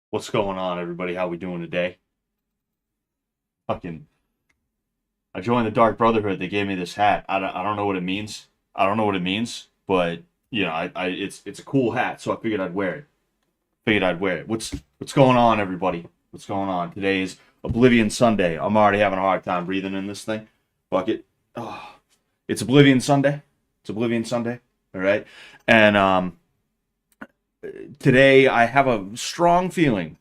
What's going on, everybody? How we doing today? Fucking, I joined the Dark Brotherhood. They gave me this hat. I don't know what it means. I don't know what it means, but it's a cool hat, so I figured I'd wear it. What's going on, everybody? What's going on? Today is Oblivion Sunday. I'm already having a hard time breathing in this thing. Fuck it. Oh, it's Oblivion Sunday. It's Oblivion Sunday. All right, and today I have a strong feeling.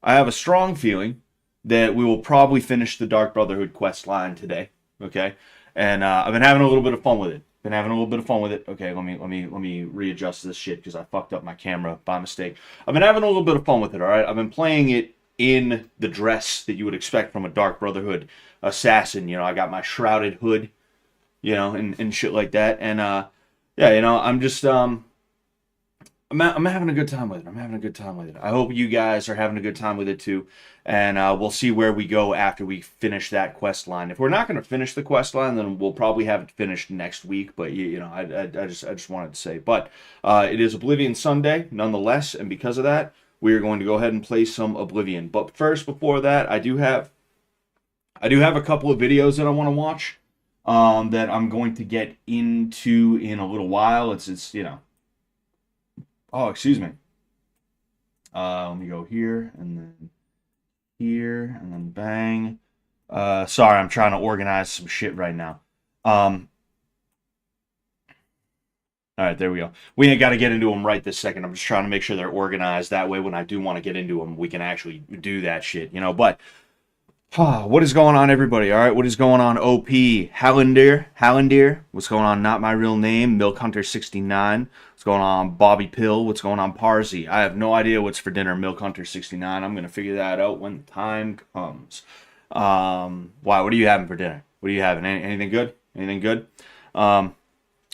I have a strong feeling that we will probably finish the Dark Brotherhood quest line today. Okay, and I've been having a little bit of fun with it. Been having a little bit of fun with it. Okay, let me readjust this shit because I fucked up my camera by mistake. I've been having a little bit of fun with it. All right, I've been playing it in the dress that you would expect from a Dark Brotherhood assassin. You know, I got my shrouded hood, and shit like that. And yeah, I'm just I'm having a good time with it. I'm having a good time with it. I hope you guys are having a good time with it too. And we'll see where we go after we finish that quest line. If we're not going to finish the quest line, then we'll probably have it finished next week. But I just wanted to say. But it is Oblivion Sunday, nonetheless, and because of that, we are going to go ahead and play some Oblivion. But first, before that, I do have a couple of videos that I want to watch. That I'm going to get into in a little while. It's. Oh, excuse me. Let me go here and then here and then bang. Sorry, I'm trying to organize some shit right now. All right, there we go. We ain't got to get into them right this second. I'm just trying to make sure they're organized. That way, when I do want to get into them, we can actually do that shit. But what is going on, everybody? All right, what is going on, OP? Hallendeer. What's going on? Not my real name. Milk Hunter 69. What's going on, Bobby Pill? What's going on, Parsi? I have no idea what's for dinner, Milk Hunter 69. I'm gonna figure that out when the time comes. Why? What are you having for dinner? What are you having? Anything good? Anything good?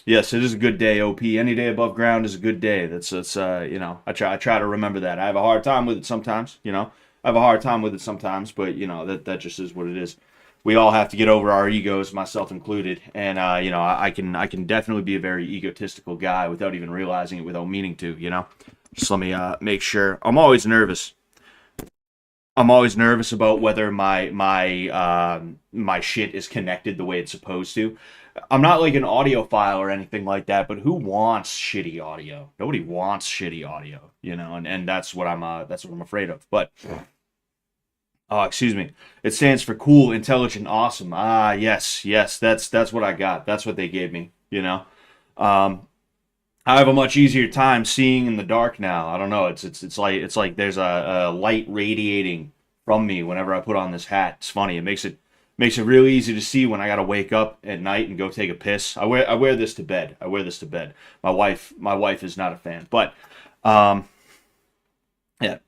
Yes, it is a good day, OP. Any day above ground is a good day. That's I try to remember that. I have a hard time with it sometimes. I have a hard time with it sometimes, but that just is what it is. We all have to get over our egos, myself included, and I can definitely be a very egotistical guy without even realizing it, without meaning to. Just let me make sure. I'm always nervous about whether my shit is connected the way it's supposed to. I'm not like an audiophile or anything like that, but who wants shitty audio? Nobody wants shitty audio, and that's what I'm afraid of. But oh, excuse me. It stands for cool, intelligent, awesome. Ah, yes, that's what I got. That's what they gave me. Um, I have a much easier time seeing in the dark now. I don't know. It's like there's a light radiating from me whenever I put on this hat. It's funny. It makes it real easy to see when I gotta wake up at night and go take a piss. I wear this to bed. I wear this to bed. My wife is not a fan, but um, yeah.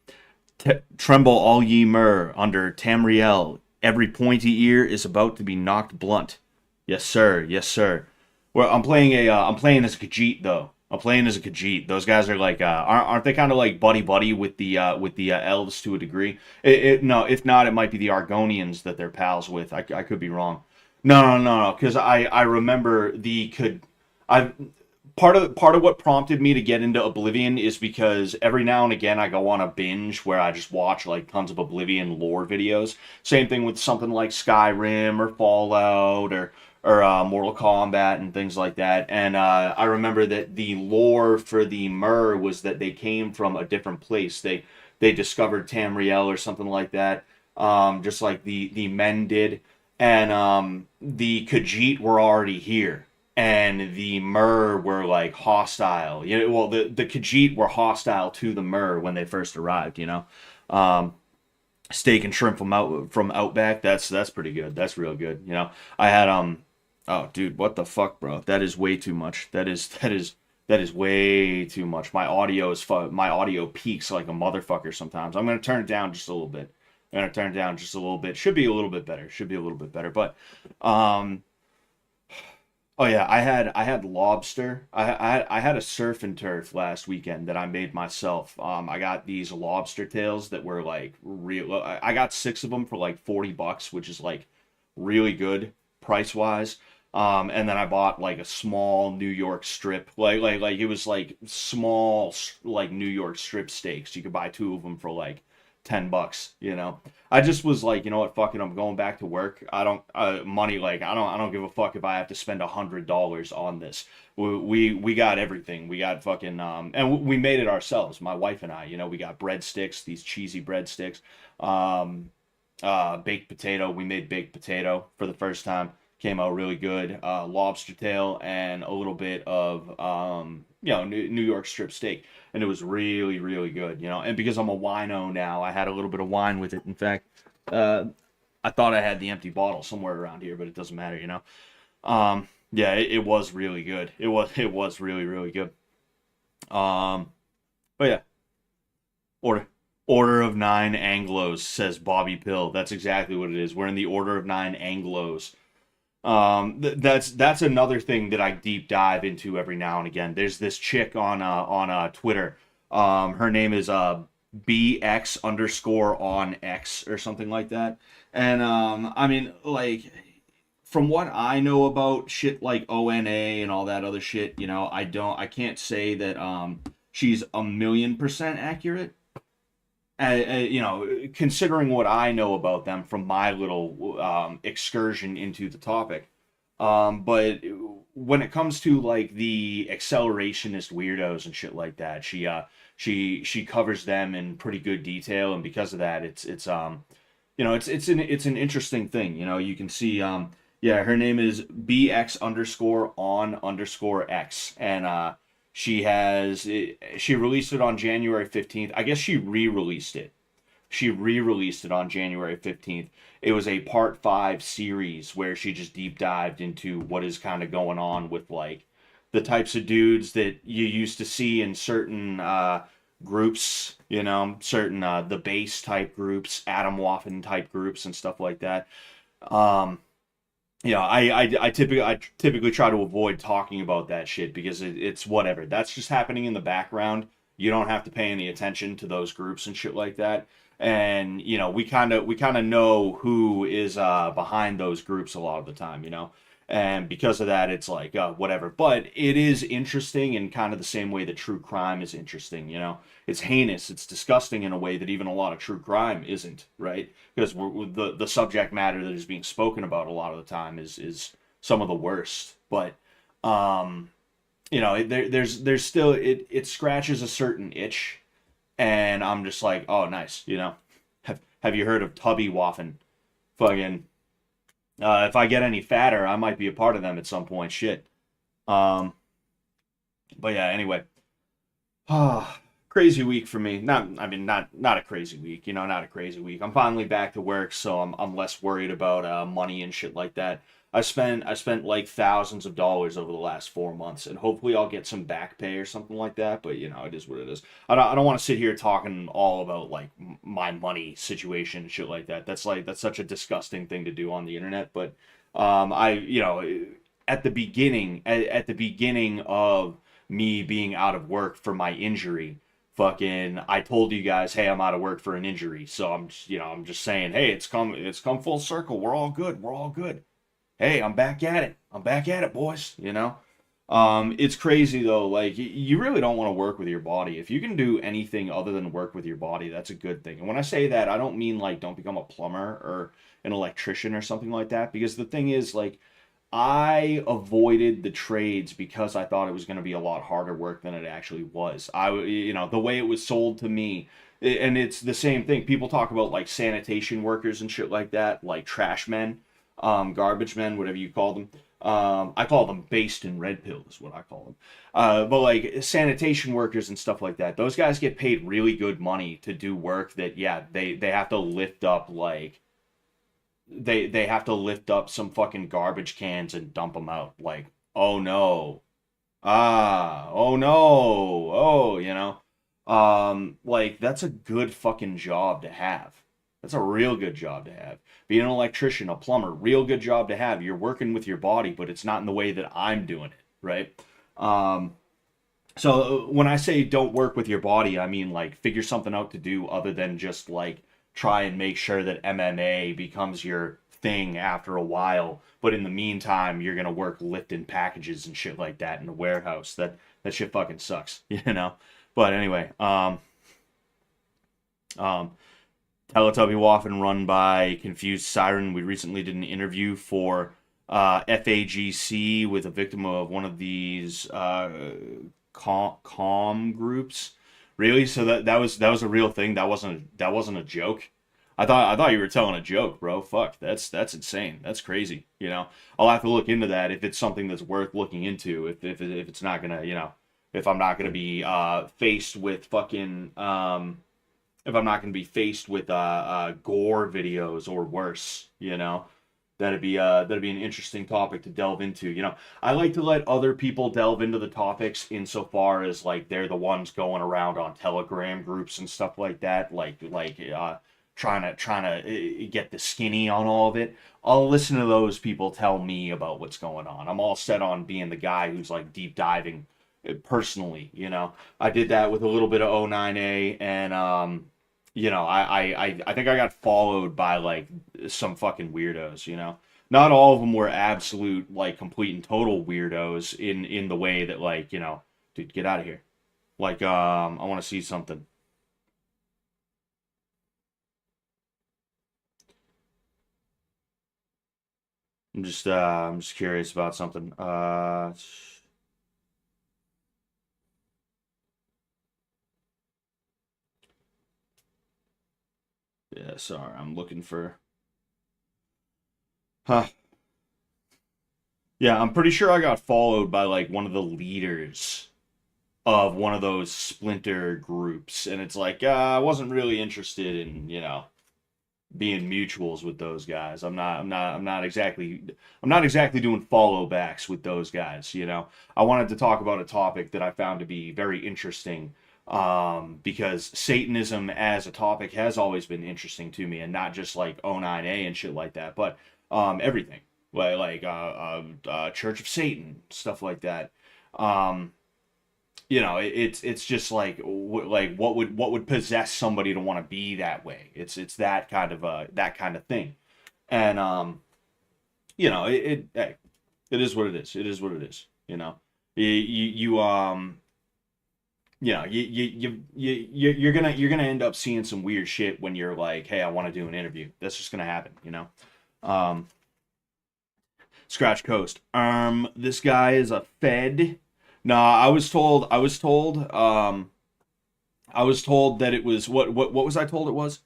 Tremble all ye myrrh under Tamriel. Every pointy ear is about to be knocked blunt. Yes, sir. Yes, sir. Well, I'm playing as a Khajiit though. I'm playing as a Khajiit. Those guys are like, aren't they kind of like buddy buddy with the elves to a degree? No, if not, it might be the Argonians that they're pals with. I could be wrong. No, because I remember I part of what prompted me to get into Oblivion is because every now and again I go on a binge where I just watch like tons of Oblivion lore videos. Same thing with something like Skyrim or Fallout or Mortal Kombat and things like that. And I remember that the lore for the Myrrh was that they came from a different place. They discovered Tamriel or something like that, just like the men did. And the Khajiit were already here and the Myrrh were like hostile. Well, the Khajiit were hostile to the Myrrh when they first arrived. Um, Steak and shrimp from Outback. That's pretty good. That's real good. I had Oh, dude, what the fuck, bro? That is way too much. That is way too much. My audio peaks like a motherfucker sometimes. I'm gonna turn it down just a little bit. I'm gonna turn it down just a little bit. Should be a little bit better. Should be a little bit better. But um Oh yeah, I had lobster. I had a surf and turf last weekend that I made myself. I got these lobster tails that were like real. I got six of them for like $40, which is like really good price wise. And then I bought like a small New York strip, like it was like small like New York strip steaks. You could buy two of them for like $10, you know. I just was like, you know what, fuck it, I'm going back to work. I don't money, like I don't give a fuck if I have to spend $100 on this. We got everything. We got fucking and we made it ourselves, my wife and I. You know, we got breadsticks, these cheesy breadsticks. Baked potato. We made baked potato for the first time. Came out really good. Lobster tail and a little bit of New York strip steak, and it was really really good. You know, and because I'm a wino now, I had a little bit of wine with it. In fact, I thought I had the empty bottle somewhere around here, but it doesn't matter. You know. Yeah, it was really good. It was really really good. But yeah, order. Order of Nine Anglos, says Bobby Pill. That's exactly what it is. We're in the Order of Nine Anglos. That's another thing that I deep dive into every now and again. There's this chick on Twitter. Her name is BX underscore on X or something like that. And I mean, like, from what I know about shit like ONA and all that other shit, you know, I can't say that she's 1,000,000% accurate. You know, considering what I know about them from my little excursion into the topic. But when it comes to like the accelerationist weirdos and shit like that, she covers them in pretty good detail, and because of that, it's you know, it's an interesting thing. You know, you can see yeah, her name is BX underscore on underscore X, and she released it on January 15th. I guess she re-released it. She re-released it on January 15th. It was a part 5 series where she just deep dived into what is kind of going on with like the types of dudes that you used to see in certain groups, you know, certain the bass type groups, Adam Waffen type groups and stuff like that. Yeah, I typically try to avoid talking about that shit because it's whatever. That's just happening in the background. You don't have to pay any attention to those groups and shit like that. And you know, we kind of know who is behind those groups a lot of the time, you know. And because of that, it's like whatever. But it is interesting in kind of the same way that true crime is interesting, you know. It's heinous, it's disgusting in a way that even a lot of true crime isn't, right? Because the subject matter that is being spoken about a lot of the time is some of the worst. But you know, there's still it scratches a certain itch, and I'm just like, oh, nice, you know. Have you heard of Tubby Waffen? Fucking. If I get any fatter, I might be a part of them at some point. Shit. But yeah. Anyway. Crazy week for me. Not a crazy week. You know, not a crazy week. I'm finally back to work, so I'm less worried about money and shit like that. I spent like thousands of dollars over the last 4 months, and hopefully I'll get some back pay or something like that. But you know, it is what it is. I don't want to sit here talking all about like my money situation and shit like that. That's such a disgusting thing to do on the internet. But I you know, at the beginning of me being out of work for my injury, fucking, I told you guys, hey, I'm out of work for an injury. So I'm just saying, hey, it's come full circle. We're all good. We're all good. Hey, I'm back at it. I'm back at it, boys. You know, it's crazy though. Like, you really don't want to work with your body. If you can do anything other than work with your body, that's a good thing. And when I say that, I don't mean like don't become a plumber or an electrician or something like that. Because the thing is, like, I avoided the trades because I thought it was going to be a lot harder work than it actually was. You know, the way it was sold to me, and it's the same thing. People talk about like sanitation workers and shit like that, like trash men, garbage men, whatever you call them. I call them based in red pill is what I call them. But like sanitation workers and stuff like that, those guys get paid really good money to do work that, yeah, they have to lift up like they have to lift up some fucking garbage cans and dump them out. Like, oh no, oh no, oh, you know, like that's a good fucking job to have. That's a real good job to have. Being an electrician, a plumber, real good job to have. You're working with your body, but it's not in the way that I'm doing it, right? So when I say don't work with your body, I mean like figure something out to do other than just like try and make sure that MMA becomes your thing after a while. But in the meantime, you're gonna work lifting packages and shit like that in the warehouse. That shit fucking sucks, you know. But anyway, Teletubby Waffin run by Confused Siren. We recently did an interview for FAGC with a victim of one of these calm groups. Really? So that was a real thing. That wasn't a joke. I thought you were telling a joke, bro. Fuck, that's insane. That's crazy. I'll have to look into that if it's something that's worth looking into. If it's not gonna, if I'm not gonna be faced with fucking if I'm not gonna be faced with gore videos or worse, that'd be an interesting topic to delve into. I like to let other people delve into the topics insofar as like they're the ones going around on Telegram groups and stuff like that, trying to get the skinny on all of it. I'll listen to those people tell me about what's going on. I'm all set on being the guy who's like deep diving personally. I did that with a little bit of O9A, and I think I got followed by like some fucking weirdos. Not all of them were absolute like complete and total weirdos in the way that like dude, get out of here. Like I want to see something. I'm just curious about something. Yeah, sorry, I'm looking for. Huh. Yeah, I'm pretty sure I got followed by like one of the leaders of one of those splinter groups, and it's like I wasn't really interested in being mutuals with those guys. I'm not exactly doing follow backs with those guys. I wanted to talk about a topic that I found to be very interesting, because Satanism as a topic has always been interesting to me, and not just like O9A and shit like that, but everything like Church of Satan, stuff like that. Um, it's just like what would possess somebody to want to be that way. It's that kind of thing. And hey, it is what it is. It is what it is. You're gonna end up seeing some weird shit when you're like, hey, I want to do an interview. That's just gonna happen. um Scratch Coast. This guy is a Fed. Nah, I was told that it was what was I told it was?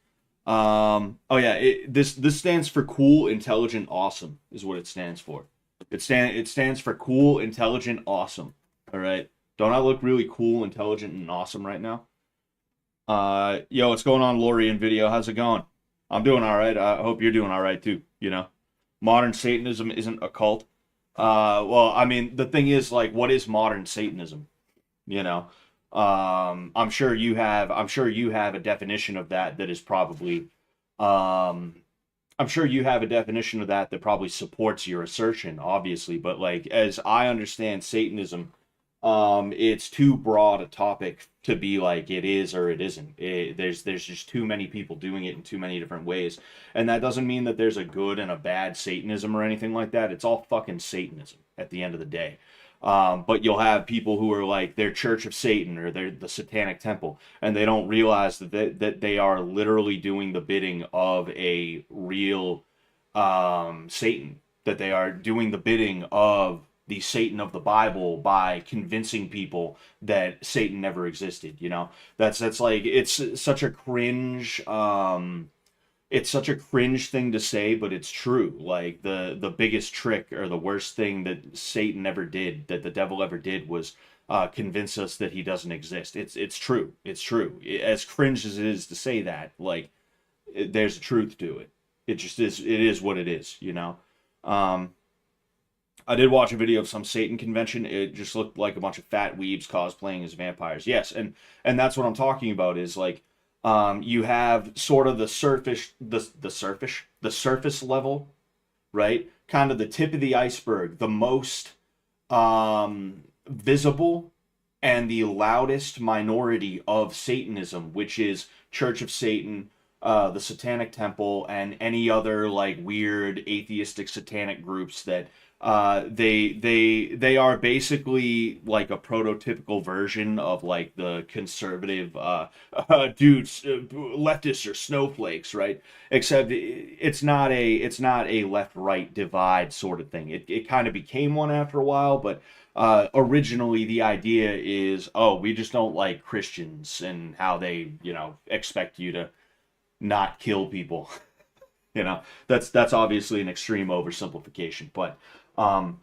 Oh yeah, this stands for cool, intelligent, awesome is what it stands for. It stands for cool, intelligent, awesome. All right. Don't I look really cool, intelligent, and awesome right now? Yo, what's going on, Lori in video? How's it going? I'm doing all right. I hope you're doing all right too. Modern Satanism isn't a cult. Well, I mean, the thing is, like, what is modern Satanism? You know, I'm sure you have a definition of that is probably, um, I'm sure you have a definition of that probably supports your assertion, obviously. But like, as I understand Satanism, it's too broad a topic to be like it is or it isn't. There's just too many people doing it in too many different ways, and that doesn't mean that there's a good and a bad Satanism or anything like that. It's all fucking Satanism at the end of the day. But you'll have people who are like they're Church of Satan or they're the Satanic Temple, and they don't realize that they are literally doing the bidding of a real Satan. That they are doing the bidding of the Satan of the Bible by convincing people that Satan never existed. That's like it's such a cringe thing to say, but it's true. Like the biggest trick or the worst thing that Satan ever did, that the devil ever did, was convince us that he doesn't exist. It's true. It's true. As cringe as it is to say that, like there's a truth to it. It just is. It is what it is. Um, I did watch a video of some Satan convention. It just looked like a bunch of fat weebs cosplaying as vampires. Yes, and that's what I'm talking about. Is like, you have sort of the surface level, right? Kind of the tip of the iceberg, the most visible and the loudest minority of Satanism, which is Church of Satan, the Satanic Temple and any other like weird atheistic satanic groups that they are basically like a prototypical version of like the conservative dudes, leftists or snowflakes, right? Except it's not a left right divide sort of thing. It kind of became one after a while, but originally the idea is, oh, we just don't like Christians and how they, expect you to not kill people. That's obviously an extreme oversimplification, but um,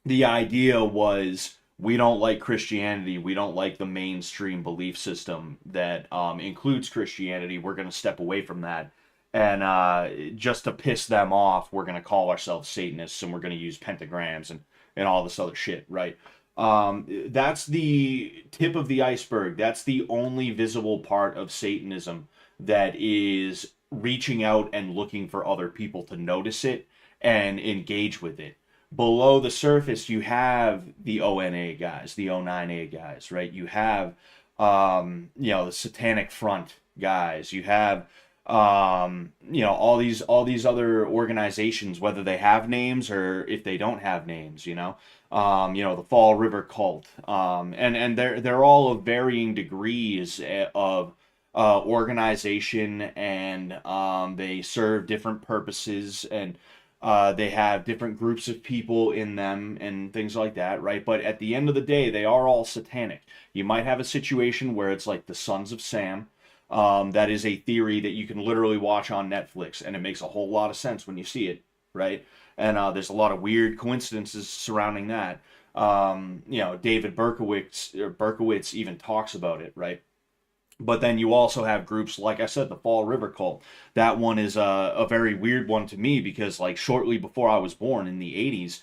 the idea was we don't like Christianity. We don't like the mainstream belief system that includes Christianity. We're going to step away from that. And just to piss them off, we're going to call ourselves Satanists and we're going to use pentagrams and all this other shit, right? That's the tip of the iceberg. That's the only visible part of Satanism that is reaching out and looking for other people to notice it and engage with it. Below the surface, you have the ONA guys, the O9A guys, right? You have, the Satanic Front guys. You have, all these other organizations, whether they have names or if they don't have names, the Fall River Cult, and they're all of varying degrees of organization, and they serve different purposes, and they have different groups of people in them and things like that, right? But at the end of the day, they are all satanic. You might have a situation where it's like the Sons of Sam. That is a theory that you can literally watch on Netflix, and it makes a whole lot of sense when you see it, right? And there's a lot of weird coincidences surrounding that. David Berkowitz even talks about it, right? But then you also have groups, like I said, the Fall River Cult. That one is a very weird one to me because, like, shortly before I was born in the 80s,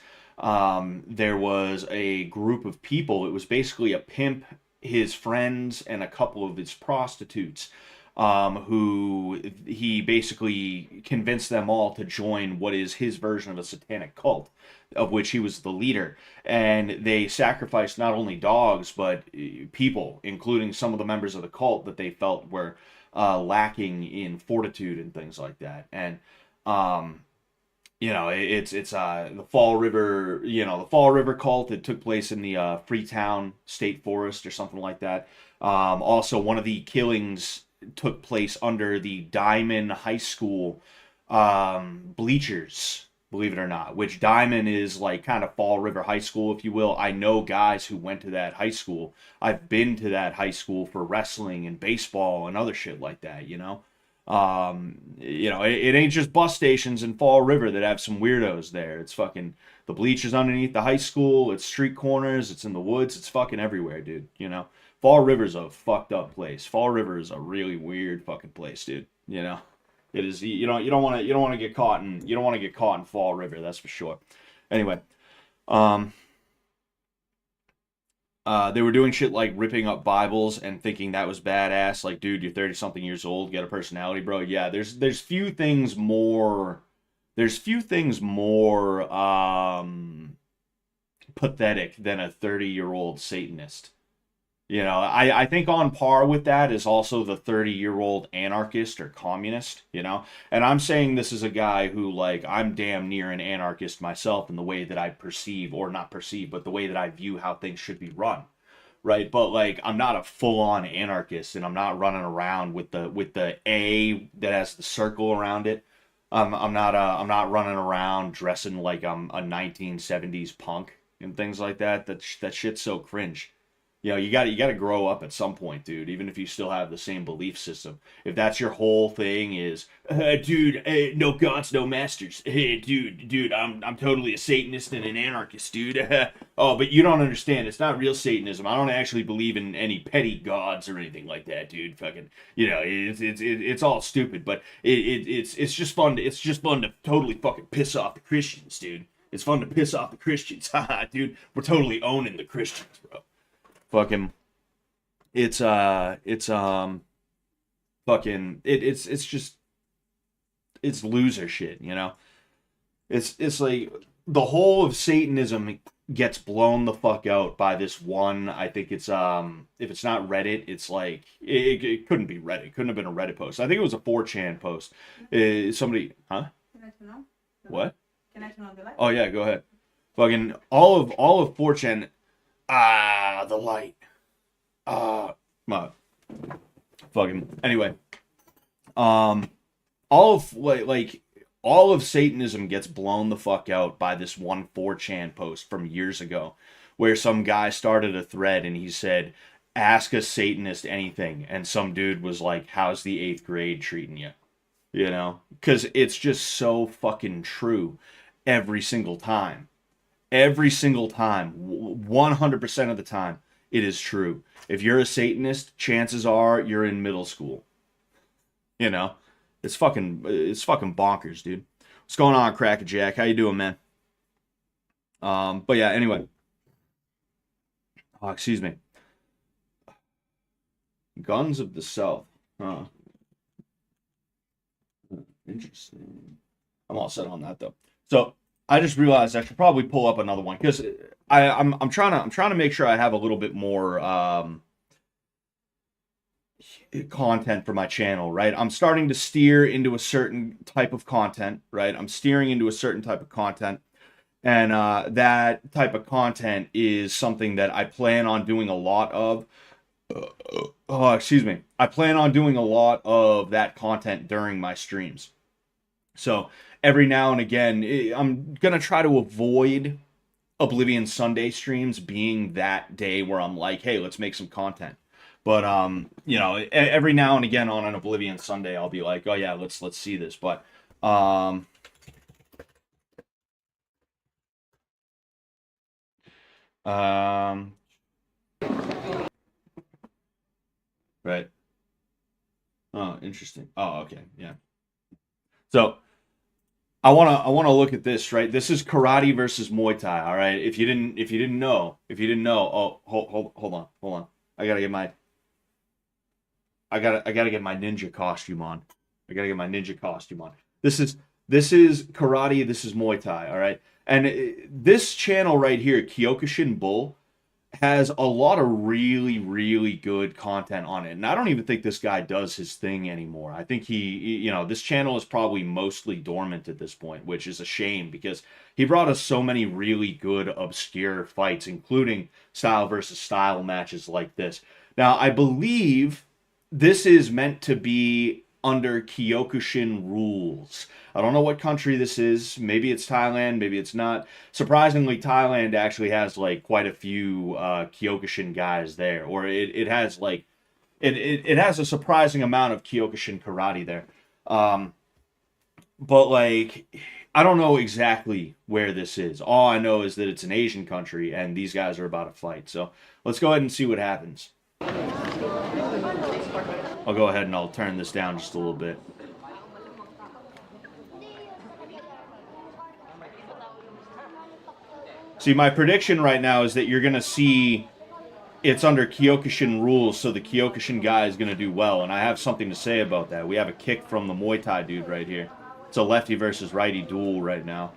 there was a group of people. It was basically a pimp, his friends, and a couple of his prostitutes, who he basically convinced them all to join what is his version of a satanic cult, of which he was the leader. And they sacrificed not only dogs, but people, including some of the members of the cult that they felt were lacking in fortitude and things like that. And, it's the Fall River, the Fall River cult. It took place in the Freetown State Forest or something like that. Also, one of the killings took place under the Diamond High School bleachers, believe it or not, which Diamond is like kind of Fall River High School, if you will. I know guys who went to that high school. I've been to that high school for wrestling and baseball and other shit like that, it ain't just bus stations in Fall River that have some weirdos there. It's fucking the bleachers underneath the high school, it's street corners, it's in the woods, it's fucking everywhere, dude, Fall River's a fucked up place. Fall River is a really weird fucking place, dude. It is. You don't want to get caught in Fall River. That's for sure. Anyway, they were doing shit like ripping up Bibles and thinking that was badass. Like, dude, you're 30 something years old, get a personality, bro. Yeah, there's few things more. There's few things more pathetic than a 30-year-old Satanist. I think on par with that is also the 30-year-old anarchist or communist, and I'm saying this is a guy who, like, I'm damn near an anarchist myself in the way that I perceive, or not perceive, but the way that I view how things should be run, right? But, like, I'm not a full-on anarchist, and I'm not running around with the A that has the circle around it. I'm not running around dressing like I'm a 1970s punk and things like that. That shit's so cringe. You got to grow up at some point, dude, even if you still have the same belief system. If that's your whole thing is, dude, no gods, no masters. Hey, dude, I'm totally a Satanist and an anarchist, dude. Oh, but you don't understand. It's not real Satanism. I don't actually believe in any petty gods or anything like that, dude. Fucking, it's all stupid, but it's just fun. It's just fun to totally fucking piss off the Christians, dude. It's fun to piss off the Christians. Haha, dude, we're totally owning the Christians, bro. Fucking, it's loser shit, It's like the whole of Satanism gets blown the fuck out by this one. I think it's if it's not Reddit, it's like it couldn't be Reddit. It couldn't have been a Reddit post. I think it was a 4chan post. Somebody, huh? Can I turn on? What? Can I turn on the light? Oh yeah, go ahead. Fucking all of 4chan. The light. My fucking anyway. All of like all of Satanism gets blown the fuck out by this one 4chan post from years ago, where some guy started a thread and he said, "Ask a Satanist anything," and some dude was like, "How's the 8th grade treating you?" You know, because it's just so fucking true every single time. Every single time, 100% of the time, it is true. If you're a Satanist, chances are you're in middle school. You know, it's fucking bonkers, dude. What's going on, Croquet Jack? How you doing, man? But yeah, anyway. Oh, excuse me. Guns of the South. Huh. Interesting. I'm all set on that though. So I just realized I should probably pull up another one because I'm trying to make sure I have a little bit more content for my channel, right? I'm starting to steer into a certain type of content, right? I'm steering into a certain type of content, and that type of content is something that I plan on doing a lot of. Oh, excuse me. I plan on doing a lot of that content during my streams. So every now and again, I'm gonna try to avoid Oblivion Sunday streams being that day where I'm like, hey, let's make some content. But you know, every now and again on an Oblivion Sunday, I'll be like, oh yeah, let's see this. But right. Oh, interesting. Oh, okay, yeah. So I wanna look at this, right? This is karate versus Muay Thai. All right. If you didn't know, oh, hold on. I gotta get my I gotta get my ninja costume on. This is karate. This is Muay Thai. All right. And this channel right here, Kyokushin Bull, has a lot of really, really good content on it. And I don't even think this guy does his thing anymore. I think you know, this channel is probably mostly dormant at this point, which is a shame because he brought us so many really good, obscure fights, including style versus style matches like this. Now, I believe this is meant to be under Kyokushin rules. I don't know what country this is. Maybe it's Thailand, maybe it's not. Surprisingly, Thailand actually has like quite a few Kyokushin guys there, or it has like it has a surprising amount of Kyokushin karate there. But like I don't know exactly where this is. All I know is that it's an Asian country and these guys are about to fight. So let's go ahead and see what happens. I'll go ahead and I'll turn this down just a little bit. See, my prediction right now is that you're going to see it's under Kyokushin rules, so the Kyokushin guy is going to do well, and I have something to say about that. We have a kick from the Muay Thai dude right here. It's a lefty versus righty duel right now.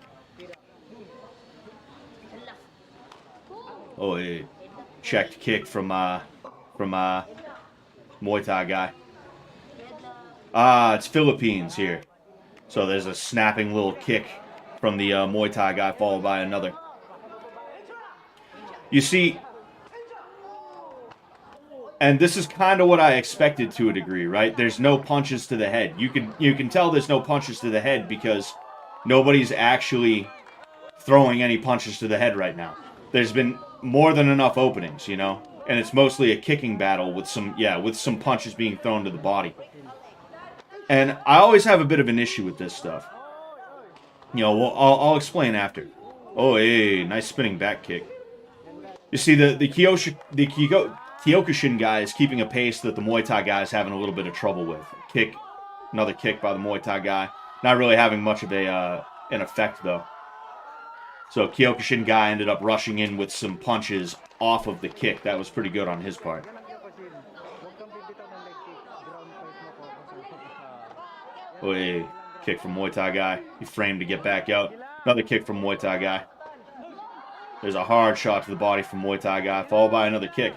Oh, a checked kick from Muay Thai guy. It's Philippines here. So there's a snapping little kick from the Muay Thai guy followed by another. You see, and this is kind of what I expected to a degree, right? There's no punches to the head. You can tell there's no punches to the head because nobody's actually throwing any punches to the head right now. There's been more than enough openings, you know? And it's mostly a kicking battle with some punches being thrown to the body. And I always have a bit of an issue with this stuff. You know, well, I'll explain after. Oh, hey, nice spinning back kick. You see, the Kyokushin guy is keeping a pace that the Muay Thai guy is having a little bit of trouble with. Kick, another kick by the Muay Thai guy. Not really having much of an effect, though. So Kyokushin guy ended up rushing in with some punches off of the kick. That was pretty good on his part. Oh, hey, kick from Muay Thai guy. He framed to get back out. Another kick from Muay Thai guy. There's a hard shot to the body from Muay Thai guy, followed by another kick.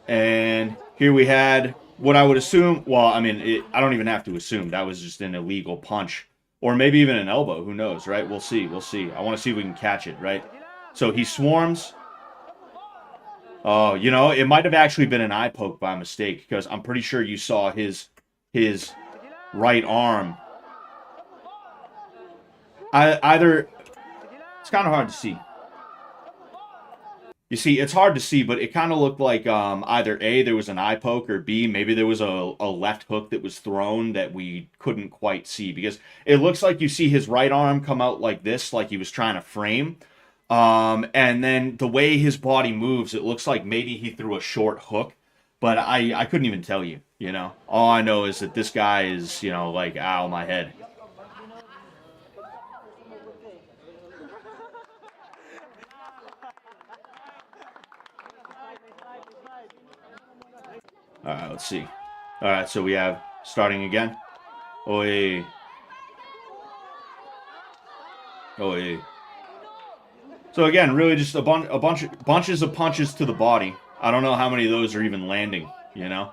And here we had what I would assume, well, I mean, I don't even have to assume. That was just an illegal punch. Or maybe even an elbow. Who knows, right? We'll see. We'll see. I want to see if we can catch it, right? So he swarms. Oh, you know, it might have actually been an eye poke by mistake, because I'm pretty sure you saw his right arm. Either... It's kind of hard to see. You see, it's hard to see, but it kind of looked like either A, there was an eye poke, or B, maybe there was a left hook that was thrown that we couldn't quite see. Because it looks like you see his right arm come out like this, like he was trying to frame. And then the way his body moves, it looks like maybe he threw a short hook. But I couldn't even tell you, you know. All I know is that this guy is, you know, like, ow, my head. Alright, let's see. Alright, so we have starting again. Oi. Oi. So again, really just bunches of punches to the body. I don't know how many of those are even landing, you know?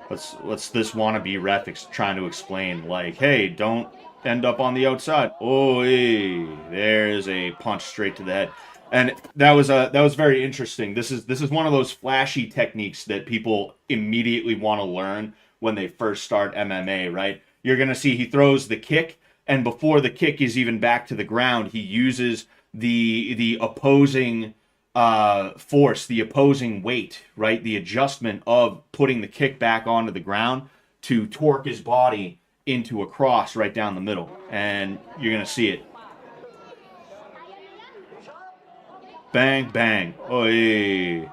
What's this wannabe ref trying to explain? Like, hey, don't end up on the outside. Oi. There's a punch straight to the head. And that was very interesting. This is one of those flashy techniques that people immediately want to learn when they first start MMA, right? You're going to see he throws the kick, and before the kick is even back to the ground, he uses the opposing force, the opposing weight, right? The adjustment of putting the kick back onto the ground to torque his body into a cross right down the middle. And you're going to see it. Bang, bang. Oy.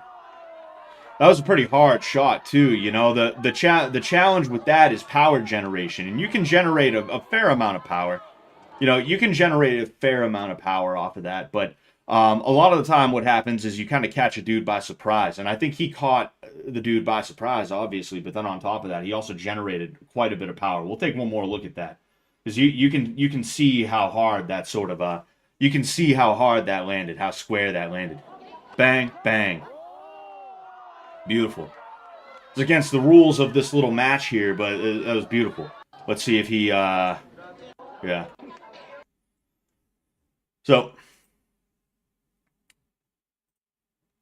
That was a pretty hard shot, too. You know, the challenge with that is power generation. And you can generate a fair amount of power. You know, you can generate a fair amount of power off of that. But a lot of the time what happens is you kind of catch a dude by surprise. And I think he caught the dude by surprise, obviously. But then on top of that, he also generated quite a bit of power. We'll take one more look at that. Because you can see how hard that sort of... You can see how hard that landed, how square that landed. Bang, bang. Beautiful. It's against the rules of this little match here, but it was beautiful. Let's see if he, yeah. So,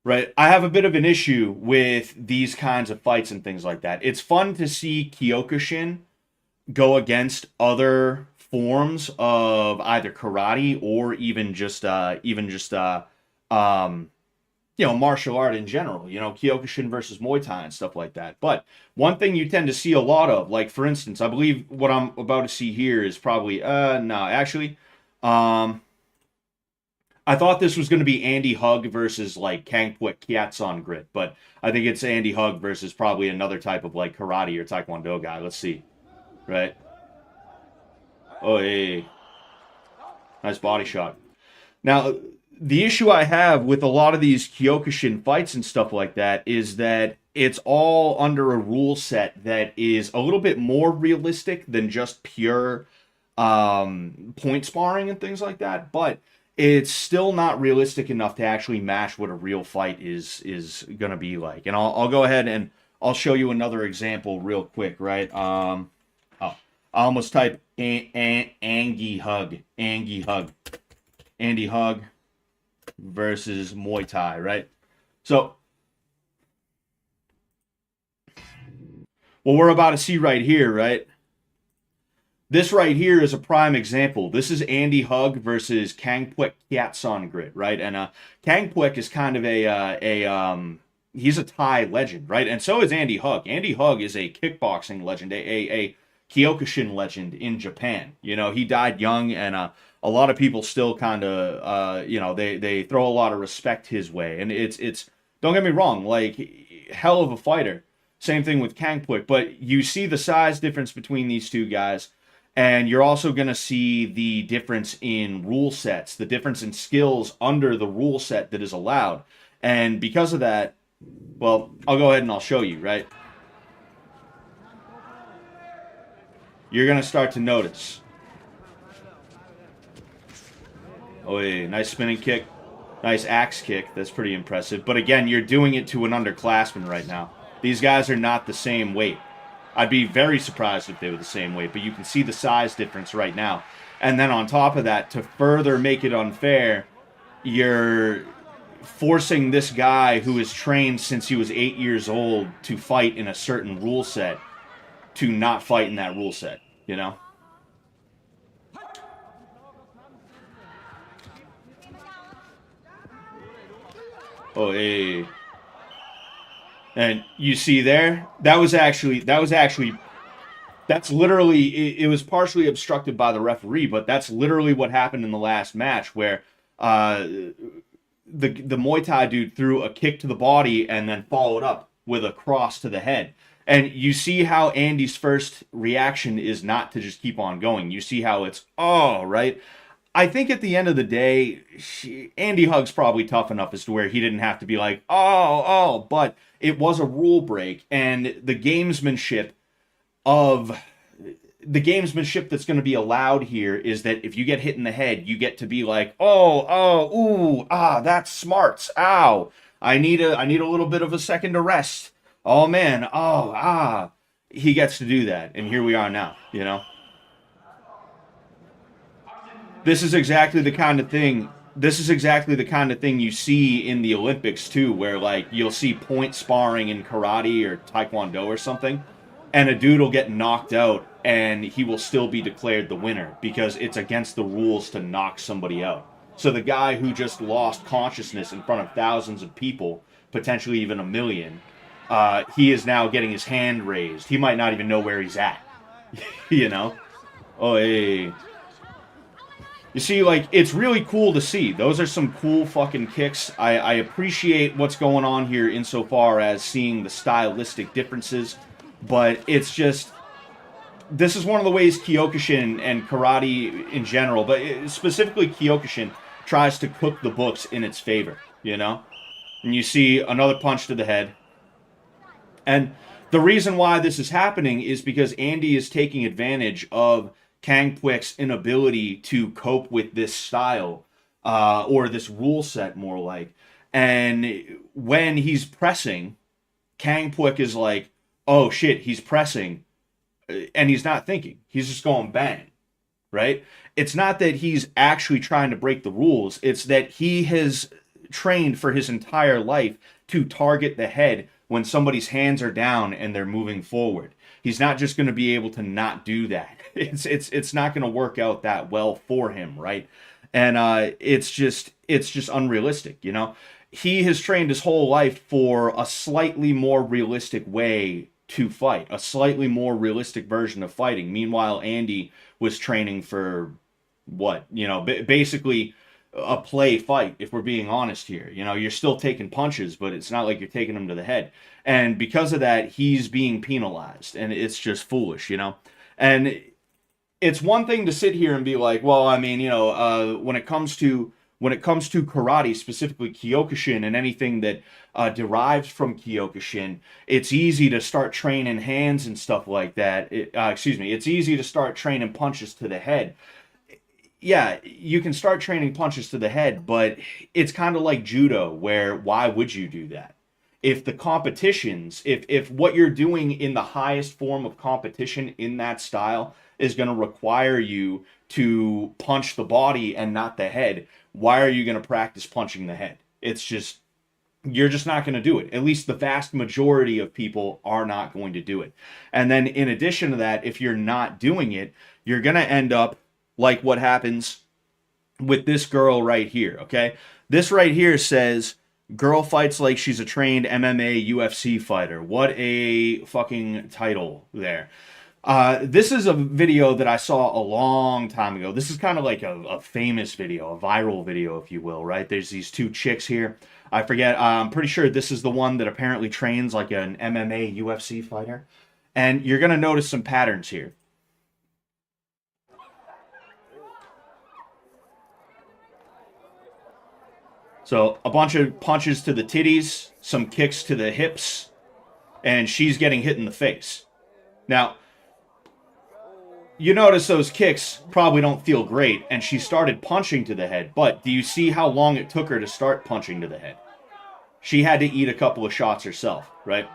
right, I have a bit of an issue with these kinds of fights and things like that. It's fun to see Kyokushin go against other forms of either karate or even just you know, martial art in general, you know, Kyokushin versus Muay Thai and stuff like that. But one thing you tend to see a lot of, like for instance, I believe what I'm about to see here is probably no, actually I thought this was going to be Andy Hug versus like Kangpwek Kyaatson Grit, but I think it's Andy Hug versus probably another type of like karate or taekwondo guy. Let's see. Right? Oh, hey. Nice body shot. Now, the issue I have with a lot of these Kyokushin fights and stuff like that is that it's all under a rule set that is a little bit more realistic than just pure point sparring and things like that, but it's still not realistic enough to actually match what a real fight is going to be like. And I'll go ahead and I'll show you another example real quick, right? I almost type Andy Hug versus Muay Thai, right? So, what we're about to see right here, right? This right here is a prime example. This is Andy Hug versus Kangpwek Kyaatson Grit, right? And Kangpwek is kind of he's a Thai legend, right? And so is Andy Hug. Andy Hug is a kickboxing legend, a Kyokushin legend in Japan. You know, he died young, and a lot of people still kind of, you know, they throw a lot of respect his way. And it's don't get me wrong, like, hell of a fighter. Same thing with Kangpwek, but you see the size difference between these two guys, and you're also going to see the difference in rule sets, the difference in skills under the rule set that is allowed. And because of that, well, I'll go ahead and I'll show you, right? you're going to start to notice. Oh, yeah, nice spinning kick. Nice axe kick. That's pretty impressive. But again, you're doing it to an underclassman right now. These guys are not the same weight. I'd be very surprised if they were the same weight, but you can see the size difference right now. And then on top of that, to further make it unfair, you're forcing this guy who is trained since he was 8 years old to fight in a certain rule set to not fight in that rule set, you know? Oh, hey. And you see there, that's literally, it was partially obstructed by the referee, but that's literally what happened in the last match where the Muay Thai dude threw a kick to the body and then followed up with a cross to the head. And you see how Andy's first reaction is not to just keep on going. You see how it's, oh, right? I think at the end of the day, Andy Hug's probably tough enough as to where he didn't have to be like, oh, but it was a rule break, and the gamesmanship that's going to be allowed here is that if you get hit in the head, you get to be like, that's smarts, ow, I need a little bit of a second to rest. Oh man, he gets to do that, and here we are now, you know. This is exactly the kind of thing you see in the Olympics too, where like you'll see point sparring in karate or taekwondo or something, and a dude will get knocked out and he will still be declared the winner because it's against the rules to knock somebody out. So the guy who just lost consciousness in front of thousands of people, potentially even a million, he is now getting his hand raised. He might not even know where he's at. You know? Oh, hey. You see, like, it's really cool to see. Those are some cool fucking kicks. I appreciate what's going on here insofar as seeing the stylistic differences, but it's just, this is one of the ways Kyokushin and karate in general, but specifically Kyokushin, tries to cook the books in its favor, you know? And you see another punch to the head. And the reason why this is happening is because Andy is taking advantage of Kang Puek's inability to cope with this style, or this rule set more like. And when he's pressing, Kang Puek is like, oh shit, he's pressing, and he's not thinking. He's just going bang, right? It's not that he's actually trying to break the rules. It's that he has trained for his entire life to target the head when somebody's hands are down and they're moving forward. He's not just going to be able to not do that. It's not going to work out that well for him, right? And it's just unrealistic, you know? He has trained his whole life for a slightly more realistic way to fight, a slightly more realistic version of fighting. Meanwhile, Andy was training for what? You know, basically a play fight, if we're being honest here. You know, you're still taking punches, but it's not like you're taking them to the head. And because of that, he's being penalized, and it's just foolish, you know? And it's one thing to sit here and be like, well, I mean, you know, when it comes to karate, specifically Kyokushin, and anything that derives from Kyokushin, it's easy to start training hands and stuff like that. It's easy to start training punches to the head. Yeah, you can start training punches to the head, but it's kind of like judo, where why would you do that? If the competitions, if what you're doing in the highest form of competition in that style is going to require you to punch the body and not the head, why are you going to practice punching the head? It's just, you're just not going to do it. At least the vast majority of people are not going to do it. And then in addition to that, if you're not doing it, you're going to end up like what happens with this girl right here, okay? This right here says, girl fights like she's a trained MMA UFC fighter. What a fucking title there. This is a video that I saw a long time ago. This is kind of like a famous video, a viral video, if you will, right? There's these two chicks here. I forget, I'm pretty sure this is the one that apparently trains like an MMA UFC fighter. And you're going to notice some patterns here. So a bunch of punches to the titties, some kicks to the hips, and she's getting hit in the face. Now, you notice those kicks probably don't feel great, and she started punching to the head. But do you see how long it took her to start punching to the head? She had to eat a couple of shots herself, right?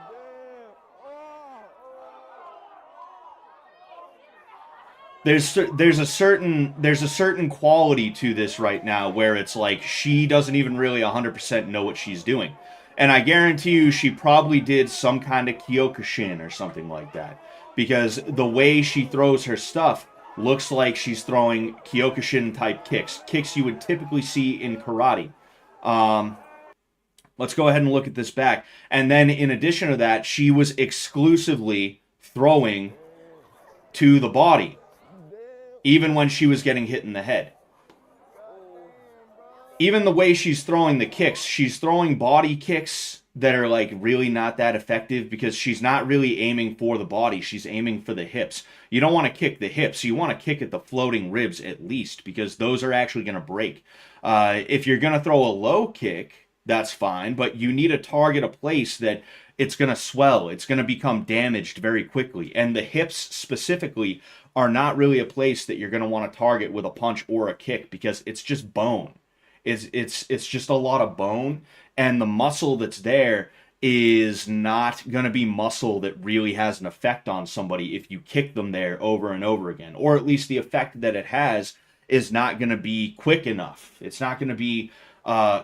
There's a certain quality to this right now where it's like she doesn't even really 100% know what she's doing. And I guarantee you she probably did some kind of Kyokushin or something like that, because the way she throws her stuff looks like she's throwing Kyokushin type kicks you would typically see in karate. um, let's go ahead and look at this back. And then in addition to that, she was exclusively throwing to the body even when she was getting hit in the head. Even the way she's throwing the kicks, she's throwing body kicks that are like really not that effective because she's not really aiming for the body. She's aiming for the hips. You don't want to kick the hips. You want to kick at the floating ribs at least, because those are actually going to break. If you're going to throw a low kick, that's fine, but you need to target a place that it's going to swell. It's going to become damaged very quickly. And the hips specifically are not really a place that you're going to want to target with a punch or a kick, because it's just bone. It's just a lot of bone, and the muscle that's there is not going to be muscle that really has an effect on somebody if you kick them there over and over again. Or at least the effect that it has is not going to be quick enough. It's not going to be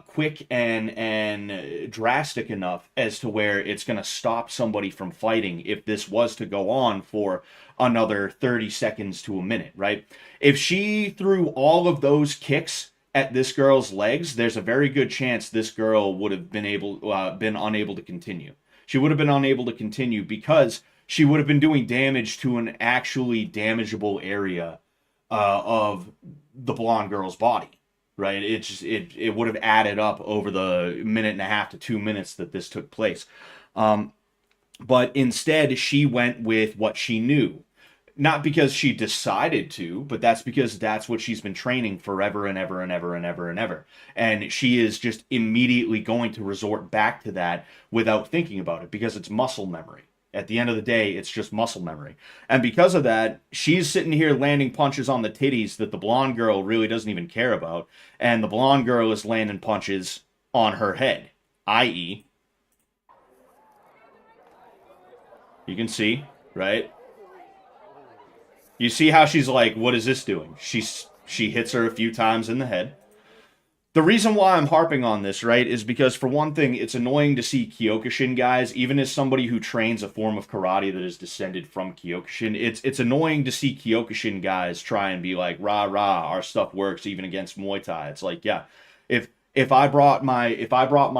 quick and drastic enough as to where it's going to stop somebody from fighting if this was to go on for another 30 seconds to a minute, right? If she threw all of those kicks at this girl's legs, there's a very good chance this girl would have been unable to continue. She would have been unable to continue because she would have been doing damage to an actually damageable area of the blonde girl's body, right? It would have added up over the minute and a half to 2 minutes that this took place. But instead, she went with what she knew. Not because she decided to, but that's because that's what she's been training forever and ever and ever and ever and ever. And she is just immediately going to resort back to that without thinking about it, because it's muscle memory. At the end of the day, it's just muscle memory. And because of that, she's sitting here landing punches on the titties that the blonde girl really doesn't even care about. And the blonde girl is landing punches on her head, i.e., you can see, right? You see how she's like, what is this doing? She hits her a few times in the head. The reason why I'm harping on this, right, is because for one thing, it's annoying to see Kyokushin guys, even as somebody who trains a form of karate that is descended from Kyokushin, it's annoying to see Kyokushin guys try and be like, rah rah, our stuff works even against Muay Thai. It's like, yeah, if I brought my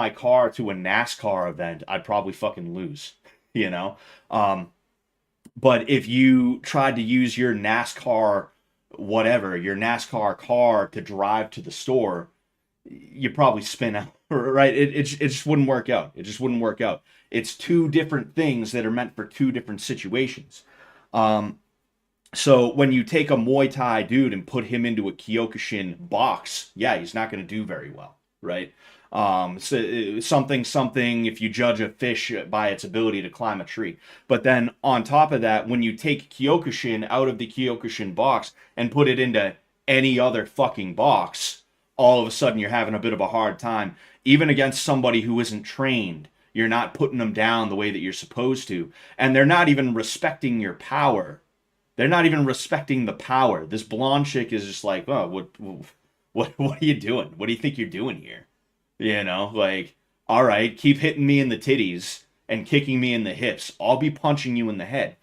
car to a NASCAR event, I'd probably fucking lose, you know? But if you tried to use your NASCAR, whatever, your NASCAR car to drive to the store, you probably spin out, right? It just wouldn't work out. It just wouldn't work out. It's two different things that are meant for two different situations. So when you take a Muay Thai dude and put him into a Kyokushin box, yeah, he's not going to do very well, right? So something, if you judge a fish by its ability to climb a tree. But then on top of that, when you take Kyokushin out of the Kyokushin box and put it into any other fucking box, all of a sudden you're having a bit of a hard time. Even against somebody who isn't trained, you're not putting them down the way that you're supposed to. And they're not even respecting your power. They're not even respecting the power. This blonde chick is just like, oh, what are you doing? What do you think you're doing here? You know, like, all right, keep hitting me in the titties and kicking me in the hips. I'll be punching you in the head.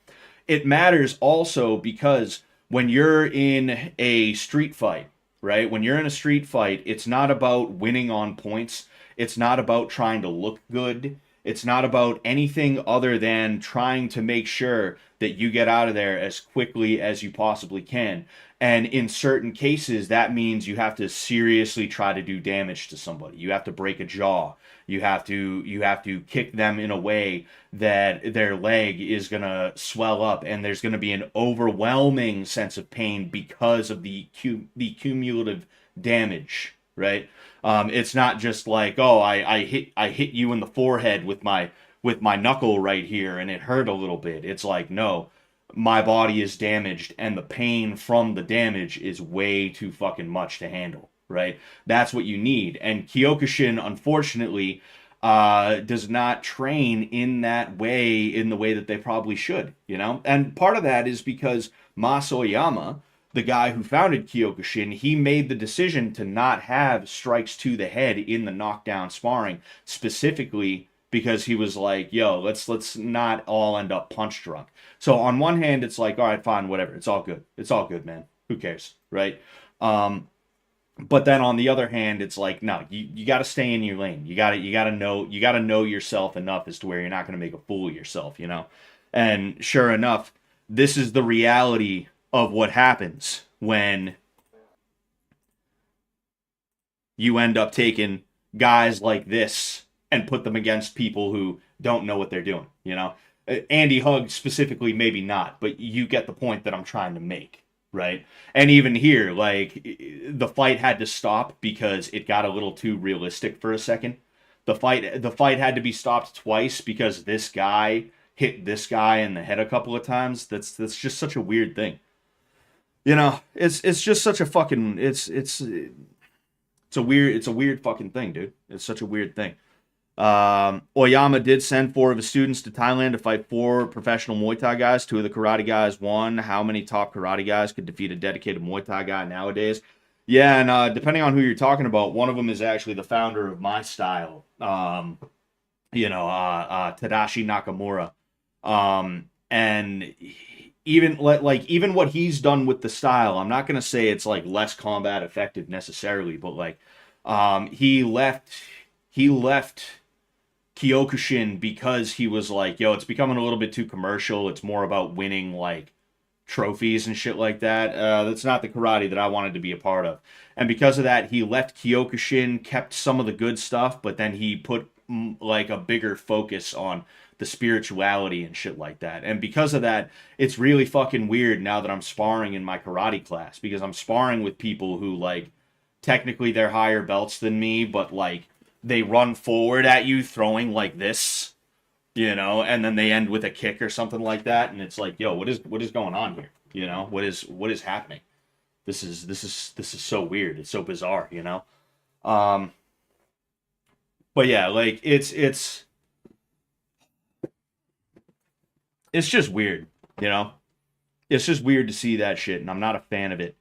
It matters also because when you're in a street fight, right? When you're in a street fight, it's not about winning on points. It's not about trying to look good. It's not about anything other than trying to make sure that you get out of there as quickly as you possibly can. And in certain cases, that means you have to seriously try to do damage to somebody. You have to break a jaw. You have to kick them in a way that their leg is going to swell up, and there's going to be an overwhelming sense of pain because of the cumulative damage, right? It's not just like, oh, I hit you in the forehead with my knuckle right here and it hurt a little bit. It's like, no, my body is damaged and the pain from the damage is way too fucking much to handle, right? That's what you need. And Kyokushin, unfortunately, does not train in that way, in the way that they probably should, you know? And part of that is because Mas Oyama, the guy who founded Kyokushin, he made the decision to not have strikes to the head in the knockdown sparring, specifically because he was like, yo, let's not all end up punch drunk. So on one hand, it's like, all right, fine, whatever. It's all good. It's all good, man. Who cares, right? But then on the other hand, it's like, no, you got to stay in your lane. You got to know yourself enough as to where you're not going to make a fool of yourself, you know. And sure enough, this is the reality of what happens when you end up taking guys like this and put them against people who don't know what they're doing, you know. Andy Hug specifically, maybe not, but you get the point that I'm trying to make, right? And even here, like, the fight had to stop because it got a little too realistic for a second. The fight had to be stopped twice because this guy hit this guy in the head a couple of times. That's just such a weird thing. You know, it's just such a fucking it's a weird fucking thing, dude. It's such a weird thing. Oyama did send 4 of his students to Thailand to fight 4 professional Muay Thai guys. 2 of the karate guys won. How many top karate guys could defeat a dedicated Muay Thai guy nowadays? Yeah, and depending on who you're talking about, one of them is actually the founder of my style. Tadashi Nakamura. And even what he's done with the style, I'm not gonna say it's like less combat effective necessarily, but like he left Kyokushin because he was like, yo, it's becoming a little bit too commercial. It's more about winning like trophies and shit like that. That's not the karate that I wanted to be a part of. And because of that, he left Kyokushin, kept some of the good stuff, but then he put like a bigger focus on the spirituality and shit like that. And because of that, it's really fucking weird now that I'm sparring in my karate class, because I'm sparring with people who, like, technically they're higher belts than me, but like they run forward at you throwing like this, you know, and then they end with a kick or something like that, and it's like, yo, what is going on here? You know, what is happening? This is so weird. It's so bizarre, you know. But yeah, like it's just weird, you know? It's just weird to see that shit, and I'm not a fan of it.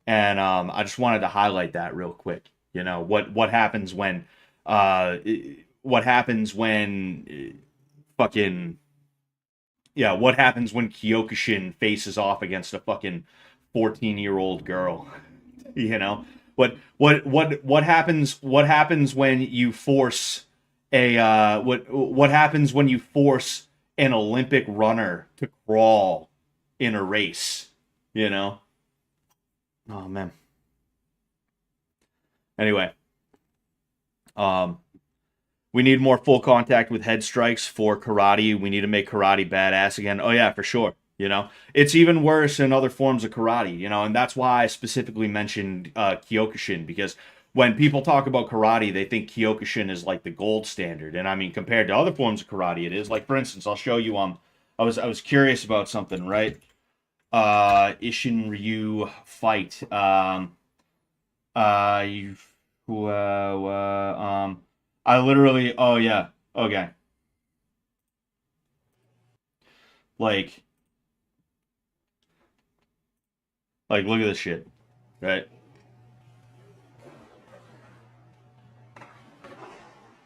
And I just wanted to highlight that real quick. You know, what happens when what happens when fucking yeah, what happens when Kyokushin faces off against a fucking 14-year-old girl? You know? What happens when you force what happens when you force an Olympic runner to crawl in a race, you know? Oh man. Anyway, we need more full contact with head strikes for karate. We need to make karate badass again. Oh yeah, for sure. You know, it's even worse in other forms of karate, you know, and that's why I specifically mentioned Kyokushin, because when people talk about karate, they think Kyokushin is like the gold standard. And I mean, compared to other forms of karate, it is. Like, for instance, I'll show you, I was curious about something, right? Ishin Ryu fight. I literally, oh yeah, okay. Like, look at this shit, right?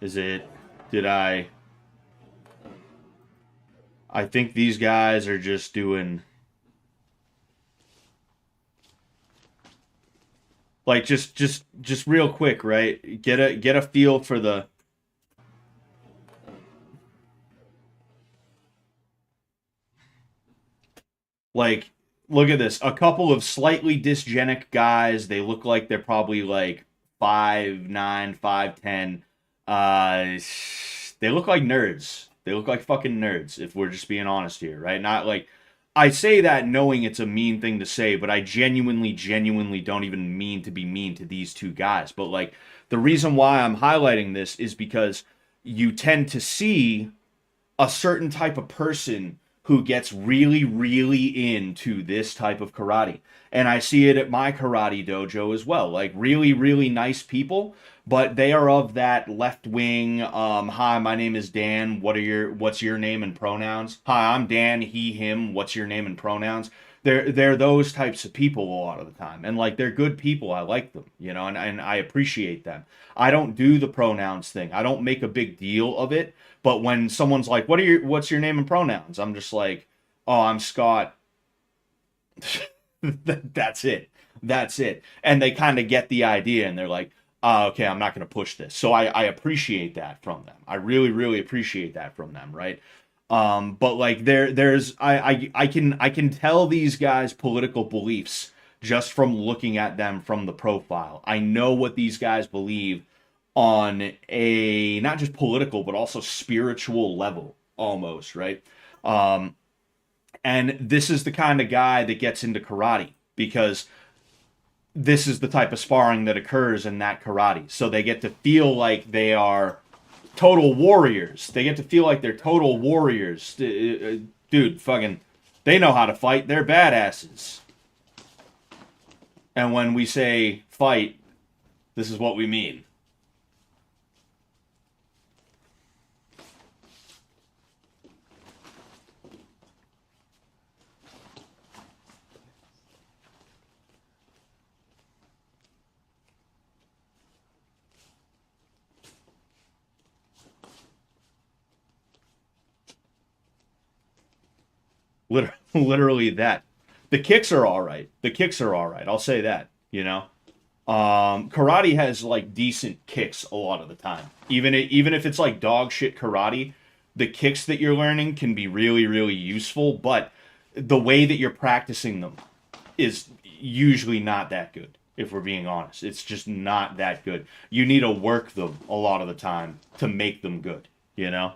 Is it, did I think these guys are just doing, like, just real quick, right? Get a feel for the, like, look at this. A couple of slightly dysgenic guys. They look like they're probably like 5'9", 5'10". They look like nerds. They look like fucking nerds, if we're just being honest here, right? Not like, I say that knowing it's a mean thing to say, but I genuinely don't even mean to be mean to these two guys. But like, the reason why I'm highlighting this is because you tend to see a certain type of person who gets really, really into this type of karate. And I see it at my karate dojo as well. Like really, really nice people, but they are of that left wing. Hi, my name is Dan. What's your name and pronouns? Hi, I'm Dan. He, him. What's your name and pronouns? They're those types of people a lot of the time, and like they're good people. I like them, and I appreciate them. I don't do the pronouns thing. I don't make a big deal of it. But when someone's like, what's your name and pronouns? I'm just like, oh, I'm Scott. That's it. That's it. And they kind of get the idea and they're like, oh, okay, I'm not going to push this. So I appreciate that from them. I really, really appreciate that from them, right? But like I can tell these guys' political beliefs just from looking at them from the profile. I know what these guys believe on a not just political but also spiritual level almost, right? Um, and this is the kind of guy that gets into karate because this is the type of sparring that occurs in that karate. So they get to feel like they are total warriors. They get to feel like they're total warriors. Dude, fucking, they know how to fight. They're badasses. And when we say fight, this is what we mean. Literally that. The kicks are all right. The kicks are all right. I'll say that, Karate has like decent kicks a lot of the time. Even if it's like dog shit karate, the kicks that you're learning can be really, really useful, but the way that you're practicing them is usually not that good, if we're being honest. It's just not that good. You need to work them a lot of the time to make them good, you know?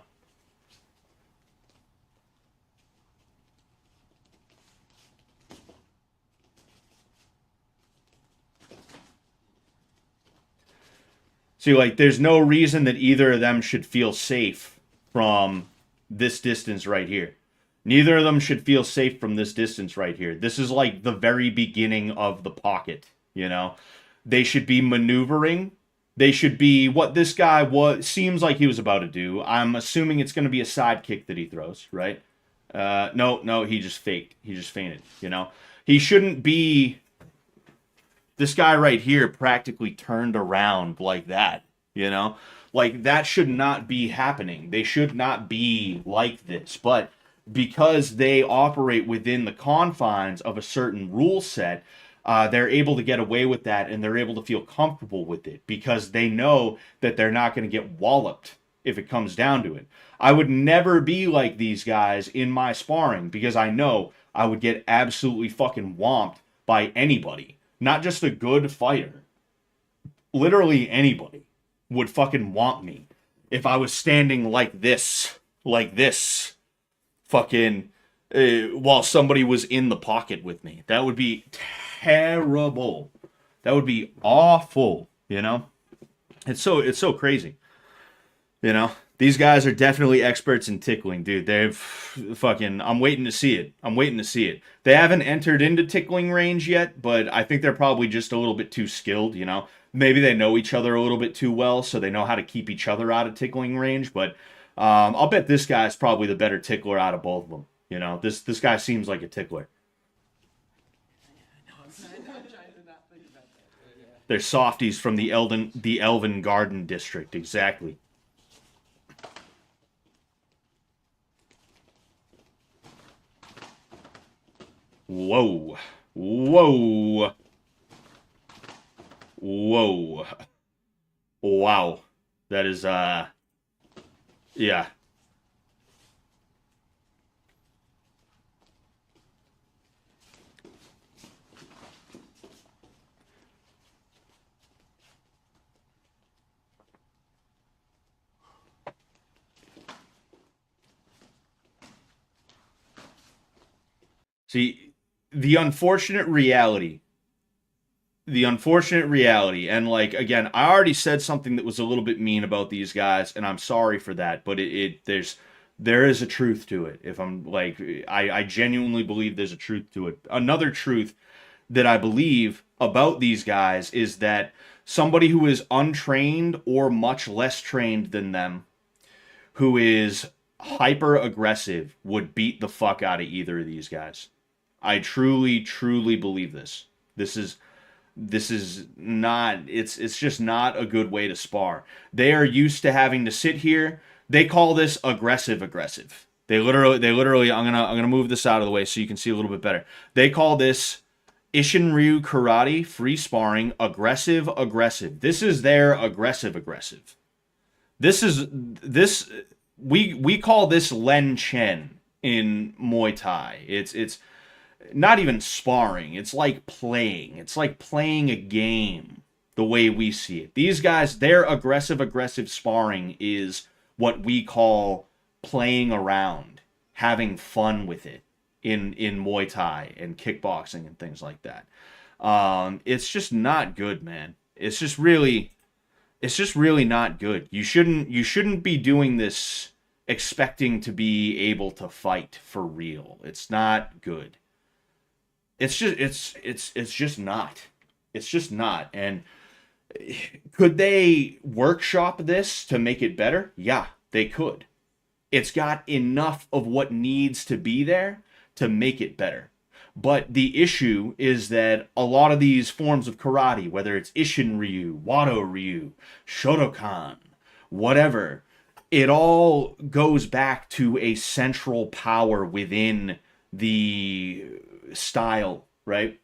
See, like, there's no reason that either of them should feel safe from this distance right here. Neither of them should feel safe from this distance right here. This is like the very beginning of the pocket, you know? They should be maneuvering. They should be what this guy seems like he was about to do. I'm assuming it's going to be a side kick that he throws, right? No, he just faked. He just fainted, you know? He shouldn't be this guy right here practically turned around like that, you know? Like, that should not be happening. They should not be like this. But because they operate within the confines of a certain rule set, they're able to get away with that and they're able to feel comfortable with it because they know that they're not going to get walloped if it comes down to it. I would never be like these guys in my sparring because I know I would get absolutely fucking whomped by anybody. Not just a good fighter. Literally anybody would fucking want me if I was standing like this, fucking, while somebody was in the pocket with me. That would be terrible. That would be awful, you know? It's so crazy, you know? These guys are definitely experts in tickling, dude. They've fucking... I'm waiting to see it. I'm waiting to see it. They haven't entered into tickling range yet, but I think they're probably just a little bit too skilled, you know? Maybe they know each other a little bit too well, so they know how to keep each other out of tickling range, but I'll bet this guy's probably the better tickler out of both of them, you know? This guy seems like a tickler. They're softies from the Elven Garden District, exactly. Whoa. Whoa. Whoa. Wow. That is, yeah. See, the unfortunate reality and like again, I already said something that was a little bit mean about these guys and I'm sorry for that, but it there's There is a truth to it. If I'm like, I genuinely believe there's a truth to it. Another truth that I believe about these guys is that somebody who is untrained or much less trained than them, who is hyper aggressive, would beat the fuck out of either of these guys. I truly, truly believe this. This is not, it's just not a good way to spar. They are used to having to sit here. They call this aggressive. They literally I'm gonna move this out of the way so you can see a little bit better. They call this Ishinryu karate, free sparring, aggressive. This is their aggressive. This we call this Len Chen in Muay Thai. It's not even sparring. It's like playing. It's like playing a game the way we see it. These guys, their aggressive sparring is what we call playing around, having fun with it in Muay Thai and kickboxing and things like that. It's just not good, man. It's just really not good. You shouldn't be doing this expecting to be able to fight for real. It's not good. It's just not. It's just not. And could they workshop this to make it better? Yeah, they could. It's got enough of what needs to be there to make it better. But the issue is that a lot of these forms of karate, whether it's Ishin Ryu, Wado Ryu, Shotokan, whatever, it all goes back to a central power within the style, right?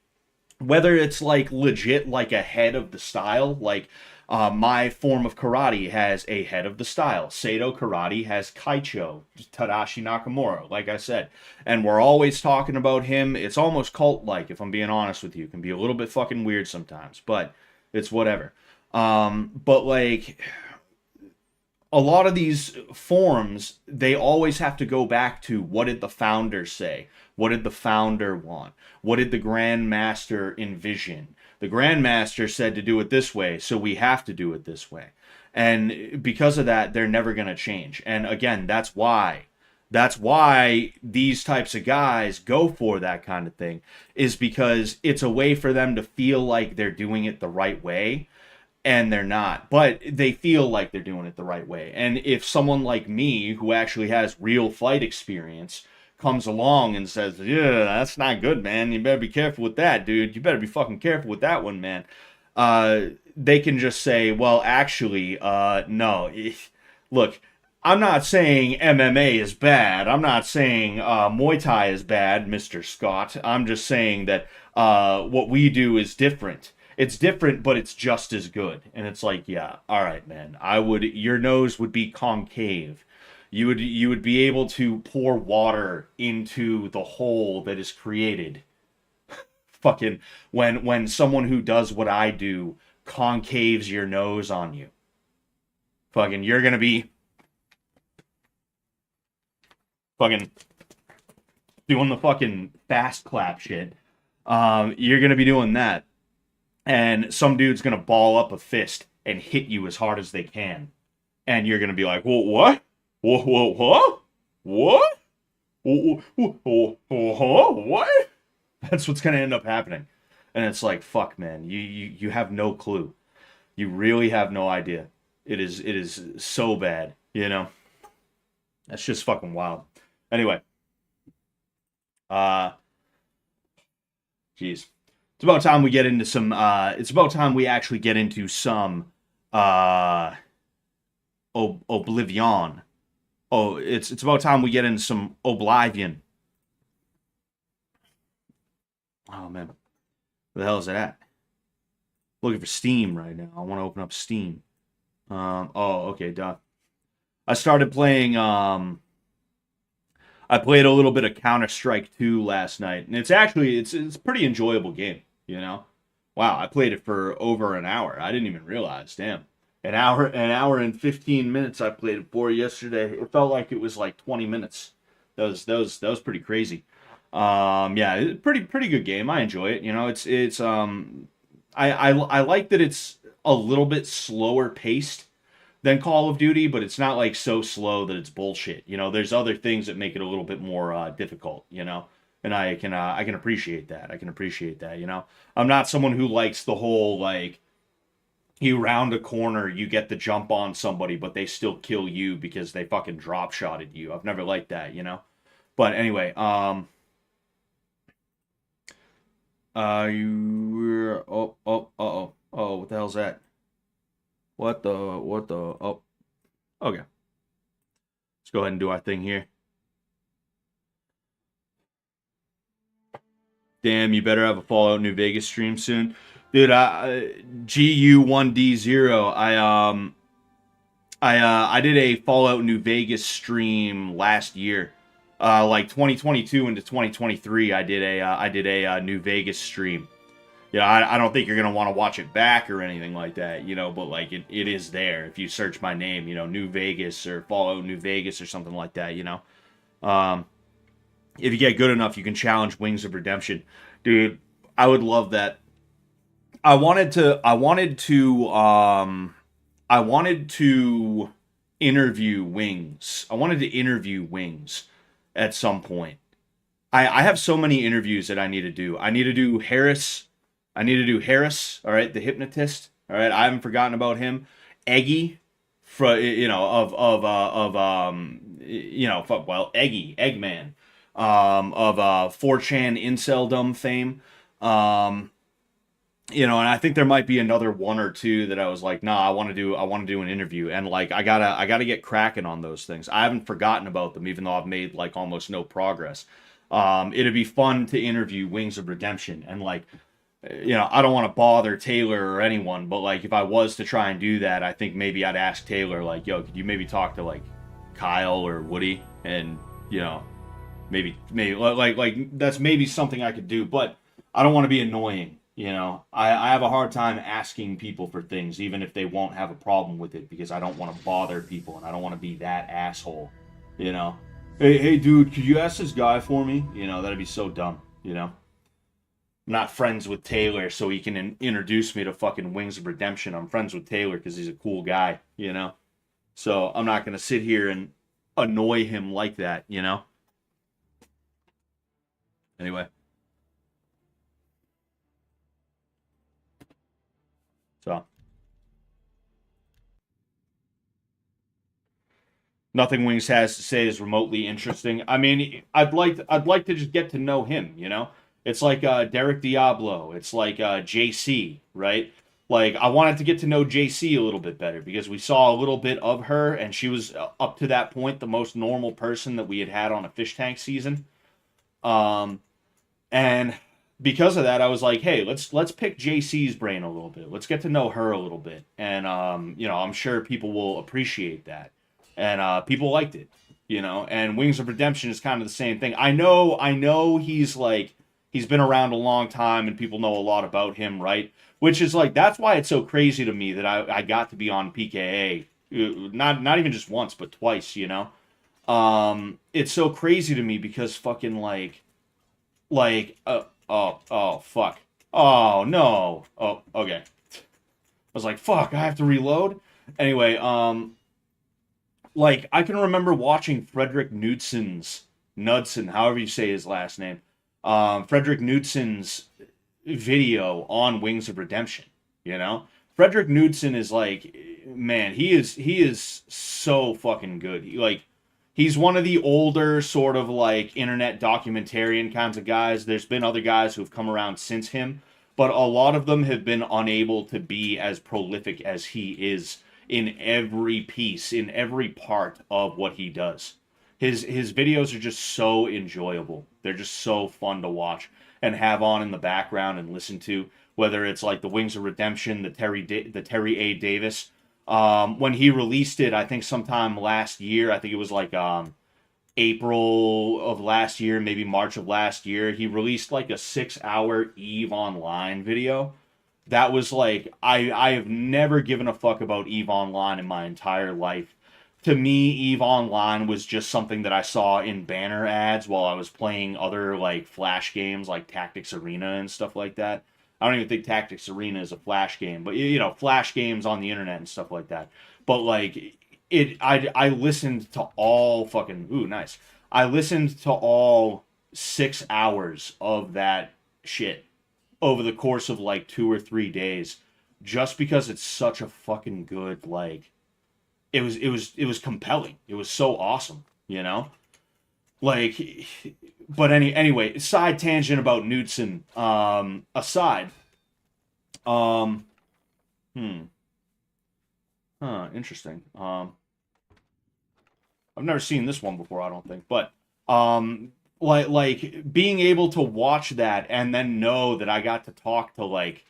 Whether it's like legit like a head of the style, like my form of karate has a head of the style. Seido karate has Kaicho, Tadashi Nakamura, like I said. And we're always talking about him. It's almost cult-like, if I'm being honest with you. It can be a little bit fucking weird sometimes, but it's whatever. But like a lot of these forms, they always have to go back to what did the founder say? What did the founder want? What did the Grand Master envision? The Grand Master said to do it this way, so we have to do it this way. And because of that, they're never going to change. And again, that's why. That's why these types of guys go for that kind of thing, is because it's a way for them to feel like they're doing it the right way, and they're not. But they feel like they're doing it the right way. And if someone like me, who actually has real fight experience, comes along and says, yeah, that's not good, man. You better be careful with that, dude. You better be fucking careful with that one, man. They can just say, well, actually, no. Look, I'm not saying MMA is bad. I'm not saying Muay Thai is bad, Mr. Scott. I'm just saying that what we do is different. It's different, but it's just as good. And it's like, yeah, all right, man. Your nose would be concave. You would be able to pour water into the hole that is created. Fucking when someone who does what I do concaves your nose on you. Fucking you're gonna be fucking doing the fucking fast clap shit. You're gonna be doing that. And some dude's gonna ball up a fist and hit you as hard as they can. And you're gonna be like, well, what? What? What? That's what's gonna end up happening. And it's like, fuck, man, you have no clue. You really have no idea. It is so bad, you know? That's just fucking wild. Anyway. Jeez. It's about time we get into some it's about time we actually get into some Oblivion. Oh, it's about time we get into some Oblivion. Oh man, where the hell is it at? Looking for Steam right now. I want to open up Steam. Oh, okay, duh. I started playing. I played a little bit of Counter-Strike 2 last night, and it's a pretty enjoyable game. You know, wow, I played it for over an hour. I didn't even realize. Damn. An hour and 15 minutes I played it for yesterday. It felt like it was like 20 minutes. That was pretty crazy. Yeah, pretty good game. I enjoy it. You know, I like that it's a little bit slower paced than Call of Duty, but it's not like so slow that it's bullshit. You know, there's other things that make it a little bit more difficult. You know, and I can appreciate that. I can appreciate that. You know, I'm not someone who likes the whole like you round a corner, you get the jump on somebody, but they still kill you because they fucking drop shotted you. I've never liked that. You know, but anyway, you were oh, what the hell's that? What the oh, okay. Let's go ahead and do our thing here. Damn, you better have a Fallout New Vegas stream soon. Dude, GU1D0, I did a Fallout New Vegas stream last year. Like 2022 into 2023, I did a New Vegas stream. Yeah, I don't think you're gonna want to watch it back or anything like that, you know, but like it is there if you search my name, you know, New Vegas or Fallout New Vegas or something like that, you know. If you get good enough, you can challenge Wings of Redemption. Dude, I would love that. I wanted to interview Wings. I wanted to interview Wings at some point. I have so many interviews that I need to do. I need to do Harris. All right, the hypnotist. All right, I haven't forgotten about him. Eggy, you know, Eggy, Eggman, of 4chan inceldom fame. You know, and I think there might be another one or two that I was like, nah, I want to do an interview, and like I gotta get cracking on those things. I haven't forgotten about them, even though I've made like almost no progress. It'd be fun to interview Wings of Redemption, and like, you know, I don't want to bother Taylor or anyone, but like if I was to try and do that, I think maybe I'd ask Taylor like, yo, could you maybe talk to like Kyle or Woody, and you know, maybe like that's maybe something I could do, but I don't want to be annoying. You know, I have a hard time asking people for things, even if they won't have a problem with it, because I don't want to bother people and I don't want to be that asshole. You know, hey, dude, could you ask this guy for me? You know, that'd be so dumb. You know, I'm not friends with Taylor so he can introduce me to fucking Wings of Redemption. I'm friends with Taylor because he's a cool guy. You know, so I'm not gonna sit here and annoy him like that. You know. Anyway. So nothing Wings has to say is remotely interesting. I mean, I'd like to just get to know him, you know? It's like Derek Diablo. It's like JC, right? Like I wanted to get to know JC a little bit better because we saw a little bit of her and she was up to that point the most normal person that we had on a fish tank season. Um and because of that, I was like, hey, let's pick JC's brain a little bit. Let's get to know her a little bit, and you know, I'm sure people will appreciate that, and people liked it, you know. And Wings of Redemption is kind of the same thing. I know, he's like he's been around a long time, and people know a lot about him, right? Which is like that's why it's so crazy to me that I got to be on PKA, not even just once, but twice, you know. It's so crazy to me because fucking oh, fuck. Oh, no. Oh, okay. I was like, fuck, I have to reload? Anyway, like, I can remember watching Frederick Knudsen, however you say his last name, Frederick Knudsen's video on Wings of Redemption, you know? Frederick Knudsen is like, man, he is so fucking good. He's one of the older sort of like internet documentarian kinds of guys. There's been other guys who've come around since him, but a lot of them have been unable to be as prolific as he is in every piece, in every part of what he does. His videos are just so enjoyable. They're just so fun to watch and have on in the background and listen to, whether it's like the Wings of Redemption, the Terry A. Davis. When he released it, I think sometime last year, I think it was like April of last year, maybe March of last year, he released like a 6-hour EVE Online video. That was like, I have never given a fuck about EVE Online in my entire life. To me, EVE Online was just something that I saw in banner ads while I was playing other like Flash games like Tactics Arena and stuff like that. I don't even think Tactics Arena is a Flash game, but you know, Flash games on the internet and stuff like that. But like I listened to all fucking ooh nice. I listened to all 6 hours of that shit over the course of like 2 or 3 days, just because it's such a fucking good like. It was compelling. It was so awesome, you know. Like, but anyway, side tangent about Knudsen. Aside, um, hmm, interesting. I've never seen this one before, I don't think, but like being able to watch that and then know that I got to talk to like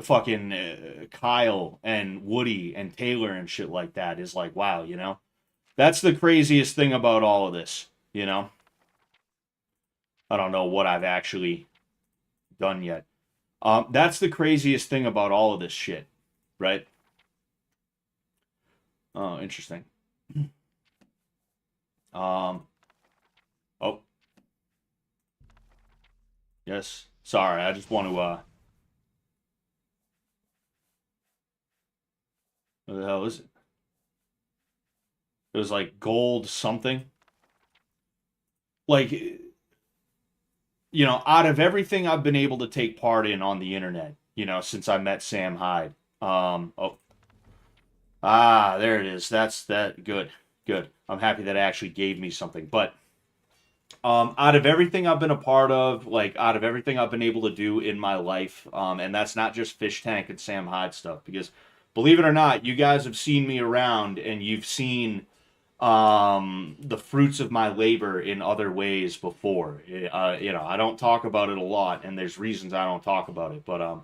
fucking Kyle and Woody and Taylor and shit like that is like wow, you know. That's the craziest thing about all of this, you know. I don't know what I've actually done yet. That's the craziest thing about all of this shit, right? Oh, interesting. Um, oh, yes. Sorry, I just want to, what the hell is it? It was like gold something. Like, you know, out of everything I've been able to take part in on the internet, you know, since I met Sam Hyde. Oh, there it is. That's that. Good, good. I'm happy that it actually gave me something. But out of everything I've been a part of, like out of everything I've been able to do in my life, and that's not just Fish Tank and Sam Hyde stuff, because believe it or not, you guys have seen me around and you've seen the fruits of my labor in other ways before. You know, I don't talk about it a lot, and there's reasons I don't talk about it, but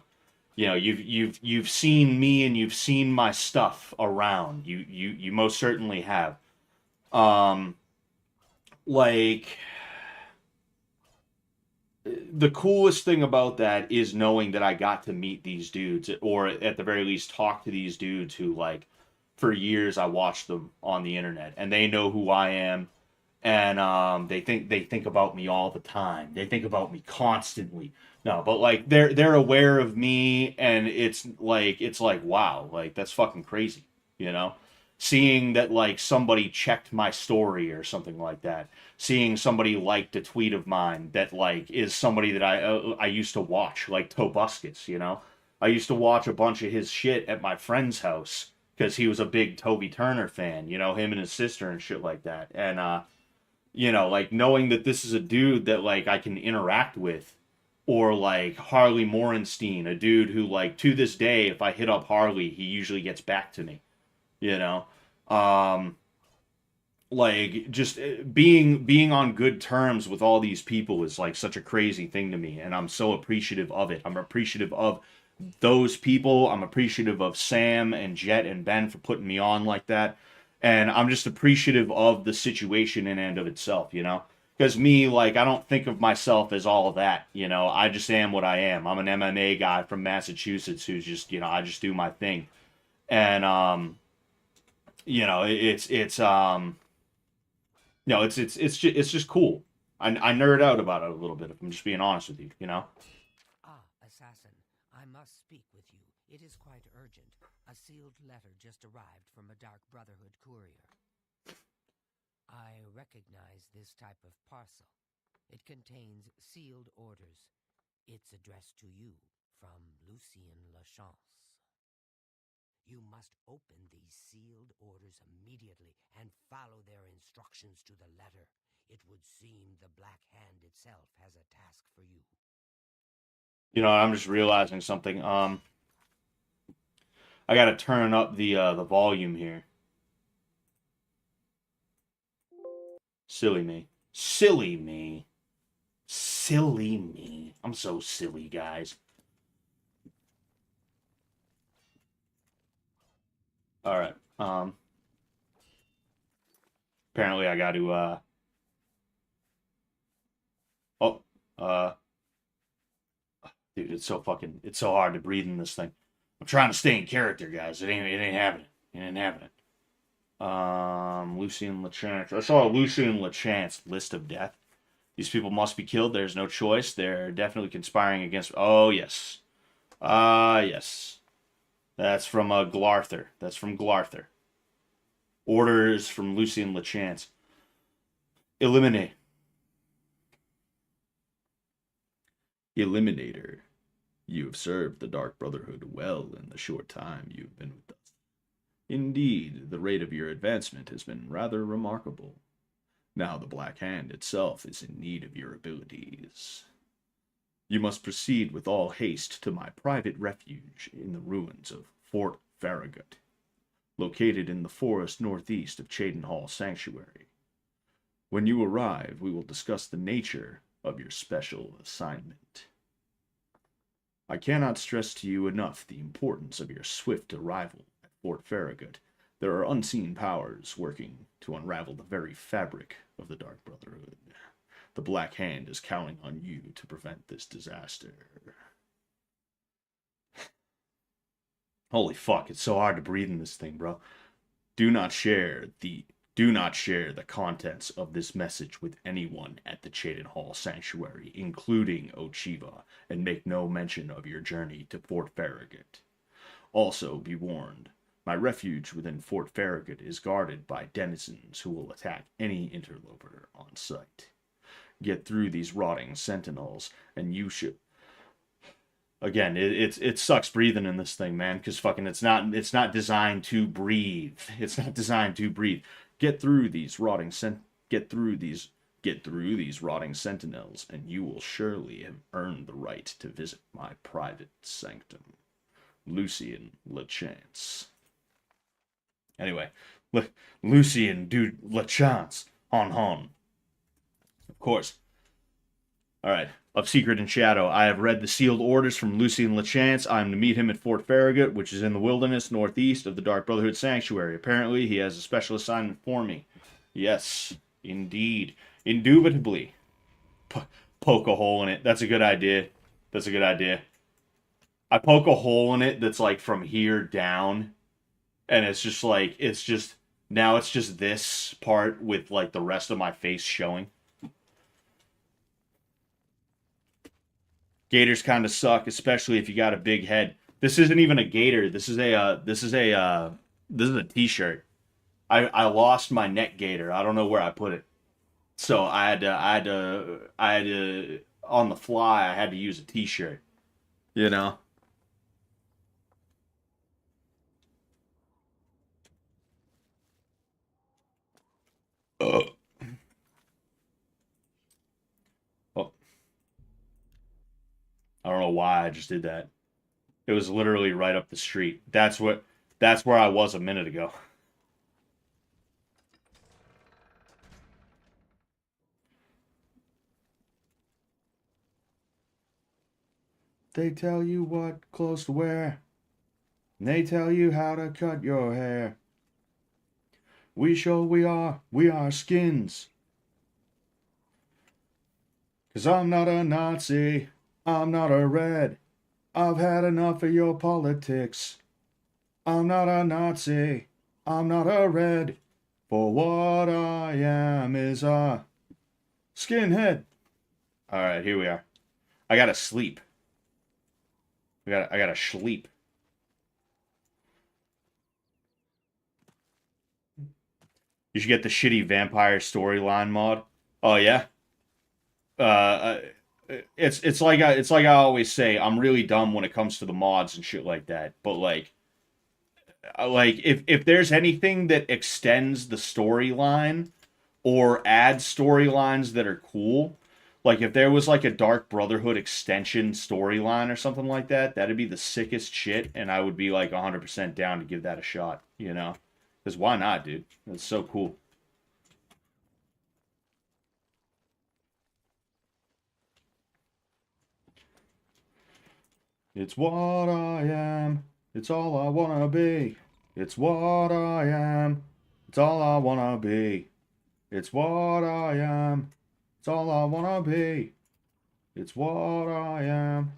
you know, you've seen me and you've seen my stuff around. You most certainly have. Um, like the coolest thing about that is knowing that I got to meet these dudes, or at the very least talk to these dudes who like for years I watched them on the internet, and they know who I am, and they think about me all the time. They think about me constantly. No, but like they're aware of me, and it's like wow, like that's fucking crazy, you know. Seeing that like somebody checked my story or something like that, seeing somebody liked a tweet of mine that like is somebody that I used to watch, like Tobuscus, you know. I used to watch a bunch of his shit at my friend's house because he was a big Toby Turner fan, you know, him and his sister and shit like that. And you know, like knowing that this is a dude that like I can interact with, or like Harley Morenstein, a dude who like to this day, if I hit up Harley, he usually gets back to me, you know. Um, like just being on good terms with all these people is like such a crazy thing to me, and I'm so appreciative of it. I'm appreciative of those people. I'm appreciative of Sam and Jet and Ben for putting me on like that, and I'm just appreciative of the situation in and of itself, you know. Because me, like, I don't think of myself as all of that, you know. I just am what I am. I'm an MMA guy from Massachusetts who's just, you know, I just do my thing, and you know, it's just cool. I nerd out about it a little bit, if I'm just being honest with you, you know? Ah, assassin, I must speak with you. It is quite urgent. A sealed letter just arrived from a Dark Brotherhood courier. I recognize this type of parcel. It contains sealed orders. It's addressed to you from Lucien Lachance. You must open these sealed orders immediately and follow their instructions to the letter. It would seem the Black Hand itself has a task for you. You know, I'm just realizing something. I gotta turn up the volume here. Silly me. Silly me. Silly me. I'm so silly, guys. All right. Apparently I got to oh, uh dude, it's so hard to breathe in this thing. I'm trying to stay in character, guys. It ain't happening. It ain't happening. Lucien Lachance. I saw a Lucien Lachance list of death. These people must be killed. There's no choice. They're definitely conspiring against... Oh, yes. Yes. That's from Glarther. That's from Glarther. Orders from Lucian Lachance. Eliminate. Eliminator. You have served the Dark Brotherhood well in the short time you've been with us. Indeed, the rate of your advancement has been rather remarkable. Now the Black Hand itself is in need of your abilities. You must proceed with all haste to my private refuge in the ruins of Fort Farragut, located in the forest northeast of Cheydinhall Sanctuary. When you arrive, we will discuss the nature of your special assignment. I cannot stress to you enough the importance of your swift arrival at Fort Farragut. There are unseen powers working to unravel the very fabric of the Dark Brotherhood. The Black Hand is counting on you to prevent this disaster. Holy fuck, it's so hard to breathe in this thing, bro. Do not share the contents of this message with anyone at the Cheydinhall Sanctuary, including Ocheeva, and make no mention of your journey to Fort Farragut. Also, be warned, my refuge within Fort Farragut is guarded by denizens who will attack any interloper on sight. Get through these rotting sentinels, and you should... Again, it sucks breathing in this thing, man, because fucking it's not designed to breathe. It's not designed to breathe. Get through these rotting sentinels, and you will surely have earned the right to visit my private sanctum. Lucian Lachance. Anyway, Lucian dude Lachance. Hon. Of course. Alright. Of Secret and Shadow. I have read the sealed orders from Lucian Lachance. I am to meet him at Fort Farragut, which is in the wilderness northeast of the Dark Brotherhood Sanctuary. Apparently, he has a special assignment for me. Yes, indeed. Indubitably. Poke a hole in it. That's a good idea. That's a good idea. I poke a hole in it that's like from here down. And it's just like, now it's just this part with like the rest of my face showing. Gators kind of suck, especially if you got a big head. This isn't even a gator. This is a t-shirt. I lost my neck gator. I don't know where I put it. So I had to on the fly, I had to use a t-shirt. You know? Oh. I don't know why I just did that. It was literally right up the street. That's where I was a minute ago. They tell you what clothes to wear. And they tell you how to cut your hair. We show we are skins. 'Cause I'm not a Nazi. I'm not a red. I've had enough of your politics. I'm not a Nazi. I'm not a red. For what I am is a skinhead. Alright, here we are. I gotta sleep. I gotta sleep. You should get the shitty vampire storyline mod. Oh yeah? It's like I always say, I'm really dumb when it comes to the mods and shit like that. But like if there's anything that extends the storyline or adds storylines that are cool, like if there was like a Dark Brotherhood extension storyline or something like that, that'd be the sickest shit, and I would be like 100% down to give that a shot, you know? Because why not, dude? That's so cool. It's what I am. It's all I wanna be. It's what I am. It's all I wanna be. It's what I am. It's all I wanna be. It's what I am.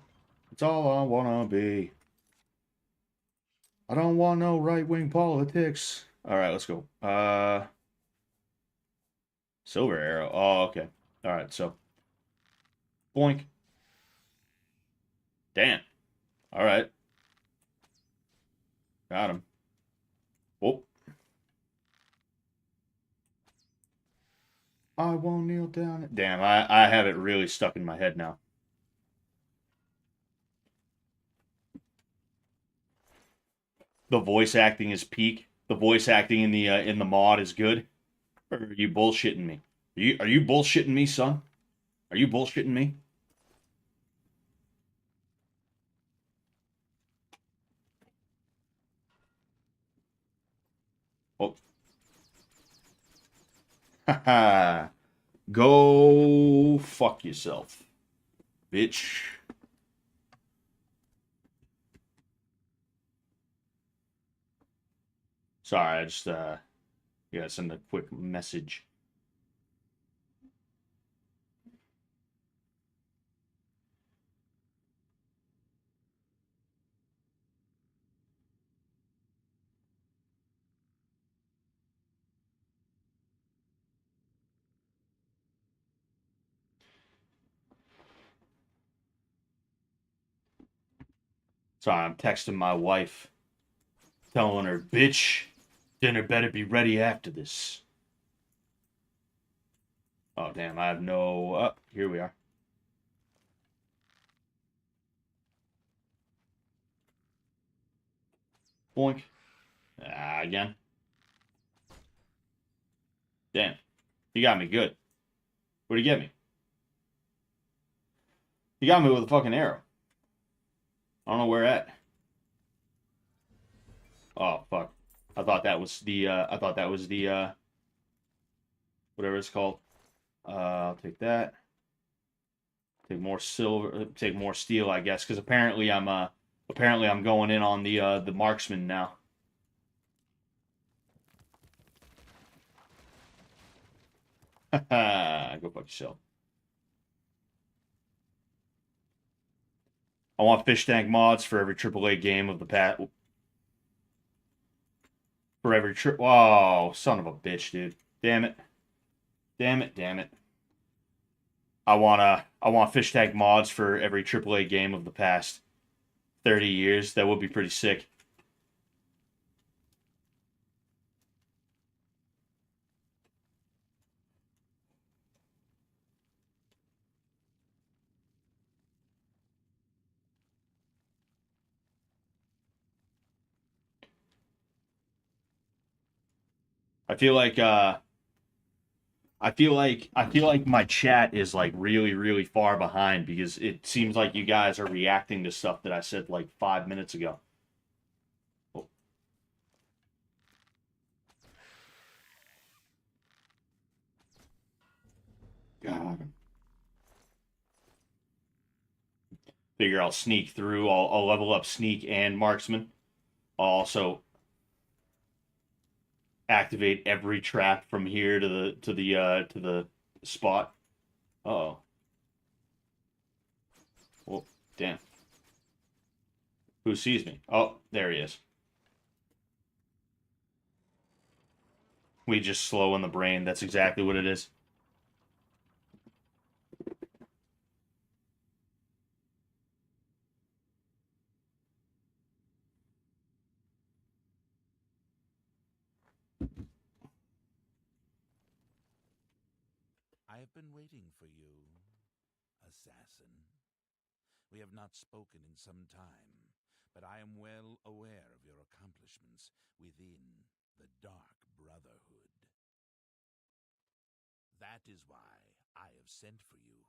It's all I wanna be. I don't want no right-wing politics. Alright, let's go. Silver Arrow. Oh, okay. Alright, so Boink. Damn. All right. Got him. Oh. I won't kneel down. Damn, I have it really stuck in my head now. The voice acting is peak. The voice acting in the mod is good. Or are you bullshitting me? Are you bullshitting me, son? Are you bullshitting me? Oh. Haha. Go fuck yourself, bitch. Sorry, I just yeah, send a quick message. Sorry, I'm texting my wife, telling her, bitch, dinner better be ready after this. Oh damn, I have no. Here we are. Boink. Again. Damn, you got me good. What'd you get me? You got me with a fucking arrow. I don't know where at. Oh fuck. I thought that was the whatever it's called. I'll take that. Take more silver, take more steel, I guess, because apparently I'm going in on the marksman now. Go fuck yourself. I want fish tank mods for every AAA game of the past. For every trip. Whoa, son of a bitch, dude. Damn it. Damn it. Damn it. I want fish tank mods for every AAA game of the past 30 years. That would be pretty sick. I feel like I feel like my chat is like really far behind because it seems like you guys are reacting to stuff that I said like 5 minutes ago. Oh, God. Figure I'll sneak through. I'll level up sneak and marksman. I'll also activate every trap from here to the spot. Uh-oh. Well, damn. Who sees me? Oh, there he is. We just slow in the brain. That's exactly what it is. I have been waiting for you, assassin. We have not spoken in some time, but I am well aware of your accomplishments within the Dark Brotherhood. That is why I have sent for you.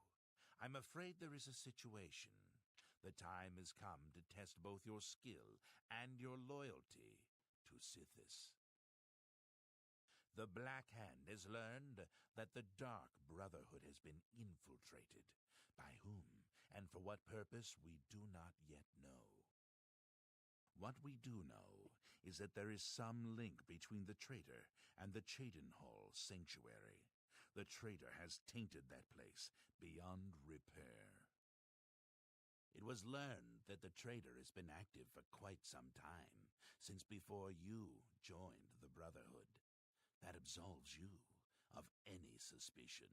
I'm afraid there is a situation. The time has come to test both your skill and your loyalty to Sithis. The Black Hand has learned that the Dark Brotherhood has been infiltrated. By whom and for what purpose we do not yet know. What we do know is that there is some link between the traitor and the Cheydinhal Sanctuary. The traitor has tainted that place beyond repair. It was learned that the traitor has been active for quite some time, since before you joined the Brotherhood. That absolves you of any suspicion.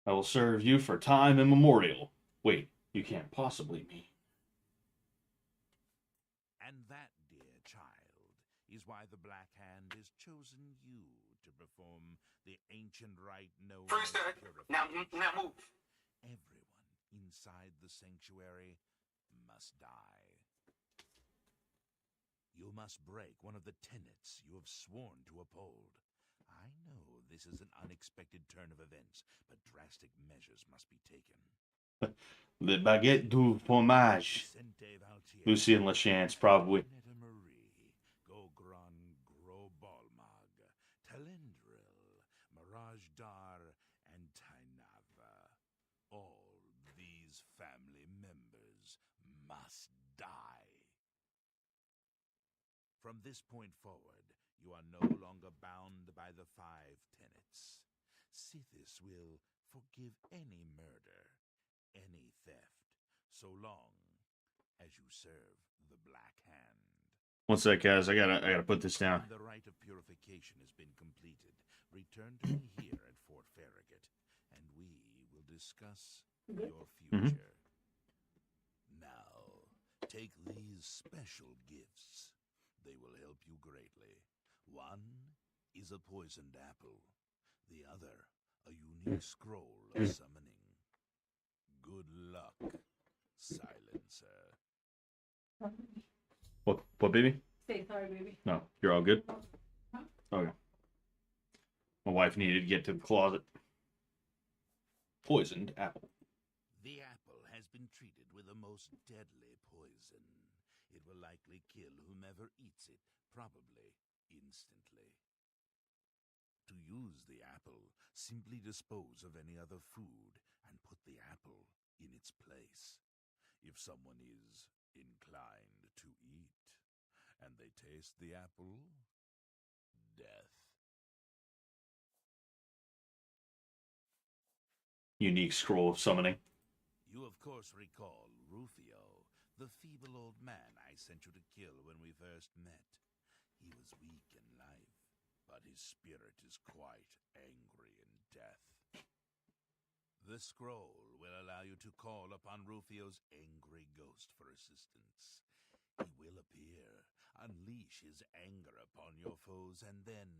I will serve you for time immemorial. Wait, you can't possibly mean. And that, dear child, is why the Black Hand has chosen you to perform the ancient rite known First, as now purification. move. Everyone inside the sanctuary must die. You must break one of the tenets you have sworn to uphold. I know this is an unexpected turn of events, but drastic measures must be taken. Le baguette du fromage. Vicente Valtier, Lucien Lachance, probably. Netta Marie, Gogron Grobalmag, Talendril, Mirage Dar, and Tainava. All these family members must die. From this point forward, you are no longer bound by the 5 tenets. Sithis will forgive any murder, any theft, so long as you serve the Black Hand. One sec, guys. I gotta put this down. When the rite of purification has been completed, return to me here at Fort Farragut, and we will discuss your future. Now, take these special gifts. They will help you greatly. One is a poisoned apple. The other, a unique scroll of summoning. Good luck, Silencer. What, baby? Say sorry, baby. No, you're all good? Okay. My wife needed to get to the closet. Poisoned apple. The apple has been treated with a most deadly poison. It will likely kill whomever eats it, probably instantly. To use the apple, simply dispose of any other food and put the apple in its place. If someone is inclined to eat, and they taste the apple, death. Unique scroll of summoning. You of course recall Rufio, the feeble old man I sent you to kill when we first met. He was weak in life, but his spirit is quite angry in death. The scroll will allow you to call upon Rufio's angry ghost for assistance. He will appear, unleash his anger upon your foes, and then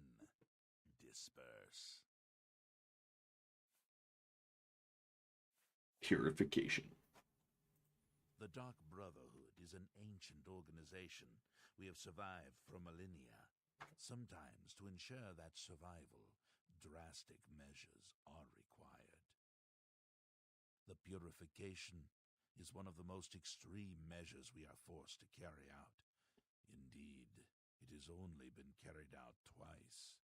disperse. Purification. The Dark Brotherhood is an ancient organization. We have survived for millennia. Sometimes, to ensure that survival, drastic measures are required. The purification is one of the most extreme measures we are forced to carry out. Indeed, it has only been carried out twice.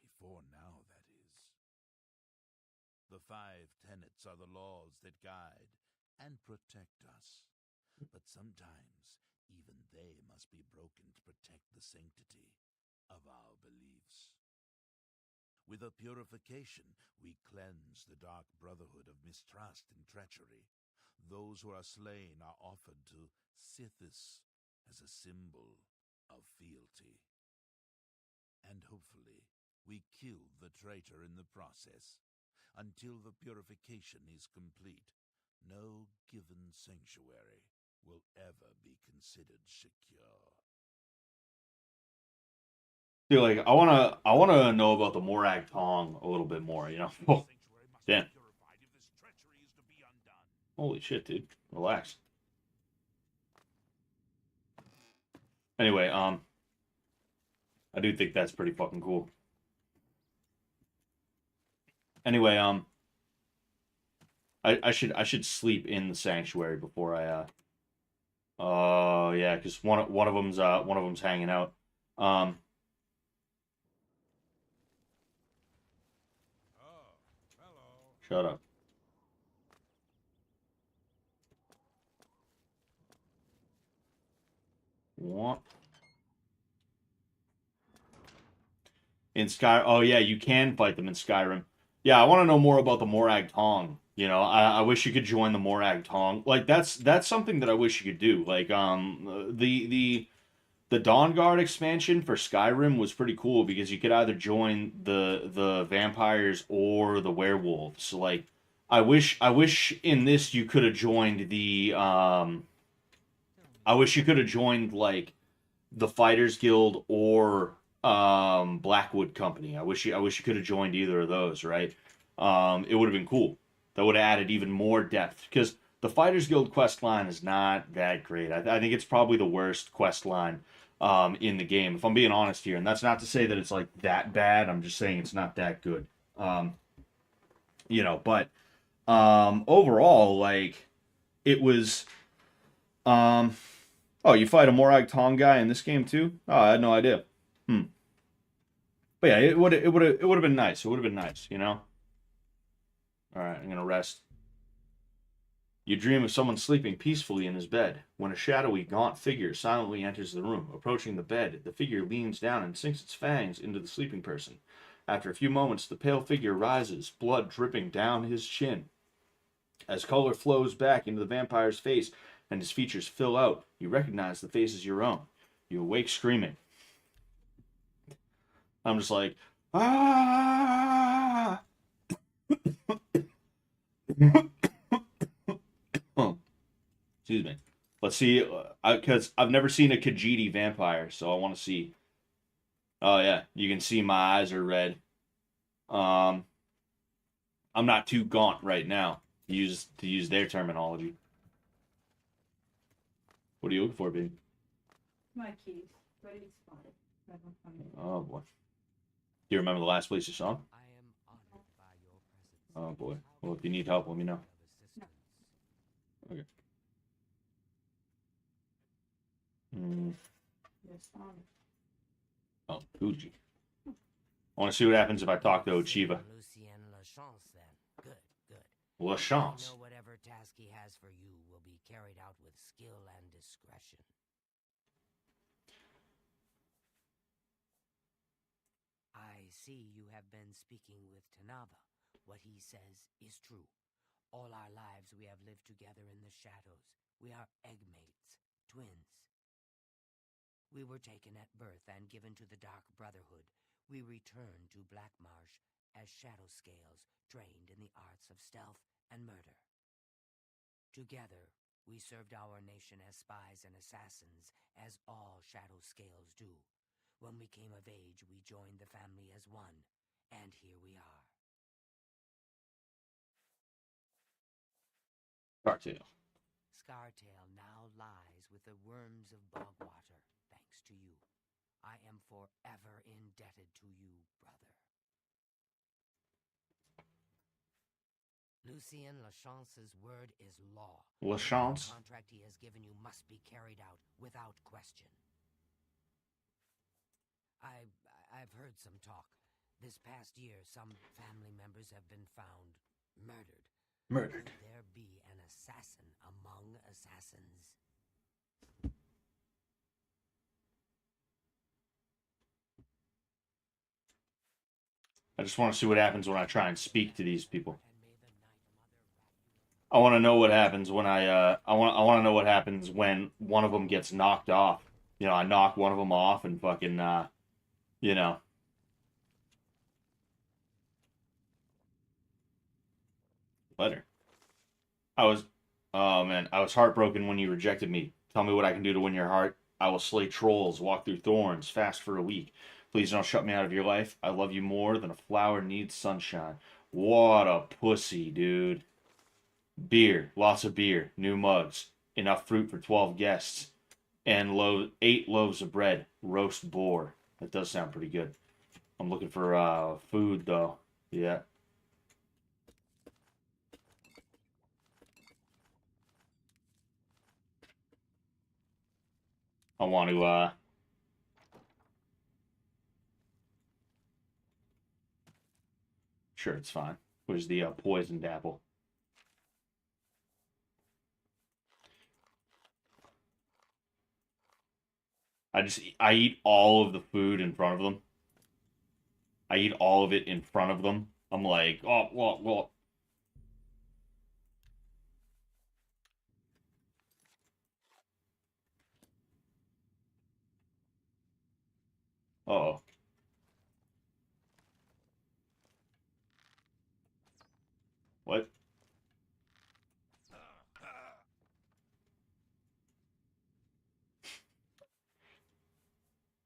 Before now, that is. The 5 tenets are the laws that guide and protect us. But sometimes, even they must be broken to protect the sanctity of our beliefs. With a purification, we cleanse the Dark Brotherhood of mistrust and treachery. Those who are slain are offered to Sithis as a symbol of fealty. And hopefully, we kill the traitor in the process. Until the purification is complete, no given sanctuary will ever be considered secure. Dude, like I wanna know about the Morag Tong a little bit more, you know. Oh, damn. Holy shit, dude. Relax. Anyway, I do think that's pretty fucking cool. Anyway, I should sleep in the sanctuary before I yeah, because one of them's hanging out. Oh, hello. Shut up. What? In Sky, oh yeah, you can fight them in Skyrim. Yeah, I want to know more about the Morag Tong. You know, I wish you could join the Morag Tong. Like that's something that I wish you could do. Like the the Dawn Guard expansion for Skyrim was pretty cool because you could either join the vampires or the werewolves. So like, I wish in this you could have joined the I wish you could have joined like the Fighters Guild or Blackwood Company. I wish you could have joined either of those, right? It would have been cool. That would have added even more depth because the Fighters Guild quest line is not that great. I think it's probably the worst quest line in the game, if I'm being honest here. And that's not to say that it's like that bad. I'm just saying it's not that good. But overall, like it was. Oh, you fight a Morag Tong guy in this game too? Oh, I had no idea. Hmm. But yeah, it would have been nice. It would have been nice, you know. All right, I'm gonna rest. You dream of someone sleeping peacefully in his bed. When a shadowy, gaunt figure silently enters the room, approaching the bed, the figure leans down and sinks its fangs into the sleeping person. After a few moments, the pale figure rises, blood dripping down his chin. As color flows back into the vampire's face and his features fill out, you recognize the face as your own. You awake screaming. I'm just like, ah! Excuse me. Let's see, because I've never seen a Khajiit vampire, so I want to see. Oh yeah, you can see my eyes are red. Um, I'm not too gaunt right now. To use their terminology. What are you looking for, baby? My keys. Where did you spot it? I don't find it. Oh boy. Do you remember the last place you saw him? I am honored by your presence. Oh boy. Well, if you need help, let me know. Of assistance. Okay. Mm. Yes, found it. Oh, Fuji. I want to see what happens if I talk to Ocheeva. Lucien Lachance, then. Good, good. La I chance. know whatever task he has for you will be carried out with skill and discretion. I see you have been speaking with Tanaba. What he says is true. All our lives we have lived together in the shadows. We are eggmates, twins. We were taken at birth and given to the Dark Brotherhood. We returned to Black Marsh as shadow scales trained in the arts of stealth and murder. Together, we served our nation as spies and assassins, as all shadow scales do. When we came of age, we joined the family as one, and here we are. Cartail. Scartail now lies with the worms of Bogwater, thanks to you. I am forever indebted to you, brother. Lucien Lachance's word is law. La chance. The contract he has given you must be carried out without question. I've heard some talk. This past year, some family members have been found murdered. Murdered. Could there be an assassin among assassins? I just want to see what happens when I try and speak to these people. I want to know what happens when I want to know what happens when one of them gets knocked off. You know, I knock one of them off and fucking you know. Letter. Oh man, I was heartbroken when you rejected me. Tell me what I can do to win your heart. I will slay trolls, walk through thorns, fast for a week. Please don't shut me out of your life. I love you more than a flower needs sunshine. What a pussy, dude. Beer, lots of beer, new mugs, enough fruit for 12 guests, and 8 loaves of bread, roast boar. That does sound pretty good. I'm looking for food though. Yeah. I want to sure, it's fine. Where's the poisoned apple? I eat all of the food in front of them. I eat all of it in front of them. I'm like, oh, well. Uh-oh. What?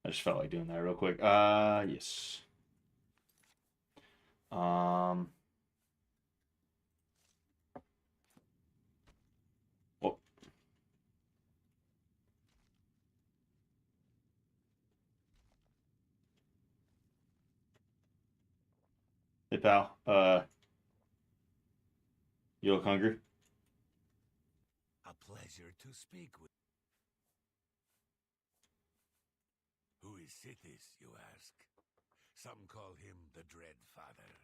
I just felt like doing that real quick. Yes. Oh, hey pal. You look hungry? A pleasure to speak with. Who is Sithis, you ask? Some call him the Dread Father.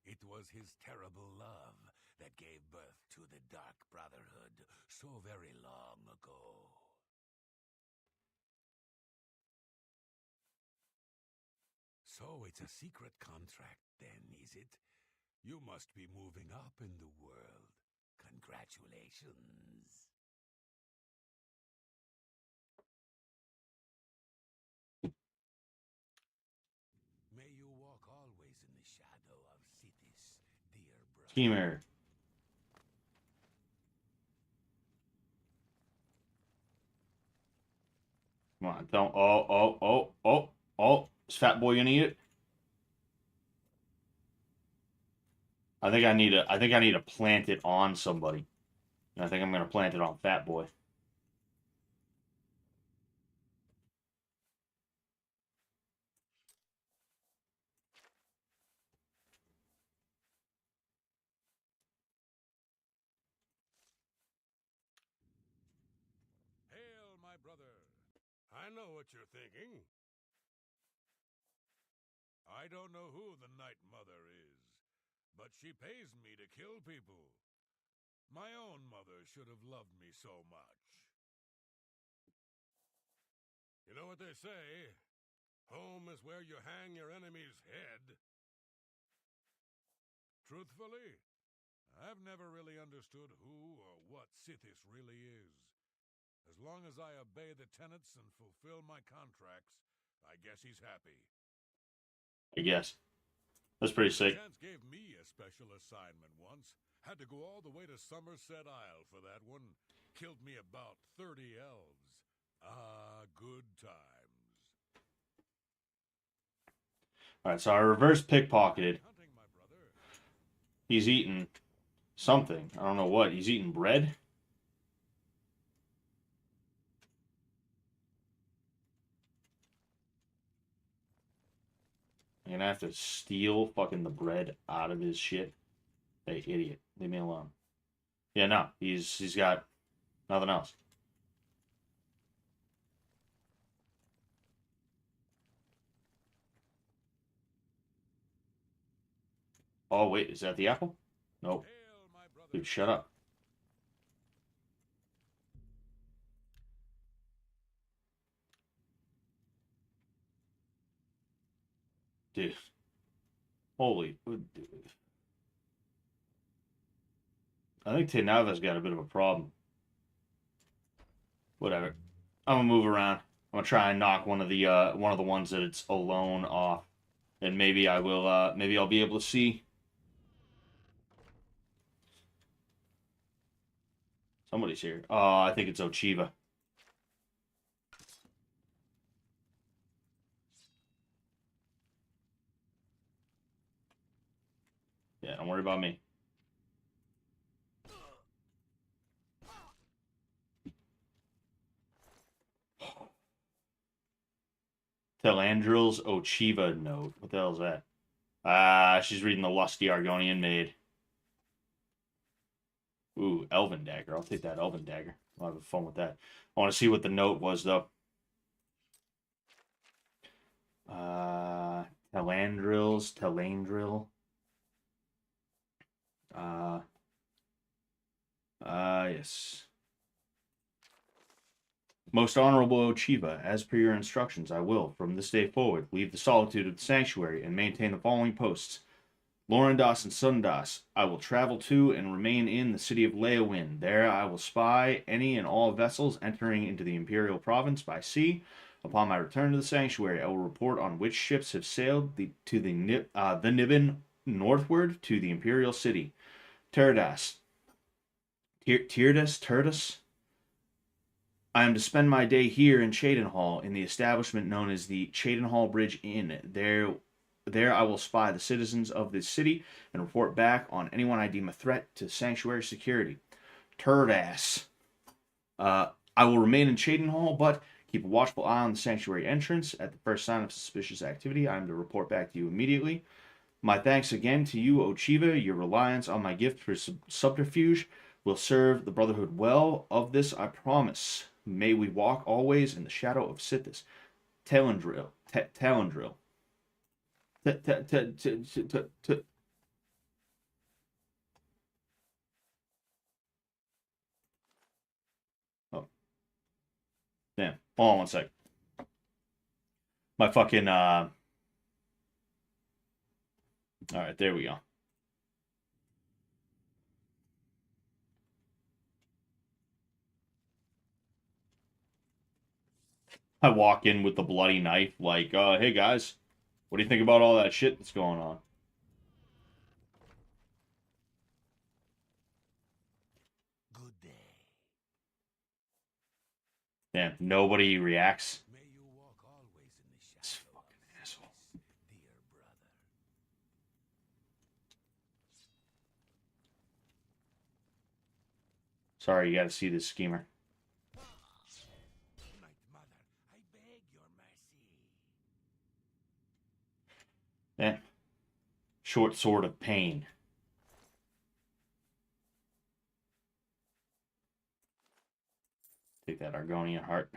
It was his terrible love that gave birth to the Dark Brotherhood so very long ago. So it's a secret contract then, is it? You must be moving up in the world. Congratulations. May you walk always in the shadow of Sithis, dear brother. Schemer. Come on, don't. Oh. Is Fat Boy gonna eat it? I think I need to plant it on somebody. And I think I'm gonna plant it on Fat Boy. Hail, my brother. I know what you're thinking. I don't know who the Night Mother is, but she pays me to kill people. My own mother should have loved me so much. You know what they say? Home is where you hang your enemy's head. Truthfully, I've never really understood who or what Sithis really is. As long as I obey the tenets and fulfill my contracts, I guess he's happy. I guess. That's pretty sick. Chance gave me a special assignment once. Had to go all the way to Somerset Isle for that one. Killed me about 30 elves. Ah, good times. Alright, so I reverse pickpocketed. Hunting, my brother. He's eating something. I don't know what. He's eating bread? I'm gonna have to steal fucking the bread out of his shit. Hey, idiot. Leave me alone. Yeah, no. He's got nothing else. Oh, wait. Is that the apple? Nope. Hail, my brother. Dude, shut up. Dude. Holy. I think Tenava's got a bit of a problem. Whatever. I'm gonna move around. I'm gonna try and knock one of the ones that it's alone off. And maybe I will maybe I'll be able to see. Somebody's here. Oh, I think it's Ocheeva. Yeah, don't worry about me. Telandril's Ocheeva note. What the hell is that? She's reading the Lusty Argonian Maid. Ooh, Elven Dagger. I'll take that Elven Dagger. I'll have fun with that. I want to see what the note was, though. Telandril. Yes. Most Honorable Ocheeva, as per your instructions, I will, from this day forward, leave the solitude of the sanctuary and maintain the following posts. Lorendas and Sundas, I will travel to and remain in the city of Leowin. There I will spy any and all vessels entering into the Imperial province by sea, Upon my return to the sanctuary, I will report on which ships have sailed to the Niben northward to the Imperial City. Tyrdas. Tyrdas? I am to spend my day here in Cheydinhall, in the establishment known as the Cheydinhall Bridge Inn. There I will spy the citizens of this city and report back on anyone I deem a threat to sanctuary security. Turdass. I will remain in Cheydinhall, but keep a watchful eye on the sanctuary entrance. At the first sign of suspicious activity, I am to report back to you immediately. My thanks again to you, Ocheeva. Your reliance on my gift for subterfuge will serve the Brotherhood well. Of this I promise. May we walk always in the shadow of Sithis. Talendril. Talendril. Oh, damn. Hold on one sec. My fucking, Alright, there we go. I walk in with the bloody knife, like, hey guys, what do you think about all that shit that's going on? Good day. Damn, nobody reacts. May you walk always in the This shadow fucking of asshole. Sithis, dear brother. Sorry, you gotta see this schemer. Night Mother, I beg your mercy. Damn. Short sword of pain. Take that Argonian heart.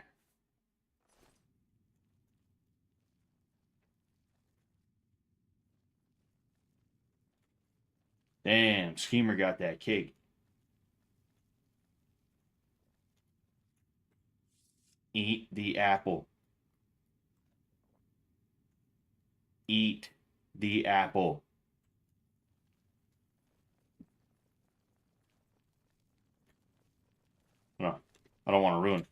Damn, schemer got that cake. Eat the apple. Eat the apple. No, I don't want to ruin.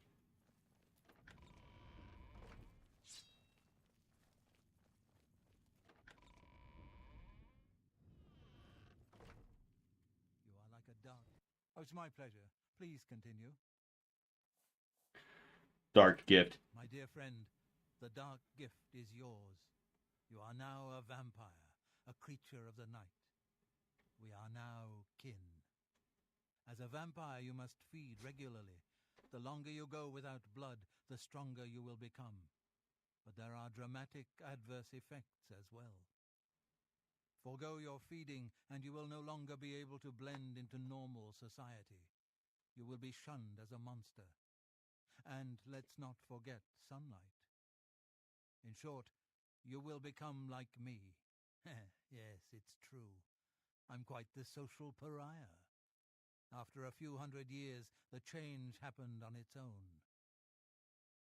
You are like a dog. Oh, it's my pleasure. Please continue. Dark gift. My dear friend, the dark gift is yours. You are now a vampire, a creature of the night. We are now kin. As a vampire, you must feed regularly. The longer you go without blood, the stronger you will become. But there are dramatic adverse effects as well. Forgo your feeding, and you will no longer be able to blend into normal society. You will be shunned as a monster. And let's not forget sunlight. In short, you will become like me. Yes, it's true. I'm quite the social pariah. After a few hundred years, the change happened on its own.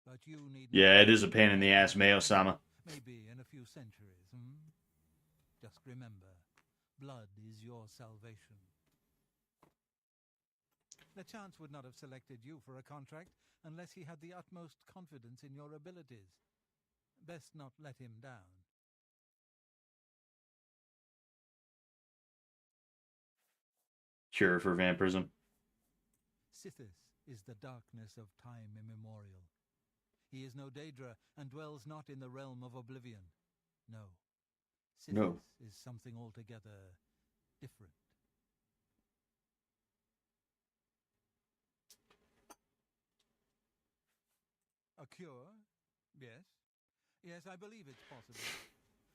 But you need not Yeah, it is a worry. pain in the ass, Mayo-sama. Maybe in a few centuries, Just remember, blood is your salvation. The chance would not have selected you for a contract unless he had the utmost confidence in your abilities. Best not let him down. Cure for vampirism. Sithis is the darkness of time immemorial. He is no Daedra and dwells not in the realm of Oblivion. No. Sithis No. is something altogether different. A cure? Yes. Yes, I believe it's possible.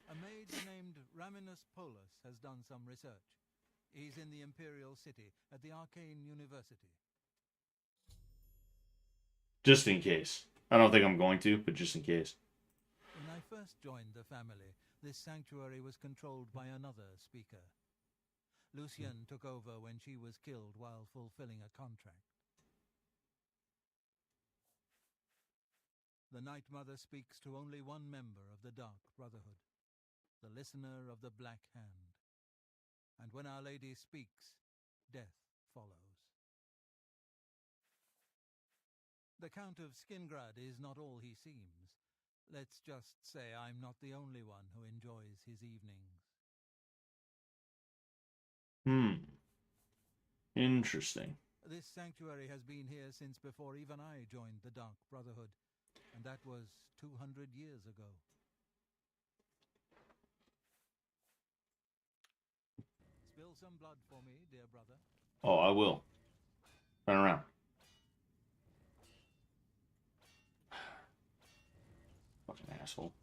A mage named Raminus Polus has done some research. He's in the Imperial City at the Arcane University. Just in case. I don't think I'm going to, but just in case. When I first joined the family, this sanctuary was controlled by another speaker. Lucienne took over when she was killed while fulfilling a contract. The Night Mother speaks to only one member of the Dark Brotherhood, the Listener of the Black Hand. And when Our Lady speaks, death follows. The Count of Skingrad is not all he seems. Let's just say I'm not the only one who enjoys his evenings. Interesting. This sanctuary has been here since before even I joined the Dark Brotherhood, and that was 200 years ago. Spill some blood for me, dear brother. Oh, I will. Turn around. Fucking asshole.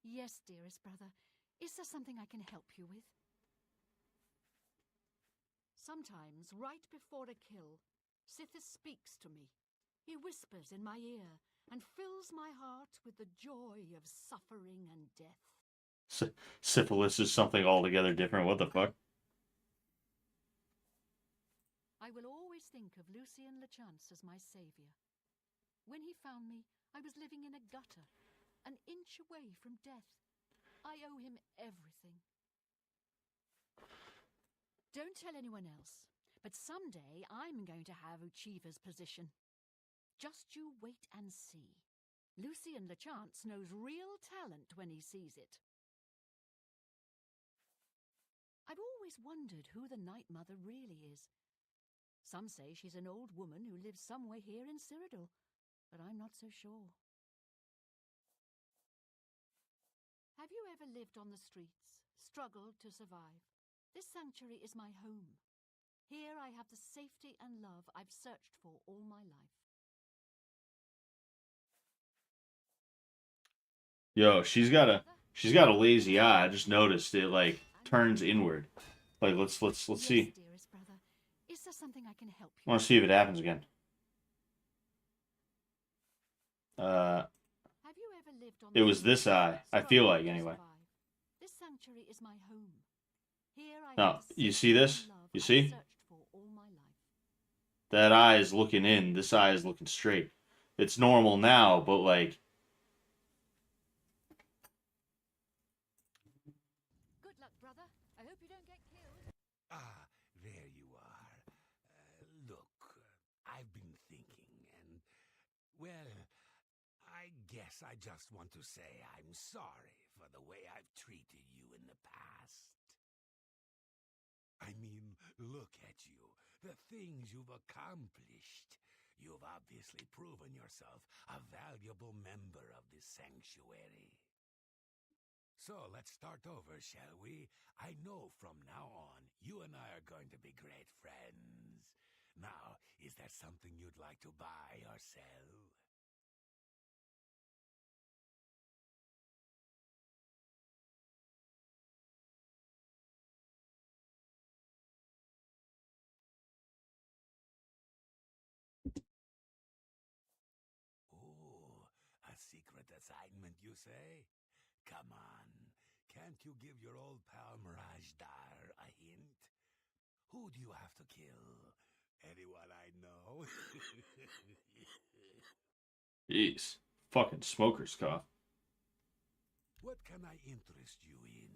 Yes, dearest brother. Is there something I can help you with? Sometimes, right before a kill, Sithis speaks to me. He whispers in my ear and fills my heart with the joy of suffering and death. Syphilis is something altogether different. What the fuck? I will always think of Lucien Lechance as my savior. When he found me, I was living in a gutter, an inch away from death. I owe him everything. Don't tell anyone else, but someday I'm going to have Ocheeva's position. Just you wait and see. Lucien Lechance knows real talent when he sees it. I've always wondered who the Night Mother really is. Some say she's an old woman who lives somewhere here in Cyrodiil, but I'm not so sure. Have you ever lived on the streets, struggled to survive? This sanctuary is my home. Here I have the safety and love I've searched for all my life. Yo, she's got a lazy eye. I just noticed it like turns inward. Like let's see. Dearest brother, is there something I can help you? I want to see if it happens again. Have you ever lived on It was this eye. I feel like anyway. This sanctuary is my home. Here I Now, have the you safety see this? and love You I've see? searched for all my life. That eye is looking in. This eye is looking straight. It's normal now, but like Good luck, brother. I hope you don't get killed. Ah, there you are. Look, I've been thinking, and, well, I guess I just want to say I'm sorry for the way I've treated you in the past. I mean, look at you, the things you've accomplished. You've obviously proven yourself a valuable member of this sanctuary. So let's start over, shall we? I know from now on, you and I are going to be great friends. Now, is there something you'd like to buy or sell? Oh, a secret assignment, you say? Come on, can't you give your old pal Mirage Dar a hint? Who do you have to kill? Anyone I know? jeez. Fucking smoker's cough. What can I interest you in?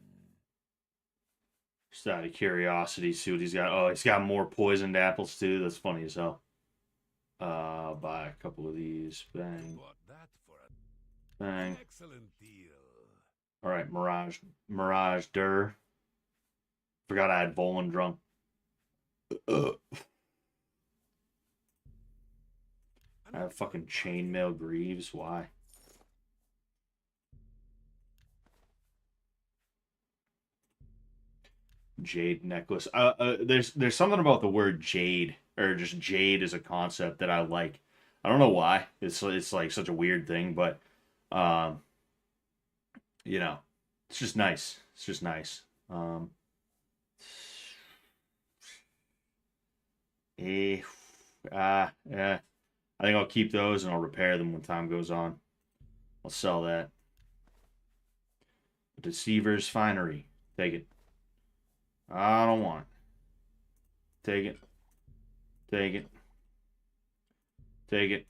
Just out of curiosity, see what he's got. Oh, he's got more poisoned apples too. That's funny as hell. Buy a couple of these. Bang. Bought that for Bang. an excellent deal. Alright, Mirage Dur. Forgot I had Volan drunk. I have fucking chainmail greaves. Why? Jade necklace. There's something about the word jade or just jade as a concept that I like. I don't know why. It's like such a weird thing, but you know, it's just nice. It's just nice. Eh, yeah. I think I'll keep those and I'll repair them when time goes on. I'll sell that. Deceiver's Finery. Take it. I don't want it. Take it. Take it. Take it.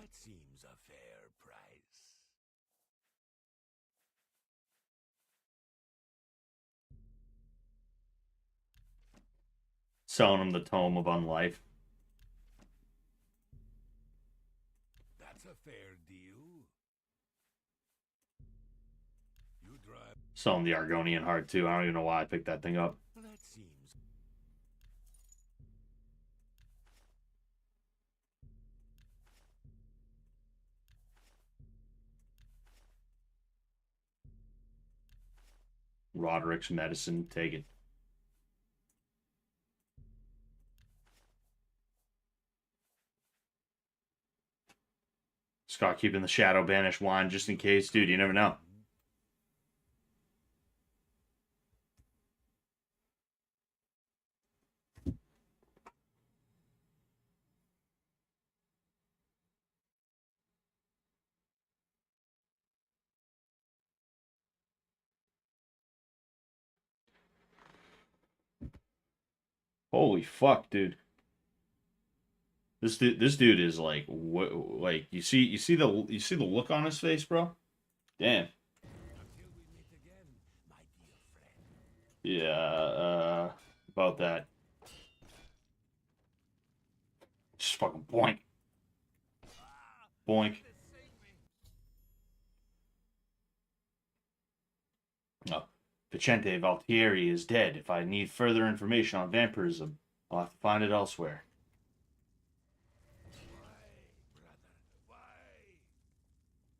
That seems a fair price. Selling him the Tome of Unlife. That's a fair deal. You drive. Selling the Argonian Heart, too. I don't even know why I picked that thing up. That seems. Roderick's Medicine. Take it. Scott keeping the Shadow Banish wine just in case. Dude, you never know. Holy fuck, dude. This dude is like, what? Like you see the look on his face, bro. Damn. Until we meet again, my dear friend. Yeah. About that. Just fucking boink, boink. Oh, Vicente Valtieri is dead. If I need further information on vampirism, I'll have to find it elsewhere. Why?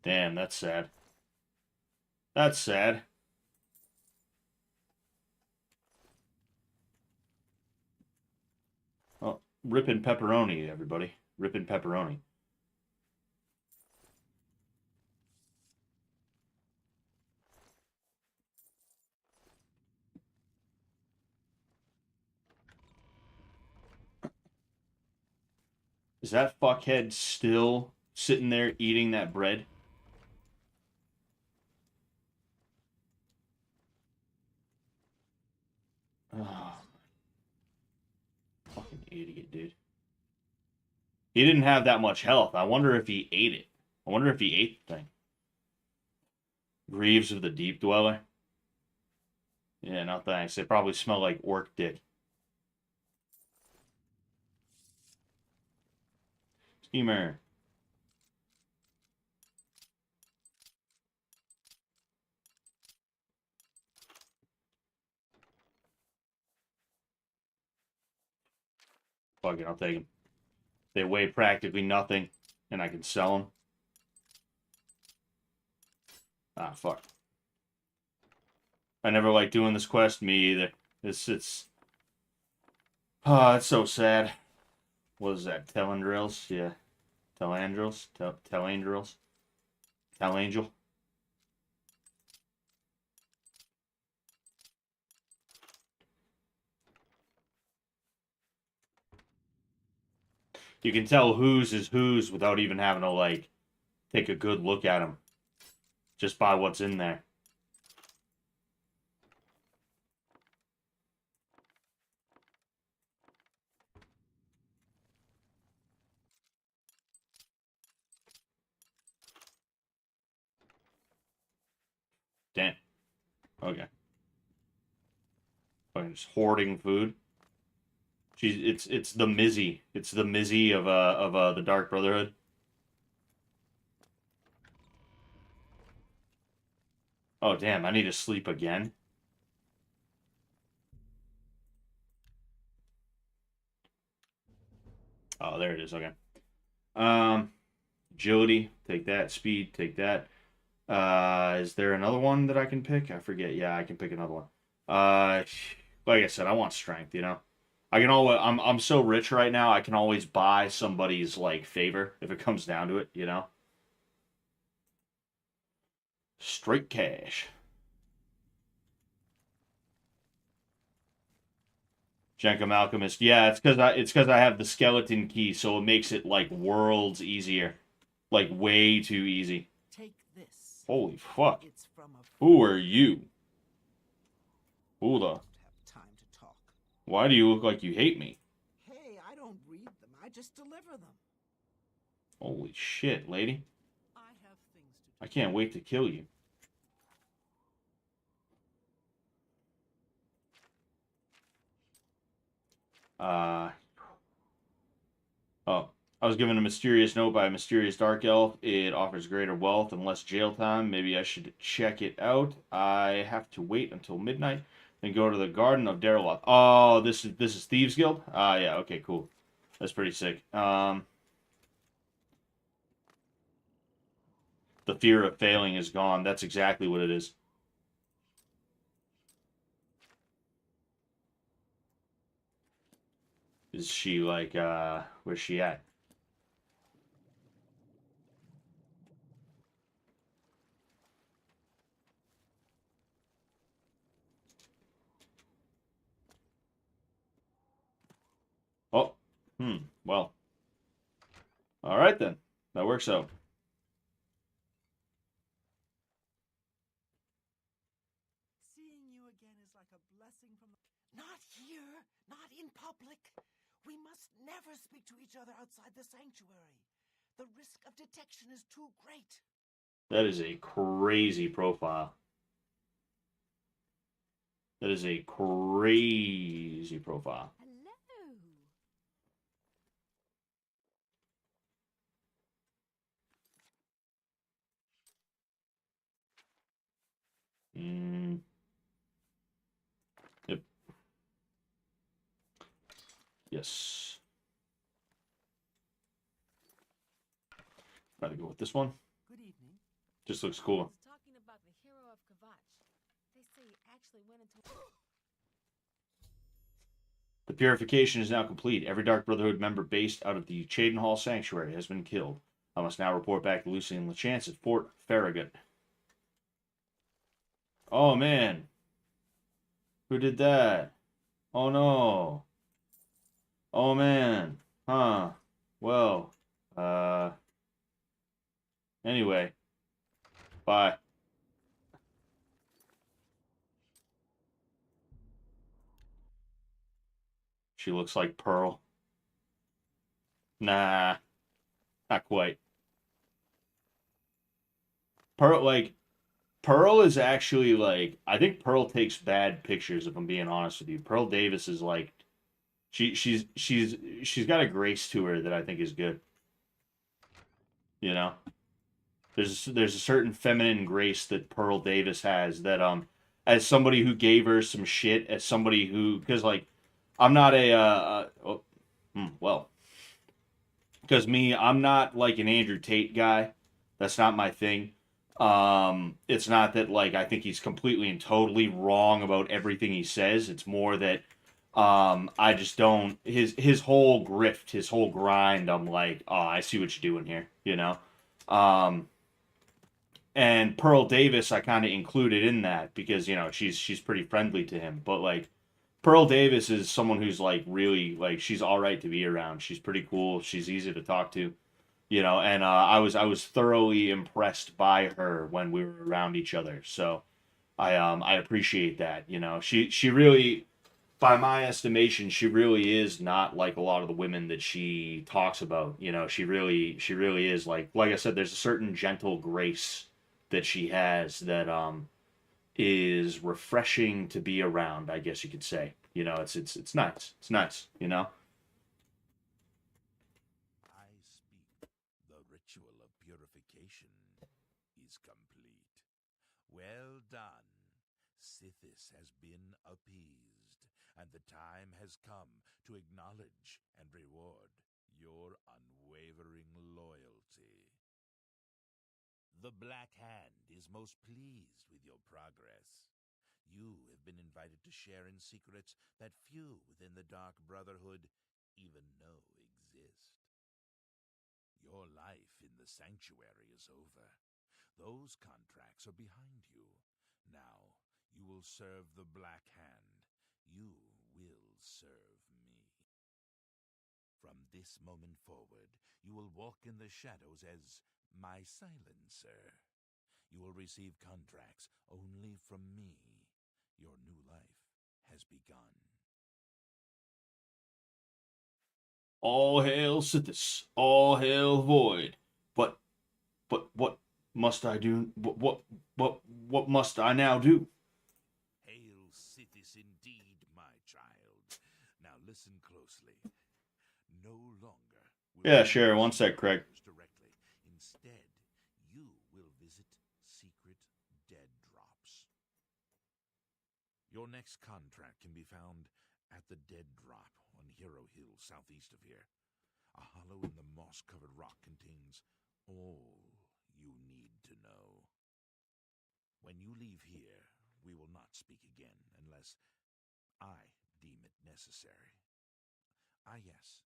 Damn, that's sad. That's sad. Oh, ripping pepperoni, everybody. Ripping pepperoni. Is that fuckhead still sitting there eating that bread? Oh, fucking idiot, dude. He didn't have that much health. I wonder if he ate it. I wonder if he ate the thing. Greaves of the Deep Dweller. Yeah, no thanks. They probably smell like orc dick. Schemer. Fuck it, I'll take them. They weigh practically nothing, and I can sell them. Ah, fuck. I never liked doing this quest. Me either. It's oh, it's so sad. What is that? Telendrils? Yeah. Telandrils? Telangels? Telangel? You can tell whose is whose without even having to, like, take a good look at them. Just by what's in there. Damn. Okay. Fucking just hoarding food. She's it's the Mizzy. It's the Mizzy of the Dark Brotherhood. Oh damn, I need to sleep again. Oh, there it is. Okay. Agility, take that. Speed, take that. Is there another one that I can pick? I forget. Yeah, I can pick another one. Like I said, I want strength, you know. I can always I'm so rich right now, I can always buy somebody's like favor if it comes down to it, you know. Straight cash. Jenkem Alchemist. Yeah, it's because I have the skeleton key, so it makes it like worlds easier. Like way too easy. Take this. Holy fuck. It's from a Who are you? Who the? have time to talk. Why do you look like you hate me? Hey, I don't read them. I just deliver them. Holy shit, lady. I have things to I can't wait to kill you. Oh, I was given a mysterious note by a mysterious dark elf. It offers greater wealth and less jail time. Maybe I should check it out. I have to wait until midnight, then go to the Garden of Daraloth. Oh, this is Thieves Guild? Ah, yeah, okay, cool. That's pretty sick. The fear of failing is gone. That's exactly what it is. Is she like, where's she at? Oh, well. All right then. That works out. Seeing you again is like a blessing from the... Not here! Not in public! We must never speak to each other outside the sanctuary. The risk of detection is too great. That is a crazy profile. That is a crazy profile. Hello. Yep. Yes. Try to go with this one. Good evening. Just looks cool. Talking about the hero of Kavach. They say he actually went into... The purification is now complete. Every Dark Brotherhood member based out of the Cheydinhal Sanctuary has been killed. I must now report back to Lucy and LeChance at Fort Farragut. Oh, man. Who did that? Oh, no. Oh, man. Huh. Well, anyway. Bye. She looks like Pearl. Nah. Not quite. Pearl is actually like, I think Pearl takes bad pictures, if I'm being honest with you. Pearl Davis is like, she's got a grace to her that I think is good. You know? There's a certain feminine grace that Pearl Davis has that as somebody who gave her some shit, as somebody who, because like I'm not well, because I'm not like an Andrew Tate guy. That's not my thing. It's not that like I think he's completely and totally wrong about everything he says. It's more that I just don't his whole grift, his whole grind. I'm like, oh, I see what you're doing here, you know. And Pearl Davis, I kind of included in that because you know she's pretty friendly to him. But like Pearl Davis is someone who's like really like she's all right to be around. She's pretty cool. She's easy to talk to, you know. And I was thoroughly impressed by her when we were around each other. So I appreciate that. You know, she really, by my estimation, she really is not like a lot of the women that she talks about. You know, she really is like I said, there's a certain gentle grace that she has that is refreshing to be around, I guess you could say. You know, it's nice. It's nice, you know? I speak. The ritual of purification is complete. Well done. Sithis has been appeased, and the time has come to acknowledge and reward your unwavering loyalty. The Black Hand is most pleased with your progress. You have been invited to share in secrets that few within the Dark Brotherhood even know exist. Your life in the sanctuary is over. Those contracts are behind you. Now, you will serve the Black Hand. You will serve me. From this moment forward, you will walk in the shadows as my silencer. You will receive contracts only from me. Your new life has begun. All hail Sithis, all hail Void. But what must I do? What must I now do? Hail Sithis indeed, my child. Now listen closely. No longer will Yeah, you sure. One visit sec, Craig. others directly. Instead, you will visit secret dead drops. Your next contract can be found at the Dead Drop on Hero Hill, southeast of here. A hollow in the moss-covered rock contains all you need to know. When you leave here, we will not speak again unless I deem it necessary. Ah, yes,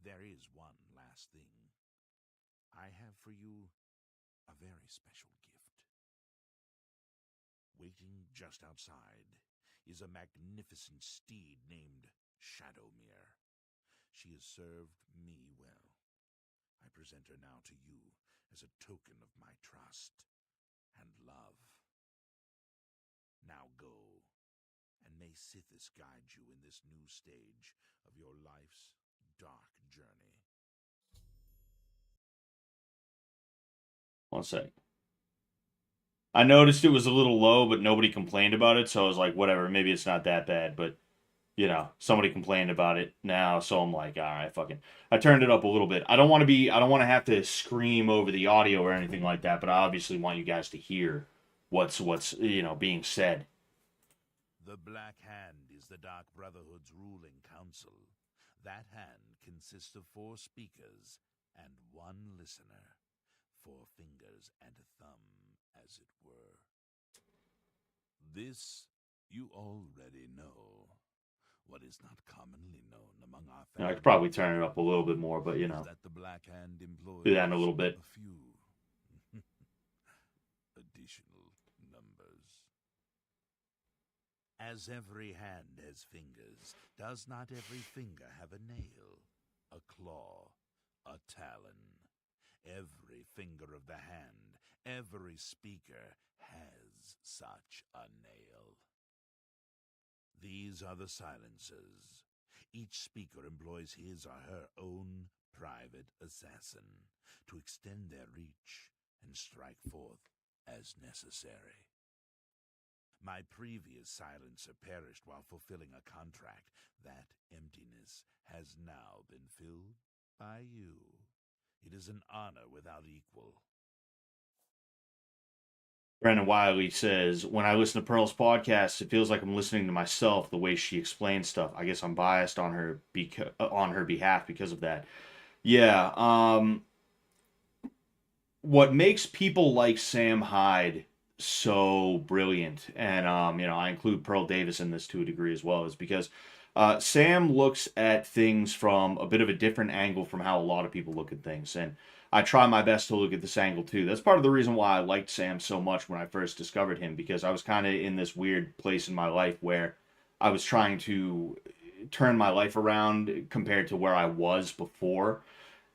there is one last thing. I have for you a very special gift. Waiting just outside is a magnificent steed named Shadowmere. She has served me well. I present her now to you as a token of my trust and love. Now go, and may Sithis guide you in this new stage of your life's dark journey. One sec. I noticed it was a little low, but nobody complained about it, so I was like, whatever, maybe it's not that bad, but, you know, somebody complained about it now, so I'm like, all right, fucking. I turned it up a little bit. I don't want to have to scream over the audio or anything like that, but I obviously want you guys to hear what's being said. The Black Hand is the Dark Brotherhood's ruling council. That hand consists of 4 speakers and 1 listener. 4 fingers and a thumb, as it were. This you already know. What is not commonly known among our I family could probably turn it up a little bit more, but, is that the Black Hand employs do that in a little bit. a few additional numbers. As every hand has fingers, does not every finger have a nail, a claw, a talon? Every finger of the hand, every speaker has such a nail. These are the silencers. Each speaker employs his or her own private assassin to extend their reach and strike forth as necessary. My previous silencer perished while fulfilling a contract. That emptiness has now been filled by you. It is an honor without equal. Brandon Wiley says, when I listen to Pearl's podcast, it feels like I'm listening to myself the way she explains stuff. I guess I'm biased on her behalf because of that. Yeah, what makes people like Sam Hyde so brilliant, and I include Pearl Davis in this to a degree as well, is because Sam looks at things from a bit of a different angle from how a lot of people look at things, and I try my best to look at this angle too. That's part of the reason why I liked Sam so much when I first discovered him, because I was kind of in this weird place in my life where I was trying to turn my life around compared to where I was before.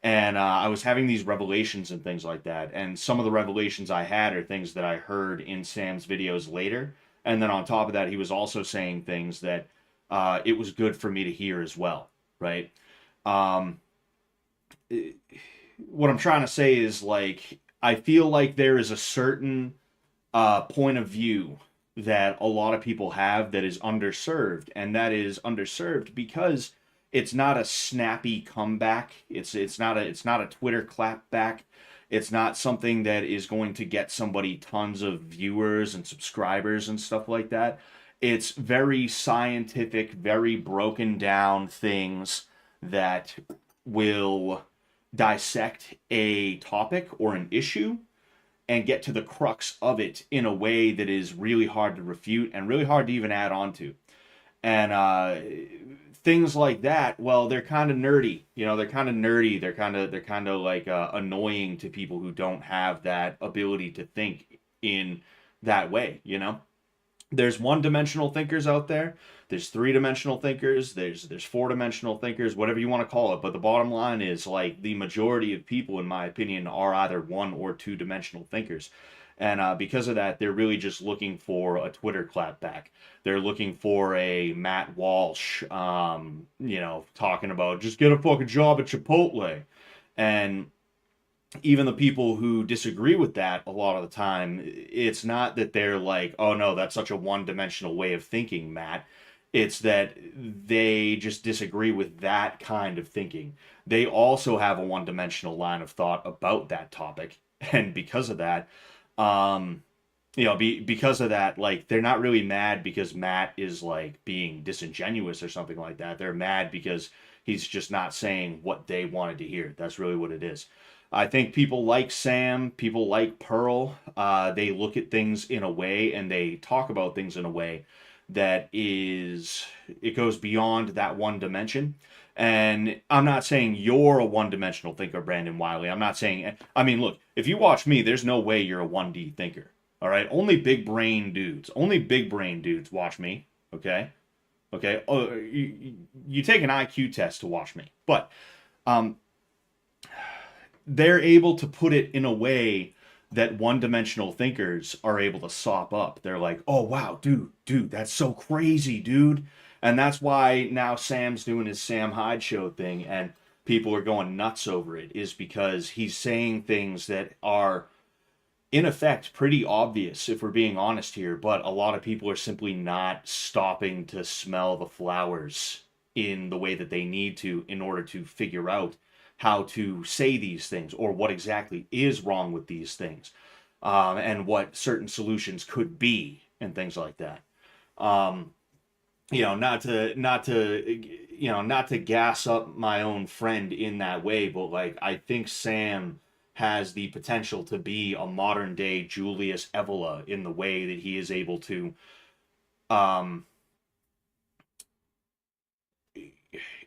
And I was having these revelations and things like that. And some of the revelations I had are things that I heard in Sam's videos later. And then on top of that, he was also saying things that it was good for me to hear as well, right? What I'm trying to say is, like, I feel like there is a certain point of view that a lot of people have that is underserved. And that is underserved because it's not a snappy comeback. It's not a Twitter clapback. It's not something that is going to get somebody tons of viewers and subscribers and stuff like that. It's very scientific, very broken down things that will dissect a topic or an issue and get to the crux of it in a way that is really hard to refute and really hard to even add on to. And things like that, well, they're kind of nerdy. They're kind of nerdy. They're kind of like annoying to people who don't have that ability to think in that way. There's one-dimensional thinkers out there. There's three-dimensional thinkers. There's four-dimensional thinkers, whatever you want to call it. But the bottom line is, like, the majority of people, in my opinion, are either one or two-dimensional thinkers. And because of that, they're really just looking for a Twitter clapback. They're looking for a Matt Walsh, talking about just get a fucking job at Chipotle. And even the people who disagree with that a lot of the time, it's not that they're like, oh no, that's such a one-dimensional way of thinking, Matt. It's that they just disagree with that kind of thinking. They also have a one-dimensional line of thought about that topic. And because of that, because of that, like, they're not really mad because Matt is like being disingenuous or something like that. They're mad because he's just not saying what they wanted to hear. That's really what it is. I think people like Sam, people like Pearl, they look at things in a way and they talk about things in a way that it goes beyond that one dimension. And I'm not saying you're a one-dimensional thinker, Brandon Wiley. I'm not saying, I mean, look, if you watch me, there's no way you're a 1D thinker. All right? Only big brain dudes watch me. Okay? Okay? Oh, you take an IQ test to watch me. But, they're able to put it in a way that one-dimensional thinkers are able to sop up. They're like, oh, wow, dude, that's so crazy, dude. And that's why now Sam's doing his Sam Hyde show thing, and people are going nuts over it, is because he's saying things that are, in effect, pretty obvious, if we're being honest here, but a lot of people are simply not stopping to smell the flowers in the way that they need to in order to figure out how to say these things or what exactly is wrong with these things, and what certain solutions could be and things like that. Not to gas up my own friend in that way, but like, I think Sam has the potential to be a modern day Julius Evola in the way that he is able to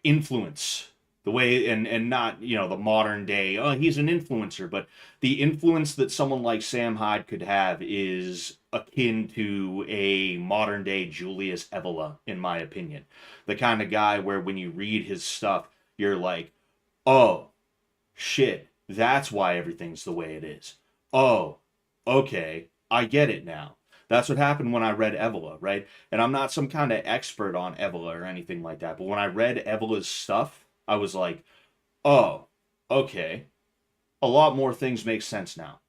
influence the way, and not, the modern day, oh, he's an influencer, but the influence that someone like Sam Hyde could have is akin to a modern day Julius Evola, in my opinion. The kind of guy where when you read his stuff, you're like, oh, shit, that's why everything's the way it is. Oh, okay, I get it now. That's what happened when I read Evola, right? And I'm not some kind of expert on Evola or anything like that, but when I read Evola's stuff, I was like, oh, okay. A lot more things make sense now.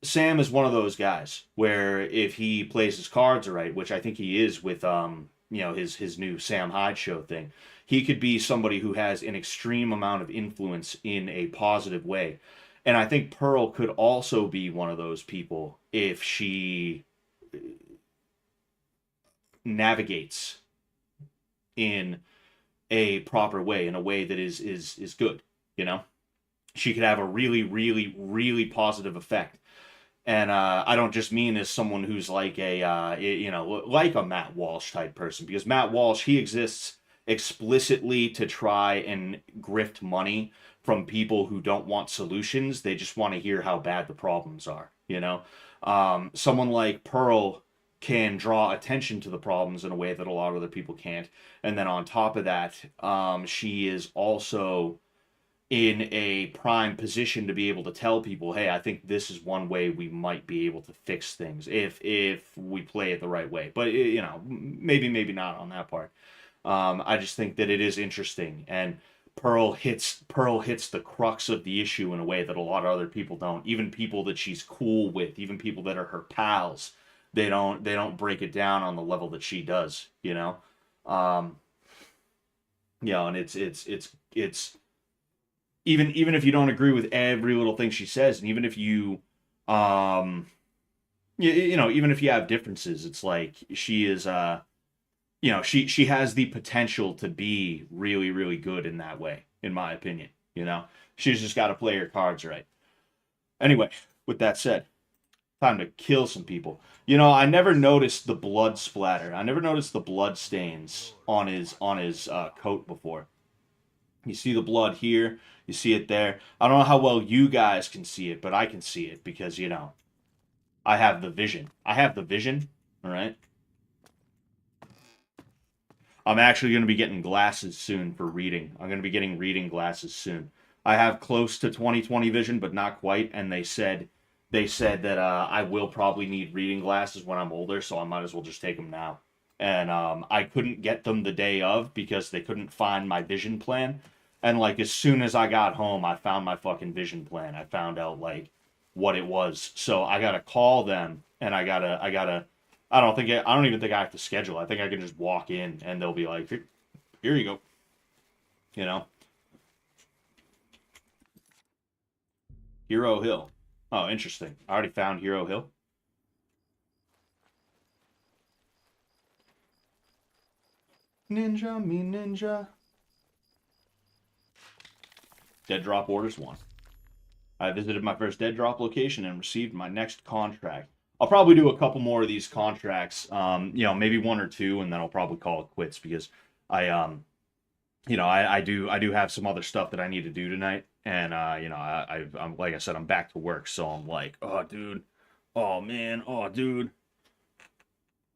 Sam is one of those guys where if he plays his cards right, which I think he is with his new Sam Hyde show thing, he could be somebody who has an extreme amount of influence in a positive way. And I think Pearl could also be one of those people if she navigates in a proper way, in a way that is good, She could have a really, really, really positive effect. And I don't just mean as someone who's like like a Matt Walsh type person, because Matt Walsh, he exists explicitly to try and grift money from people who don't want solutions. They just want to hear how bad the problems are, Someone like Pearl can draw attention to the problems in a way that a lot of other people can't. And then on top of that, she is also in a prime position to be able to tell people, hey, I think this is one way we might be able to fix things if we play it the right way. But, maybe not on that part. I just think that it is interesting, and Pearl hits the crux of the issue in a way that a lot of other people don't. Even people that she's cool with, even people that are her pals, they don't break it down on the level that she does, and it's even if you don't agree with every little thing she says, and even if you even if you have differences, it's like she is she has the potential to be really, really good in that way, in my opinion. She's just got to play her cards right. Anyway, with that said, time to kill some people. I never noticed the blood splatter. I never noticed the blood stains on his coat before. You see the blood here. You see it there. I don't know how well you guys can see it, but I can see it because, I have the vision. All right? I'm actually going to be getting glasses soon for reading. I'm going to be getting reading glasses soon. I have close to 20/20 vision, but not quite, and they said they said that I will probably need reading glasses when I'm older, so I might as well just take them now. And I couldn't get them the day of because they couldn't find my vision plan. And like as soon as I got home, I found my fucking vision plan. I found out like what it was. So I gotta call them, and I gotta. I don't even think I have to schedule. I think I can just walk in, and they'll be like, here you go. You know, Hero Hill. Oh, interesting. I already found Hero Hill. Ninja me ninja. Dead drop orders 1. I visited my first dead drop location and received my next contract. I'll probably do a couple more of these contracts, maybe 1 or 2, and then I'll probably call it quits because I do have some other stuff that I need to do tonight, and I'm like I said, I'm back to work, so I'm like, oh dude, oh man, oh dude.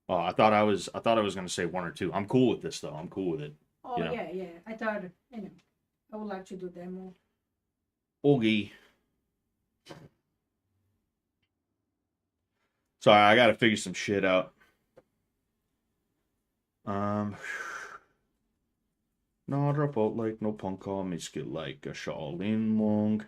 Oh, I thought I was gonna say 1 or 2. I'm cool with this though. I'm cool with it. Oh, You know. yeah. I thought, I would like to do demo. Okay. Sorry, I gotta figure some shit out. No drop out like no punk on me skill like a Shaolin monk.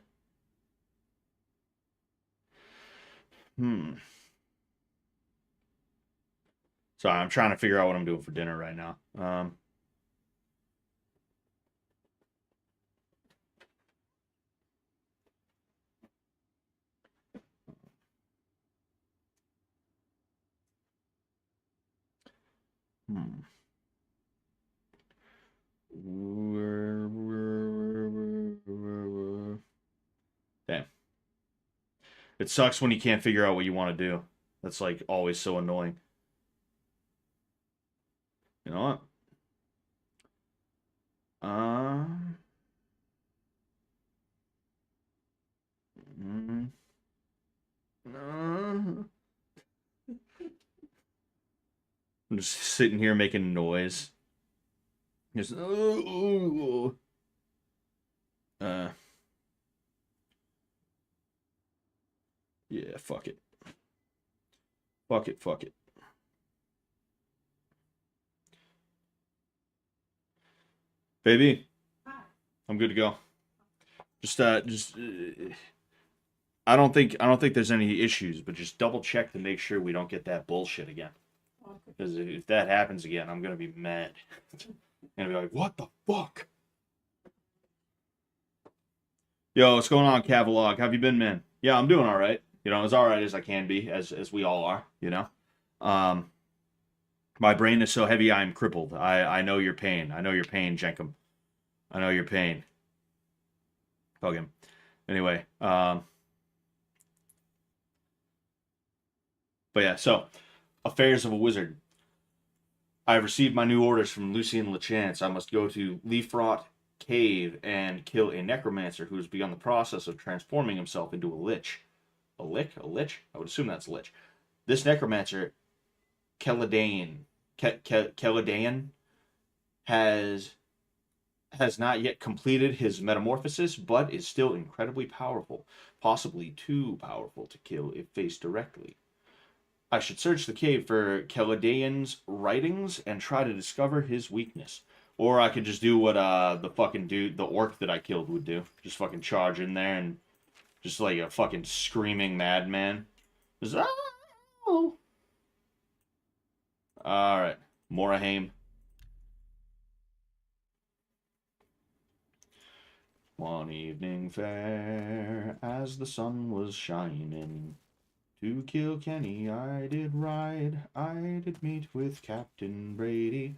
Sorry, I'm trying to figure out what I'm doing for dinner right now. Damn. It sucks when you can't figure out what you want to do. That's like always so annoying. You know what? I'm just sitting here making noise. Just yeah, fuck it. Fuck it. Baby, I'm good to go. I don't think there's any issues, but just double check to make sure we don't get that bullshit again. Because if that happens again, I'm gonna be mad. I'm gonna be like, what the fuck? Yo, what's going on, Cavalog? How have you been, man? Yeah, I'm doing all right. As all right as I can be, as we all are. My brain is so heavy, I'm crippled. I know your pain. I know your pain, Jenkum. I know your pain. Fuck him. Anyway, but yeah, so Affairs of a Wizard. I have received my new orders from Lucien Lechance. I must go to Leafrot Cave and kill a necromancer who has begun the process of transforming himself into a lich. A lich? I would assume that's a lich. This necromancer, Keladane, has not yet completed his metamorphosis, but is still incredibly powerful, possibly too powerful to kill if faced directly. I should search the cave for Keladane's writings and try to discover his weakness. Or I could just do what the fucking dude, the orc that I killed would do. Just fucking charge in there and just like a fucking screaming madman. Just, oh! Alright, Morahaim. One evening fair, as the sun was shining, to Kilkenny I did ride, I did meet with Captain Brady.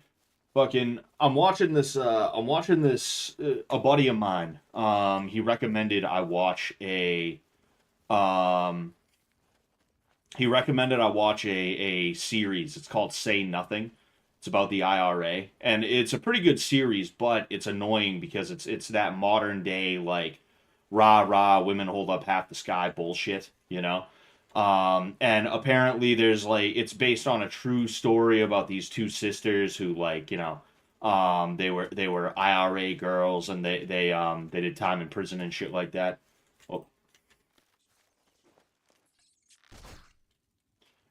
Fucking, I'm watching this, a buddy of mine, he recommended I watch a series. It's called Say Nothing. It's about the IRA, and it's a pretty good series, but it's annoying because it's that modern day like rah rah women hold up half the sky bullshit, and apparently there's like it's based on a true story about these two sisters who they were IRA girls, and they did time in prison and shit like that. Oh.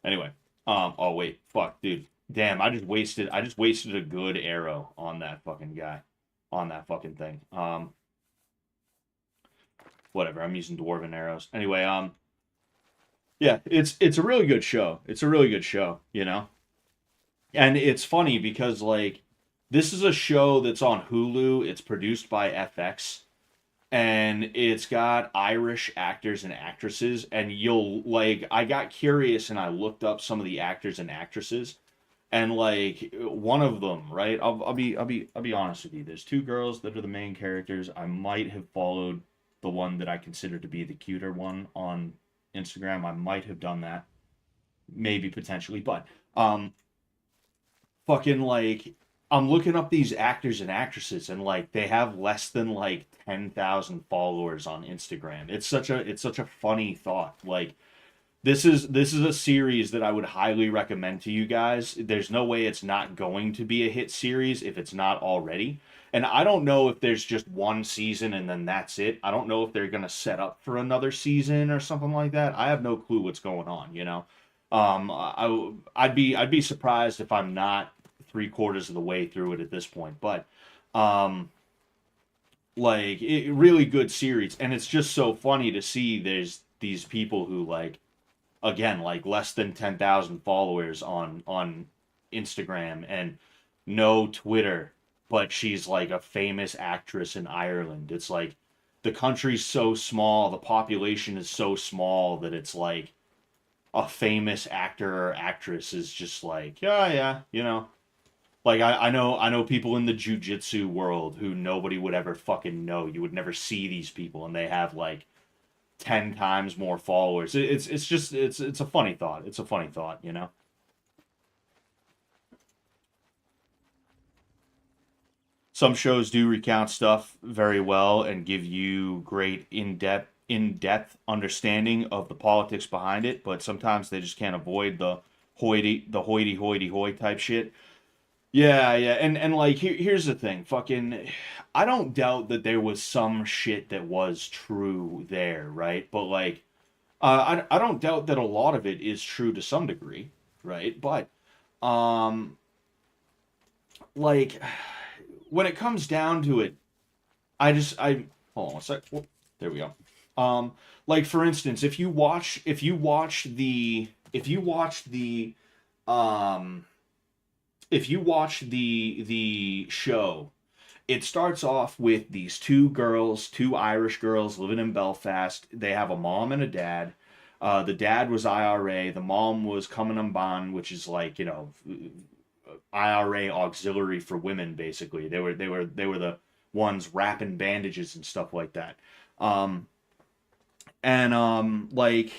Anyway, oh wait, fuck, dude, damn, I just wasted a good arrow on that fucking guy, on that fucking thing. Whatever, I'm using dwarven arrows. Anyway, yeah, it's a really good show. It's a really good show, you know? And it's funny because like this is a show that's on Hulu. It's produced by FX and it's got Irish actors and actresses and you'll like I got curious and I looked up some of the actors and actresses and like one of them, right? I'll be honest with you. There's two girls that are the main characters. I might have followed the one that I consider to be the cuter one on Instagram. I might have done that. Maybe potentially, but fucking like I'm looking up these actors and actresses and like they have less than like 10,000 followers on Instagram. It's such a funny thought. Like this is a series that I would highly recommend to you guys. There's no way it's not going to be a hit series if it's not already. And I don't know if there's just one season and then that's it. I don't know if they're going to set up for another season or something like that. I have no clue what's going on, you know. I'd be surprised if I'm not three-quarters of the way through it at this point. But like really good series and it's just so funny to see there's these people who like again like less than 10,000 followers on Instagram and no Twitter, but she's like a famous actress in Ireland. It's like the country's so small, the population is so small that it's like a famous actor or actress is just like, yeah, yeah, you know. Like I know people in the jujitsu world who nobody would ever fucking know. You would never see these people and they have like 10 times more followers. It's just it's a funny thought. It's a funny thought, you know. Some shows do recount stuff very well and give you great in-depth understanding of the politics behind it, but sometimes they just can't avoid the hoity-hoity-hoy type shit. Yeah, yeah, and like here's the thing, fucking, I don't doubt that there was some shit that was true there, right? But like, I don't doubt that a lot of it is true to some degree, right? But um, like when it comes down to it, I hold on a sec. Whoop, there we go. Like for instance, um if you watch the show, it starts off with these two girls, two Irish girls living in Belfast. They have a mom and a dad. The dad was IRA. The mom was Coming Unban, which is like, you know, IRA auxiliary for women. Basically, they were the ones wrapping bandages and stuff like that. Um, and like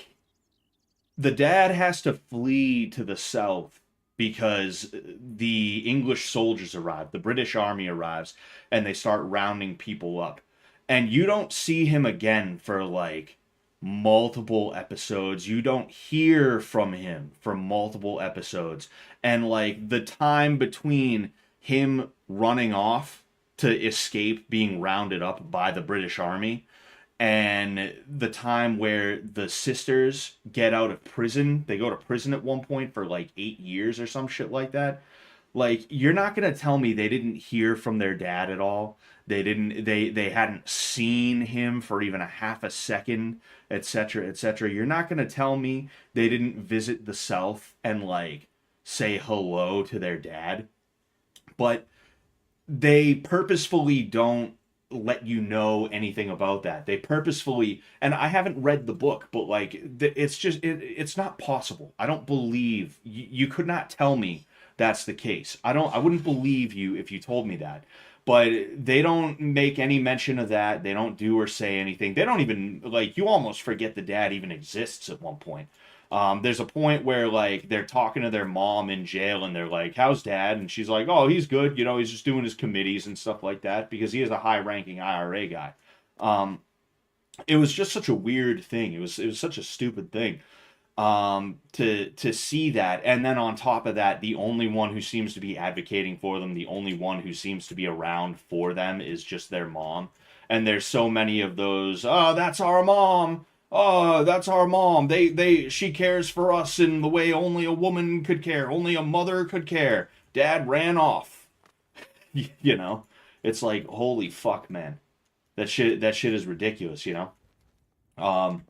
the dad has to flee to the south because the English soldiers arrive, the British army arrives, and they start rounding people up. And you don't see him again for like multiple episodes. You don't hear from him for multiple episodes. And like the time between him running off to escape being rounded up by the British army and the time where the sisters get out of prison, they go to prison at one point for like 8 years or some shit like that. Like you're not gonna tell me they didn't hear from their dad at all. They hadn't seen him for even a half a second, etc., etc. You're not gonna tell me they didn't visit the South and like say hello to their dad. But they purposefully don't let you know anything about that. They purposefully, and I haven't read the book, but like it's just it's not possible. I don't believe you could not tell me that's the case. I wouldn't believe you if you told me that. But they don't make any mention of that. They don't do or say anything. They don't even like you almost forget the dad even exists at one point. There's a point where like they're talking to their mom in jail and they're like, "How's dad?" And she's like, "Oh, he's good. You know, he's just doing his committees and stuff like that because he is a high-ranking IRA guy." It was just such a weird thing. It was such a stupid thing to see that. And then on top of that, the only one who seems to be advocating for them, the only one who seems to be around for them is just their mom. And there's so many of those, "Oh, that's our mom." oh, that's our mom. She cares for us in the way only a woman could care, only a mother could care. Dad ran off. You know, it's like, holy fuck, man. That shit is ridiculous, you know?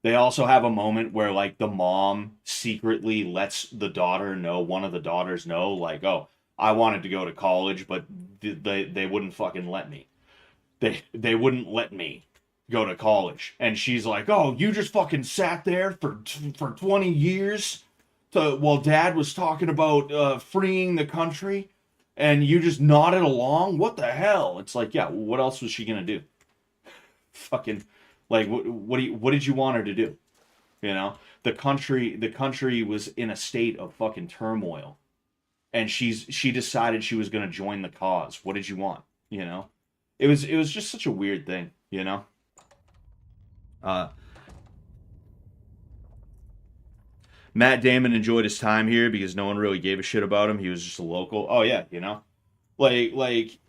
They also have a moment where like the mom secretly lets the daughter know, one of the daughters know, like, oh, I wanted to go to college, but they wouldn't fucking let me. They wouldn't let me go to college. And she's like, "Oh, you just fucking sat there for 20 years to while dad was talking about freeing the country and you just nodded along? What the hell?" It's like, "Yeah, what else was she going to do?" Fucking like what did you want her to do? You know? The country was in a state of fucking turmoil and she decided she was going to join the cause. What did you want? You know? It was just such a weird thing, you know. Uh, Matt Damon enjoyed his time here because no one really gave a shit about him. He was just a local. Oh yeah, you know, like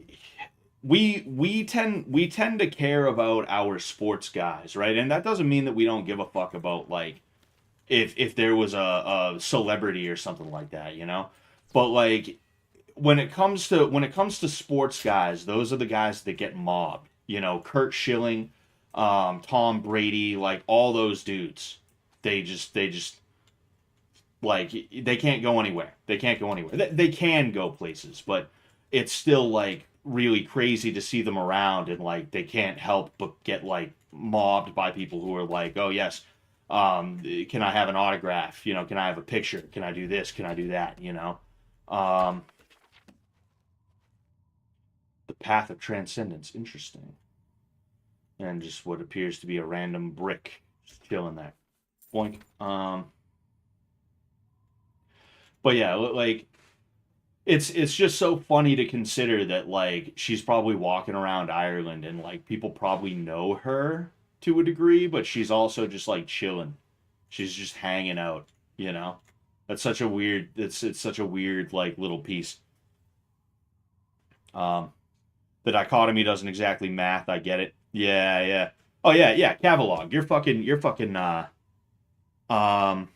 we tend to care about our sports guys, right? And that doesn't mean that we don't give a fuck about like if there was a celebrity or something like that, you know. But like when it comes to sports guys, those are the guys that get mobbed. You know, Kurt Schilling, Tom Brady, like all those dudes. They just like they can't go anywhere. They can't go anywhere. They can go places, but it's still like really crazy to see them around and like they can't help but get like mobbed by people who are like, "Oh yes, can I have an autograph? You know, can I have a picture? Can I do this? Can I do that?" You know. Um, the path of transcendence, interesting, and just what appears to be a random brick just chilling there. Boink. But yeah, like it's just so funny to consider that like she's probably walking around Ireland and like people probably know her to a degree, but she's also just like chilling. She's just hanging out, you know. That's such a weird. It's such a weird like little piece. Um, the dichotomy doesn't exactly math. I get it. Yeah, yeah. Oh yeah, yeah. Cavalog, you're fucking. Um,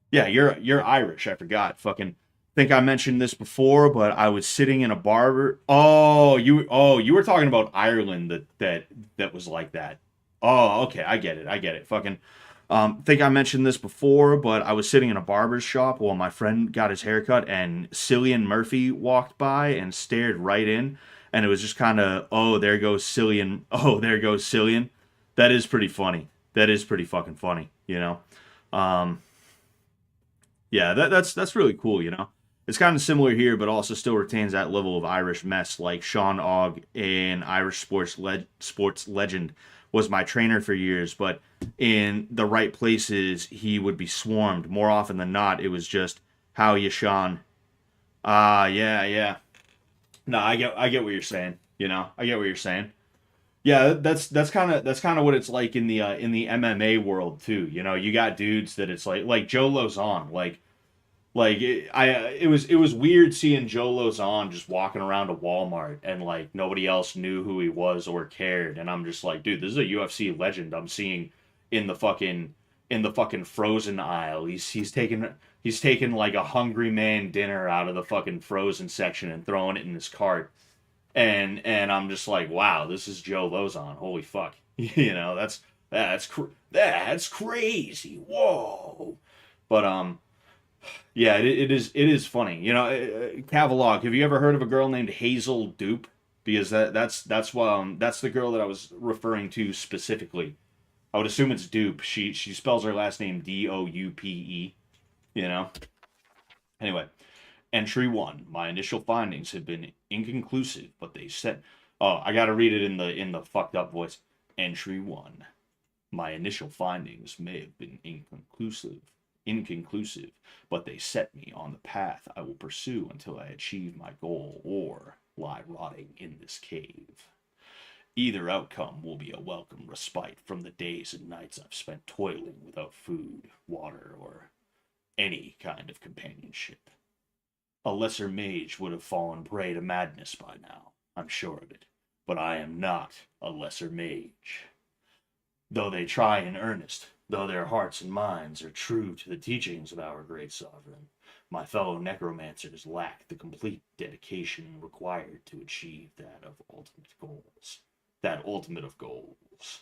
Yeah, you're Irish. I forgot. Fucking think I mentioned this before, but I was sitting in a barber. Oh, you were talking about Ireland that was like that. Oh, okay, I get it. I get it. Fucking think I mentioned this before, but I was sitting in a barber's shop while my friend got his haircut and Cillian Murphy walked by and stared right in and it was just kind of, "Oh, there goes Cillian. Oh, there goes Cillian." That is pretty funny. That is pretty fucking funny, you know. Um yeah, that's really cool, you know. It's kind of similar here, but also still retains that level of Irish mess. Like Sean Ogg, an Irish sports legend, was my trainer for years, but in the right places, he would be swarmed. More often than not, it was just, "How you, Sean?" Ah, yeah, yeah. No, I get what you're saying. You know, I get what you're saying. Yeah, that's kind of what it's like in the MMA world too. You know, you got dudes that it's like Joe Lozon, it was weird seeing Joe Lozon just walking around a Walmart and like nobody else knew who he was or cared, and I'm just like, dude, this is a UFC legend I'm seeing in the fucking frozen aisle. He's taking like a hungry man dinner out of the fucking frozen section and throwing it in his cart, and I'm just like, wow, this is Joe Lozon. Holy fuck, you know that's crazy. Whoa, but yeah, it is funny. You know, Cavalog. Have you ever heard of a girl named Hazel Dupe? Because that's the girl that I was referring to specifically. I would assume it's Dupe. She spells her last name Doupe. You know. Anyway, entry one. My initial findings have been inconclusive, but they said. Oh, I got to read it in the fucked up voice. Entry one. My initial findings may have been inconclusive, but they set me on the path I will pursue until I achieve my goal or lie rotting in this cave. Either outcome will be a welcome respite from the days and nights I've spent toiling without food, water, or any kind of companionship. A lesser mage would have fallen prey to madness by now, I'm sure of it, but I am not a lesser mage. though they try in earnest, though their hearts and minds are true to the teachings of our great sovereign, my fellow necromancers lack the complete dedication required to achieve that of ultimate goals. That ultimate of goals.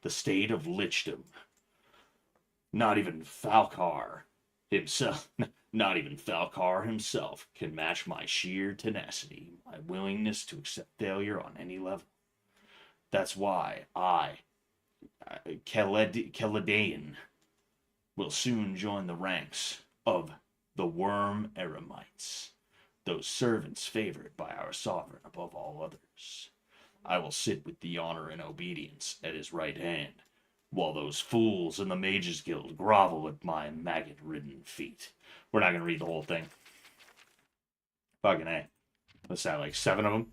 The state of lichdom. Not even Falcar himself, not even Falcar himself can match my sheer tenacity, my willingness to accept failure on any level. That's why Keledain, will soon join the ranks of the Worm Eremites, those servants favored by our sovereign above all others. I will sit with the honor and obedience at his right hand, while those fools in the Mages Guild grovel at my maggot-ridden feet. We're not going to read the whole thing. Fucking A. What's that, like 7 of them?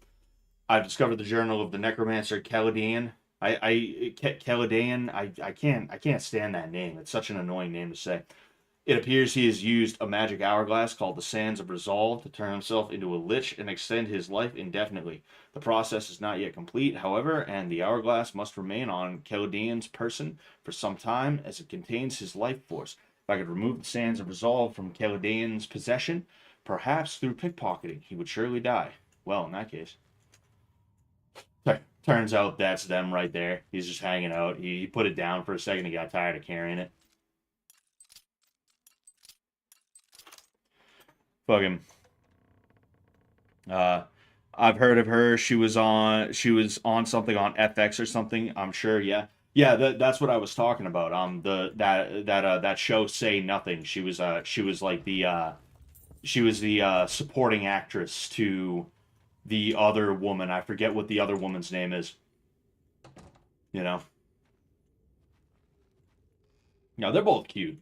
I've discovered the journal of the necromancer Keledain. Keledain, I can't stand that name. It's such an annoying name to say. It appears he has used a magic hourglass called the Sands of Resolve to turn himself into a lich and extend his life indefinitely. The process is not yet complete, however, and the hourglass must remain on Keledain's person for some time as it contains his life force. If I could remove the Sands of Resolve from Keledain's possession, perhaps through pickpocketing, he would surely die. Well, in that case. Turns out that's them right there. He's just hanging out. He put it down for a second. He got tired of carrying it. Fuck him. I've heard of her. She was on something on FX or something. I'm sure. Yeah. That's what I was talking about. That show Say Nothing. She was like the supporting actress to the other woman. I forget what the other woman's name is. You know. No, they're both cute.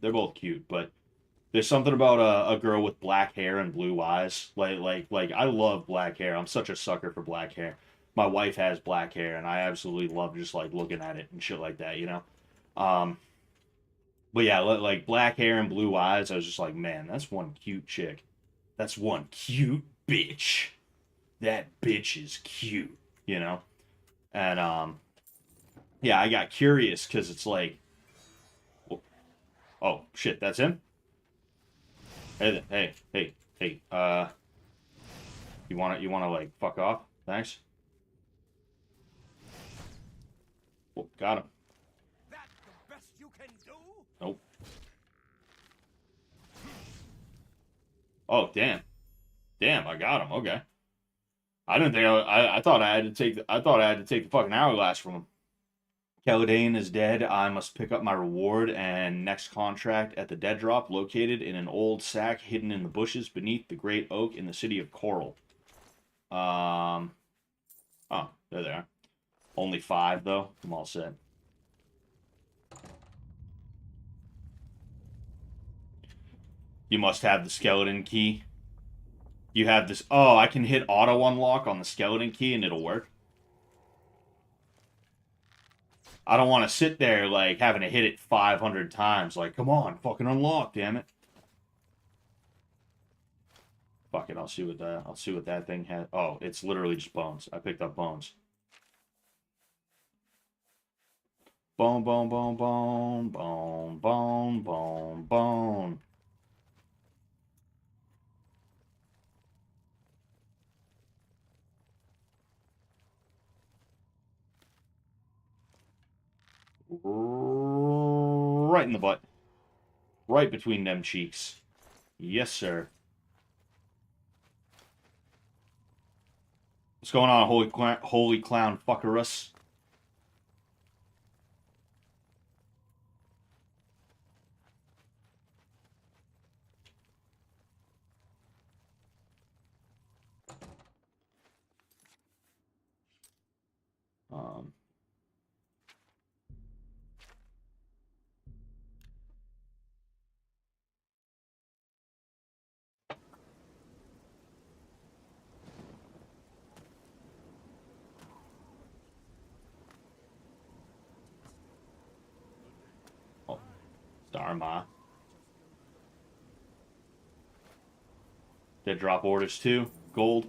But there's something about a girl with black hair and blue eyes. Like I love black hair. I'm such a sucker for black hair. My wife has black hair, and I absolutely love just like looking at it and shit like that, you know. But yeah, like black hair and blue eyes. I was just like, man, that's one cute chick. That's one cute bitch. That bitch is cute, you know. And yeah, I got curious because it's like, oh shit, that's him. Hey, you wanna like fuck off? Thanks. Oh, got him. That's the best you can do? Nope. Oh, damn. Damn, I got him. Okay. I didn't think I thought I had to take the fucking hourglass from him. Keledain is dead. I must pick up my reward and next contract at the dead drop located in an old sack hidden in the bushes beneath the great oak in the city of Coral. Oh, there they are. Only 5 though. I'm all set. You must have the skeleton key. You have this. Oh, I can hit auto unlock on the skeleton key and it'll work. I don't want to sit there, like, having to hit it 500 times. Like, come on, fucking unlock, damn it. Fuck it, I'll see what that thing has. Oh, it's literally just bones. I picked up bones. Bone, bone, bone, bone, bone, bone, bone, bone. Right in the butt. Right between them cheeks. Yes, sir. What's going on, holy clown fuckerus? Oh, Dharma. Dead drop orders too. Gold.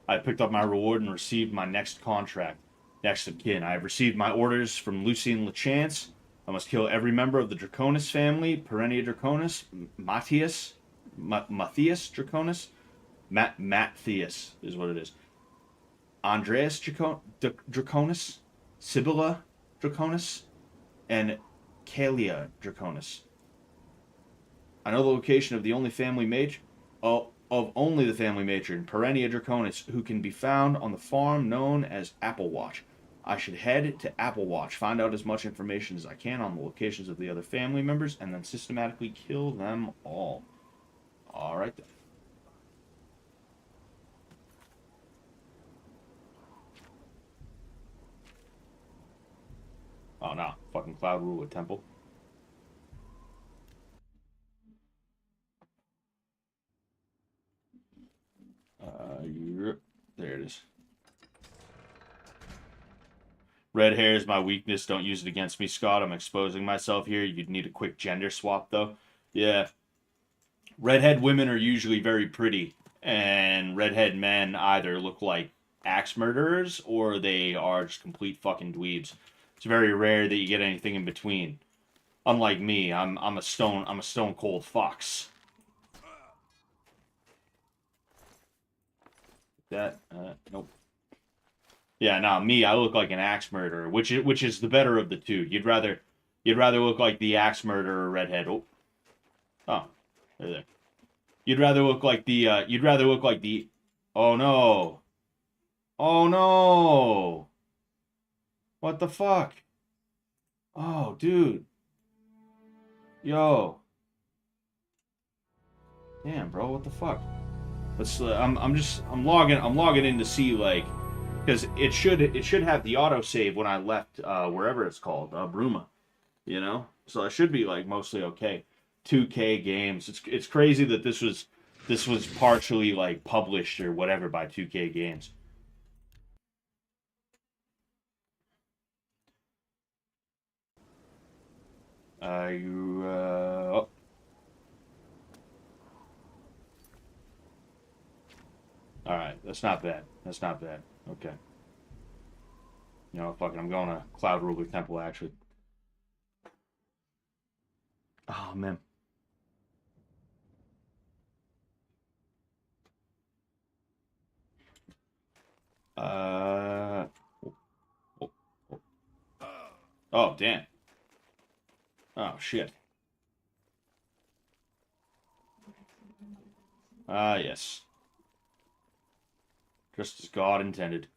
I picked up my reward and received my next contract. Next of kin. I have received my orders from Lucian LeChance. I must kill every member of the Draconis family, Perennia Draconis, Matthias Draconis, Matthias is what it is. Andreas Draconis, Sibylla Draconis, and Kalia Draconis. I know the location of the only family matron, of only the family matron, Perennia Draconis, who can be found on the farm known as Applewatch. I should head to Applewatch, find out as much information as I can on the locations of the other family members, and then systematically kill them all. Alright then. Oh no, fucking Cloud Ruler Temple. There it is. Red hair is my weakness. Don't use it against me, Scott. I'm exposing myself here. You'd need a quick gender swap, though. Yeah. Redhead women are usually very pretty, and redhead men either look like axe murderers or they are just complete fucking dweebs. It's very rare that you get anything in between. Unlike me, I'm a stone cold fox. That nope. Yeah, no, me, I look like an axe murderer, which is the better of the two. You'd rather look like the axe murderer redhead. Oh, there. You'd rather look like the Oh no. Oh no. What the fuck? Oh, dude. Yo. Damn, bro, what the fuck? Let's I'm logging in to see, like, because it should have the autosave when I left wherever it's called, Bruma, you know? So it should be like mostly okay. 2K Games. It's crazy that this was partially like published or whatever by 2K Games. Oh. All right, that's not bad. That's not bad. Okay. You know, fucking, I'm going to Cloud Ruler Temple, actually. Oh, man. Oh, oh, oh. Oh, damn. Oh, shit. Ah, yes. Just as God intended.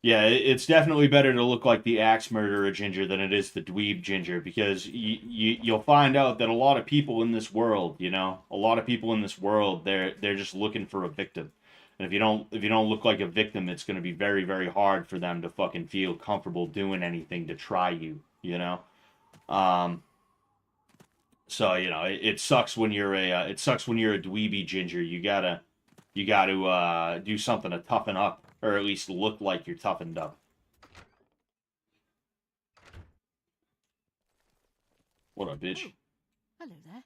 Yeah, it's definitely better to look like the axe murderer Ginger than it is the dweeb Ginger, because you'll find out that a lot of people in this world, you know, a lot of people in this world, they're just looking for a victim. And if you don't look like a victim, it's going to be very, very hard for them to fucking feel comfortable doing anything to try you, you know? So, you know, it sucks when you're a dweeby Ginger. You gotta do something to toughen up, or at least look like you're toughened up. What up, bitch? Oh, hello there.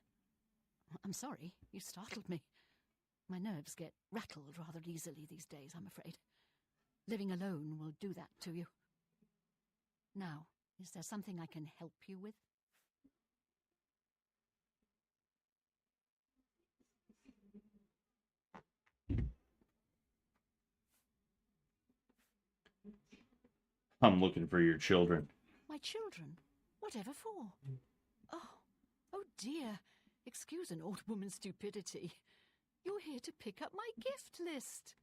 I'm sorry, you startled me. My nerves get rattled rather easily these days, I'm afraid. Living alone will do that to you. Now, is there something I can help you with? I'm looking for your children. My children? Whatever for? Oh dear. Excuse an old woman's stupidity. You're here to pick up my gift list.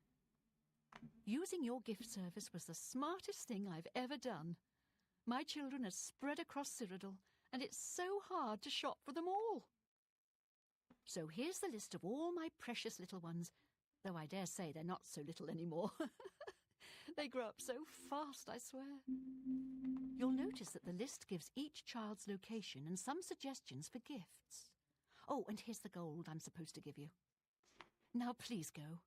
Using your gift service was the smartest thing I've ever done. My children are spread across Cyrodiil, and it's so hard to shop for them all. So here's the list of all my precious little ones, though I dare say they're not so little anymore. They grow up so fast, I swear. You'll notice that the list gives each child's location and some suggestions for gifts. Oh, and here's the gold I'm supposed to give you. Now please go.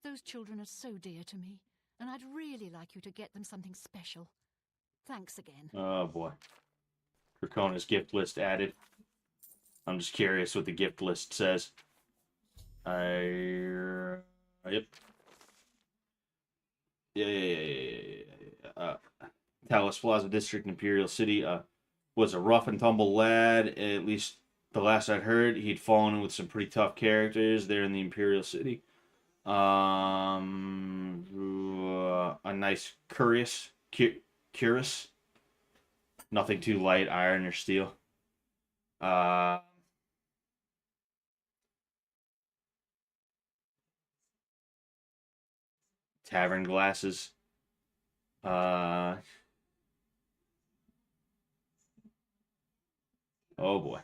Those children are so dear to me, and I'd really like you to get them something special. Thanks again. Oh, boy. Draconis gift list added. I'm just curious what the gift list says. Yep. Yeah. Talos Plaza District, Imperial City. Was a rough and tumble lad. At least the last I'd heard, he'd fallen in with some pretty tough characters there in the Imperial City. A nice cuirass. Nothing too light, iron or steel. Tavern glasses. Oh boy.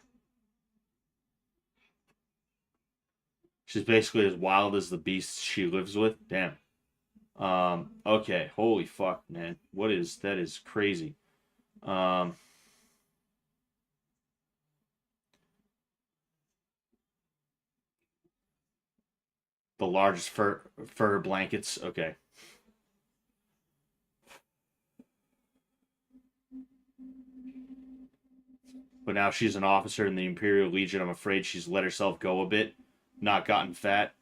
She's basically as wild as the beasts she lives with. Damn. Okay. Holy fuck, man. That is crazy. The largest fur blankets. Okay. But now she's an officer in the Imperial Legion. I'm afraid she's let herself go a bit. Not gotten fat.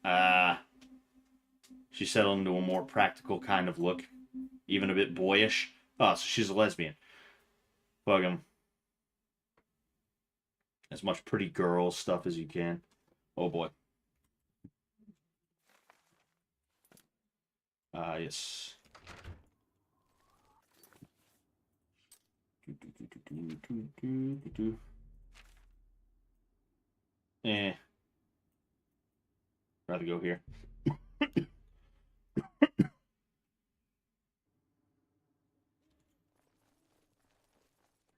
She settled into a more practical kind of look. Even a bit boyish. Oh, so she's a lesbian. Fuck him. As much pretty girl stuff as you can. Oh boy. Yes. Eh. Rather go here.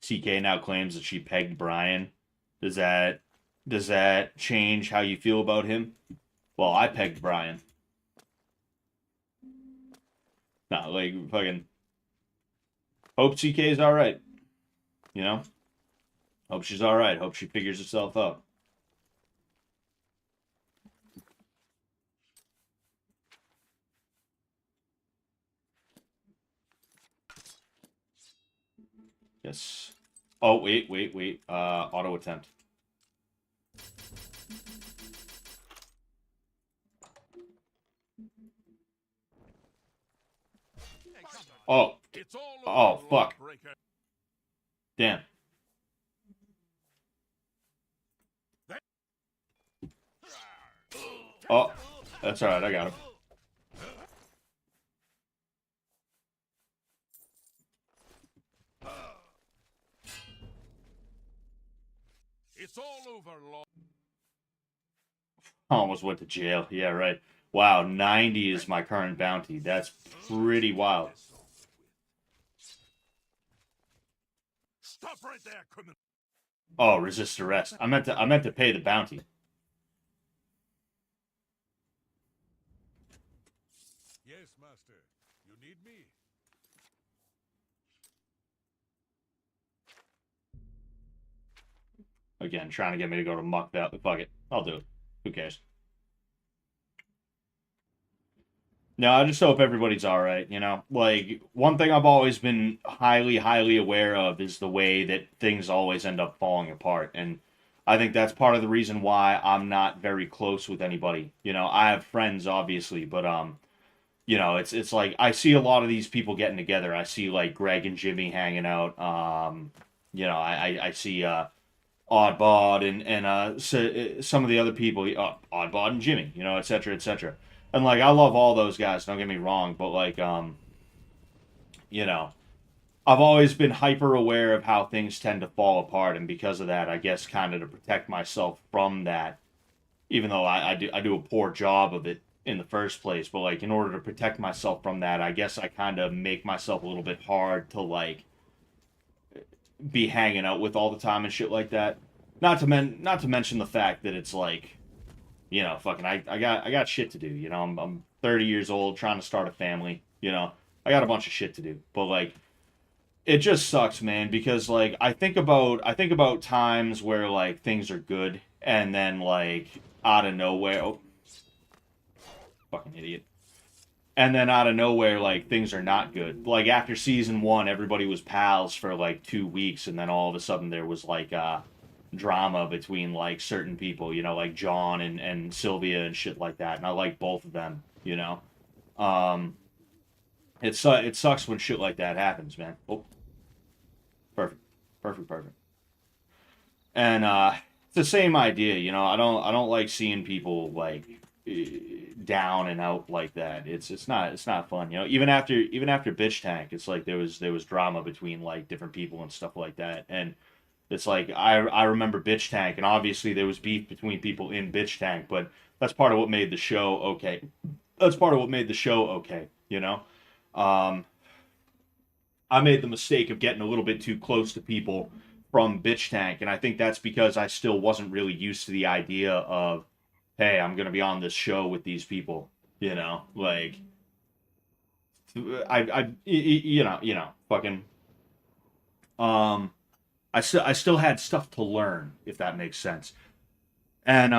CK now claims that she pegged Brian. Does that change how you feel about him? Well, I pegged Brian. Nah, like fucking. Hope CK's all right. You know. Hope she's all right. Hope she figures herself out. Yes. Oh, wait. Auto attempt. Oh. Oh, fuck. Damn. Oh, that's alright. I got him. It's all over, Lord. Almost went to jail. Yeah, right. Wow, 90 is my current bounty. That's pretty wild. Stop right there, criminal. Oh, resist arrest. I meant to pay the bounty. Yes, master. You need me? Again, trying to get me to go to Muck Valley. Fuck it. I'll do it. Who cares? No, I just hope everybody's all right, you know? Like, one thing I've always been highly, highly aware of is the way that things always end up falling apart. And I think that's part of the reason why I'm not very close with anybody. You know, I have friends, obviously, but, you know, it's like, I see a lot of these people getting together. I see, like, Greg and Jimmy hanging out. You know, I see, Oddbod and some of the other people, Oddbod and Jimmy, you know, etc., etc. And like I love all those guys, don't get me wrong, but like you know, I've always been hyper aware of how things tend to fall apart, and because of that, I guess kind of to protect myself from that, even though I do a poor job of it in the first place, but like in order to protect myself from that, I guess I kind of make myself a little bit hard to like be hanging out with all the time and shit like that. Not to mention the fact that it's like, you know, fucking I got shit to do. You know, I'm 30 years old, trying to start a family. You know, I got a bunch of shit to do. But like, it just sucks, man, because like I think about times where like things are good and then like out of nowhere, oh, fucking idiot. And then out of nowhere, like things are not good. Like after season 1, everybody was pals for like 2 weeks, and then all of a sudden there was like drama between like certain people, you know, like John and Sylvia and shit like that. And I like both of them, you know. Um, it sucks when shit like that happens, man. Oh, perfect, perfect. And it's the same idea, you know. I don't like seeing people like down and out like that. It's not fun, you know. Even after Bitch Tank, it's like there was drama between like different people and stuff like that. And it's like I remember Bitch Tank, and obviously there was beef between people in Bitch Tank, but that's part of what made the show okay. That's part of what made the show okay, you know. Um, I made the mistake of getting a little bit too close to people from Bitch Tank, and I think that's because I still wasn't really used to the idea of, hey, I'm gonna be on this show with these people, you know, like fucking, um, I still had stuff to learn, if that makes sense. And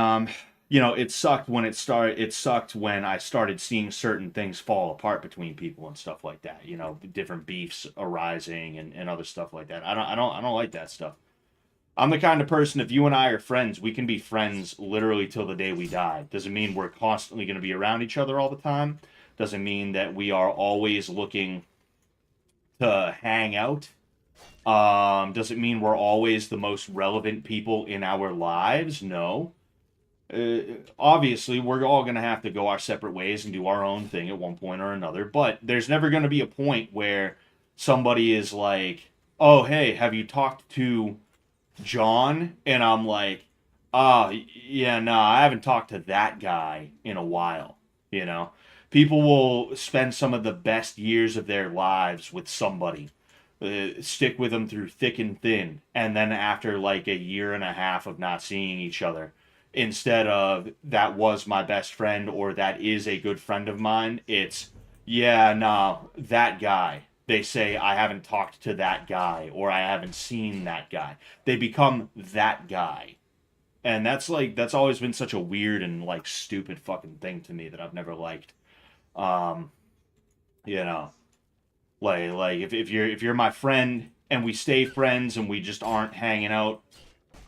it sucked when it sucked when I started seeing certain things fall apart between people and stuff like that, you know, different beefs arising and other stuff like that. I don't like that stuff. I'm the kind of person, if you and I are friends, we can be friends literally till the day we die. Doesn't mean we're constantly going to be around each other all the time. Doesn't mean that we are always looking to hang out. Doesn't mean we're always the most relevant people in our lives. No. Obviously, we're all going to have to go our separate ways and do our own thing at one point or another. But there's never going to be a point where somebody is like, oh, hey, have you talked to John? And I'm like, yeah, no, I haven't talked to that guy in a while. You know, people will spend some of the best years of their lives with somebody, stick with them through thick and thin, and then after like a year and a half of not seeing each other, instead of that was my best friend or that is a good friend of mine, it's yeah, no, that guy. They say I haven't talked to that guy or I haven't seen that guy. They become that guy. And that's always been such a weird and like stupid fucking thing to me that I've never liked. Um, you know, like if you're my friend and we stay friends and we just aren't hanging out,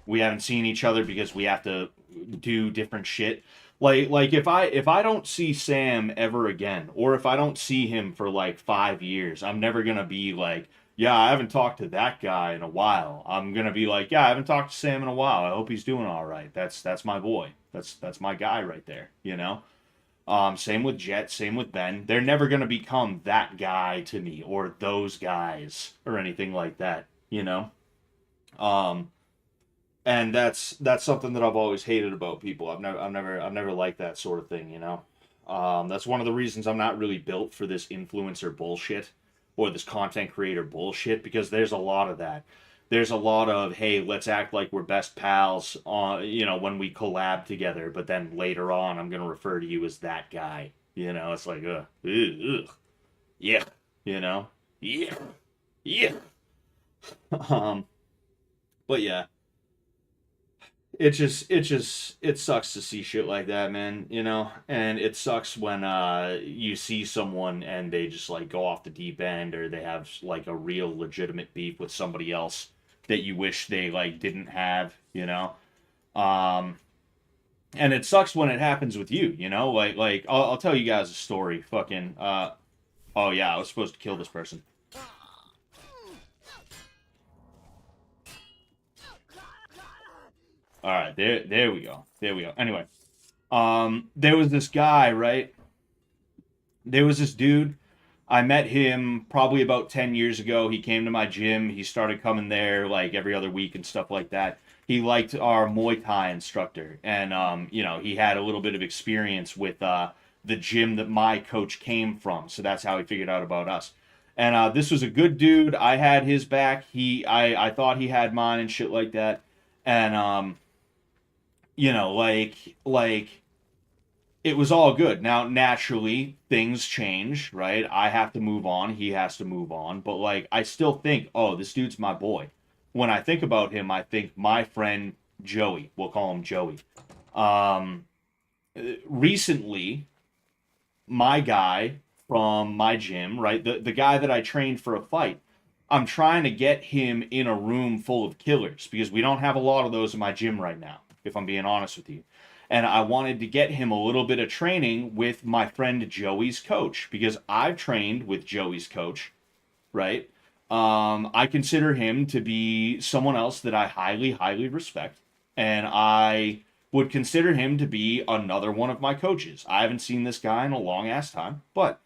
we haven't seen each other because we have to do different shit. Like if I don't see Sam ever again, or if I don't see him for like 5 years, I'm never gonna be like, yeah, I haven't talked to that guy in a while. I'm gonna be like, yeah, I haven't talked to Sam in a while. I hope he's doing all right. That's my boy. That's my guy right there. You know. Same with Jet. Same with Ben. They're never gonna become that guy to me or those guys or anything like that. You know. Um, and that's something that I've always hated about people. I've never liked that sort of thing, you know. That's one of the reasons I'm not really built for this influencer bullshit or this content creator bullshit, because there's a lot of that. There's a lot of, hey, let's act like we're best pals on, when we collab together, but then later on I'm gonna refer to you as that guy. You know, it's like yeah, you know, yeah, yeah. um, but yeah, it sucks to see shit like that, man, you know. And it sucks when you see someone and they just like go off the deep end, or they have like a real legitimate beef with somebody else that you wish they like didn't have, you know. um and it sucks when it happens with you, you know. Like I'll tell you guys a story. Fucking oh yeah, I was supposed to kill this person. All right, there we go. There we go. Anyway, there was this guy, right? There was this dude. I met him probably about 10 years ago. He came to my gym. He started coming there like every other week and stuff like that. He liked our Muay Thai instructor, and he had a little bit of experience with the gym that my coach came from. So that's how he figured out about us. And this was a good dude. I had his back. I thought he had mine and shit like that. And like it was all good. Now, naturally, things change, right? I have to move on. He has to move on. But, like, I still think, oh, this dude's my boy. When I think about him, I think my friend Joey. We'll call him Joey. Um, Recently, my guy from my gym, right? The guy that I trained for a fight, I'm trying to get him in a room full of killers because we don't have a lot of those in my gym right now, if I'm being honest with you. And I wanted to get him a little bit of training with my friend Joey's coach because I've trained with Joey's coach, right? I consider him to be someone else that I highly, highly respect. And I would consider him to be another one of my coaches. I haven't seen this guy in a long ass time, but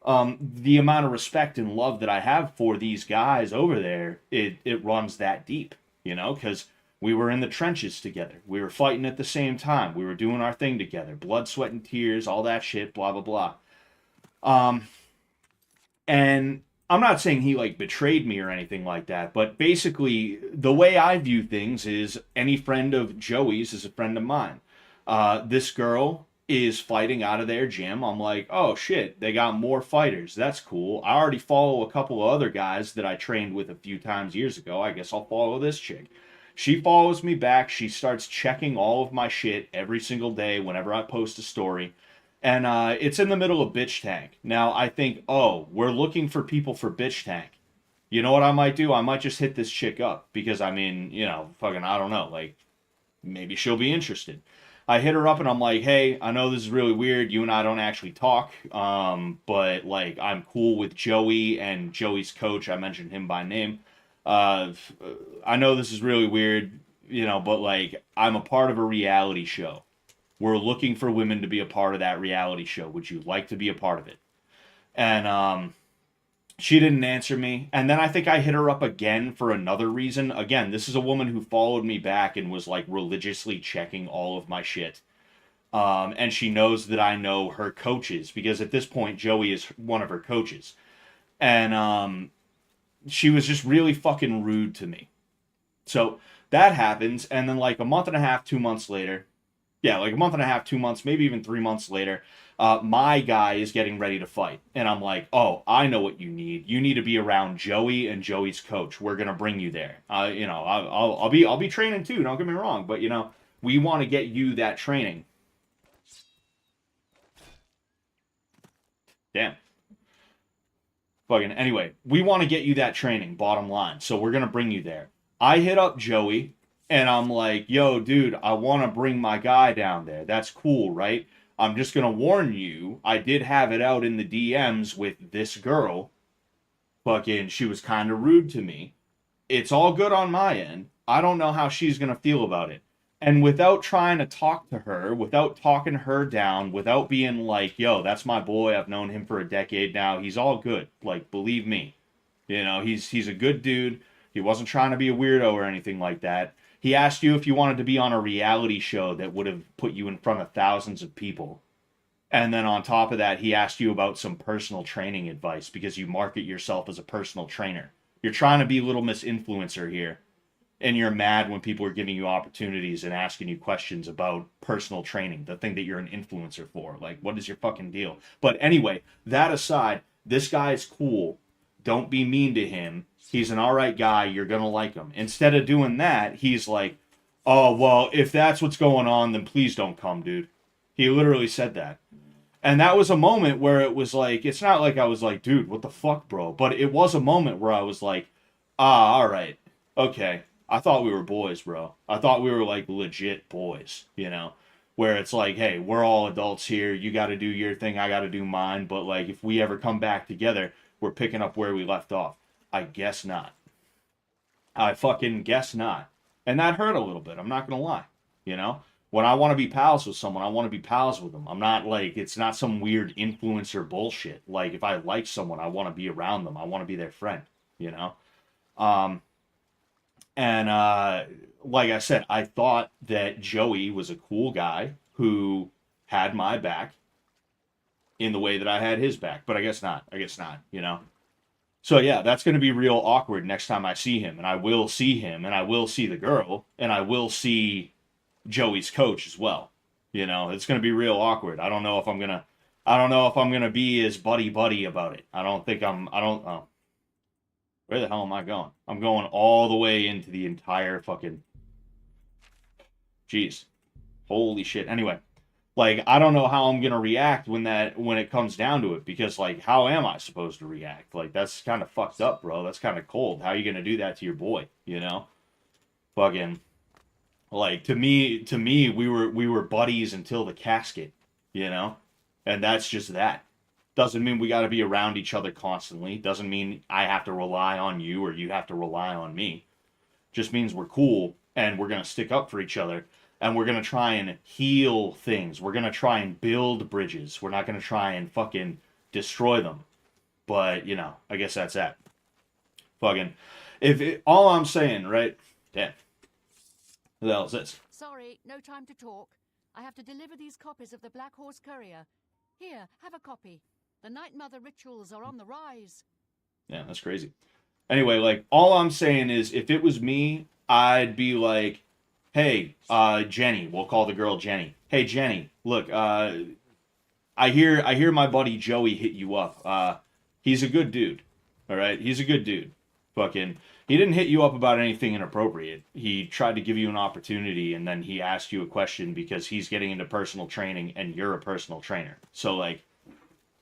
the amount of respect and love that I have for these guys over there, it runs that deep, you know, because we were in the trenches together. We were fighting at the same time. We were doing our thing together. Blood, sweat, and tears, all that shit, blah, blah, blah. And I'm not saying he like betrayed me or anything like that, but basically the way I view things is any friend of Joey's is a friend of mine. This girl is fighting out of their gym. I'm like, oh shit, they got more fighters. That's cool. I already follow a couple of other guys that I trained with a few times years ago. I guess I'll follow this chick. She follows me back. She starts checking all of my shit every single day whenever I post a story. And it's in the middle of Bitch Tank. Now I think, oh, we're looking for people for Bitch Tank. You know what I might do? I might just hit this chick up because I mean, you know, fucking, I don't know, like maybe she'll be interested. I hit her up and I'm like, hey, I know this is really weird. You and I don't actually talk, but like I'm cool with Joey and Joey's coach. I mentioned him by name. I know this is really weird, you know, but like I'm a part of a reality show. We're looking for women to be a part of that reality show. Would you like to be a part of it? And she didn't answer me. And then I think I hit her up again for another reason. Again, this is a woman who followed me back and was like religiously checking all of my shit. And she knows that I know her coaches because at this point, Joey is one of her coaches. And she was just really fucking rude to me. So that happens. And then like a month and a half, 2 months later, yeah, like a month and a half, 2 months, maybe even 3 months later, my guy is getting ready to fight. And I'm like, oh, I know what you need. You need to be around Joey and Joey's coach. We're going to bring you there. You know, I'll be training too. Don't get me wrong. But, you know, we want to get you that training. Damn. Fucking, anyway, we want to get you that training, bottom line. So we're going to bring you there. I hit up Joey. And I'm like, yo, dude, I want to bring my guy down there. That's cool, right? I'm just going to warn you, I did have it out in the DMs with this girl. Fucking, she was kind of rude to me. It's all good on my end. I don't know how she's going to feel about it. And without trying to talk to her, without talking her down, without being like, yo, that's my boy. I've known him for a decade now. He's all good. Like, believe me. You know, he's a good dude. He wasn't trying to be a weirdo or anything like that. He asked you if you wanted to be on a reality show that would have put you in front of thousands of people. And then on top of that, he asked you about some personal training advice because you market yourself as a personal trainer. You're trying to be Little Miss Influencer here. And you're mad when people are giving you opportunities and asking you questions about personal training, the thing that you're an influencer for. Like, what is your fucking deal? But anyway, that aside, this guy is cool. Don't be mean to him. He's an all right guy. You're going to like him. Instead of doing that, he's like, oh, well, if that's what's going on, then please don't come, dude. He literally said that. And that was a moment where it was like, it's not like I was like, dude, what the fuck, bro? But it was a moment where I was like, all right, okay. I thought we were boys, bro. I thought we were like legit boys, you know? Where it's like, hey, we're all adults here. You got to do your thing. I got to do mine. But like, if we ever come back together, we're picking up where we left off. I guess not. I fucking guess not. And that hurt a little bit. I'm not going to lie. You know? When I want to be pals with someone, I want to be pals with them. I'm not like, it's not some weird influencer bullshit. Like, if I like someone, I want to be around them. I want to be their friend. You know? Like I said, I thought that Joey was a cool guy who had my back in the way that I had his back. But I guess not. You know? So yeah, that's going to be real awkward next time I see him. And I will see him, and I will see the girl, and I will see Joey's coach as well. You know, it's going to be real awkward. I don't know if I'm going to be as buddy about it. Where the hell am I going? I'm going all the way into the entire fucking... Jeez. Holy shit. Anyway, Like, I don't know how I'm gonna react when it comes down to it, because like, how am I supposed to react? Like, that's kind of fucked up, bro. That's kind of cold. How are you gonna do that to your boy? You know, fucking like to me, we were buddies until the casket, you know, and that's just that. Doesn't mean we got to be around each other constantly. Doesn't mean I have to rely on you or you have to rely on me. Just means we're cool and we're gonna stick up for each other and we're gonna try and heal things. We're gonna try and build bridges. We're not gonna try and fucking destroy them. But you know, I guess that's that. Fucking, all I'm saying, right? Damn. Who the hell is this? Sorry, no time to talk. I have to deliver these copies of the Black Horse Courier. Here, have a copy. The Night Mother rituals are on the rise. Yeah, that's crazy. Anyway, like, all I'm saying is, if it was me, I'd be like, hey, Jenny, we'll call the girl Jenny. Hey, Jenny, look, I hear my buddy Joey hit you up. He's a good dude. All right, he's a good dude. Fucking, he didn't hit you up about anything inappropriate. He tried to give you an opportunity, and then he asked you a question because he's getting into personal training, and you're a personal trainer. So, like,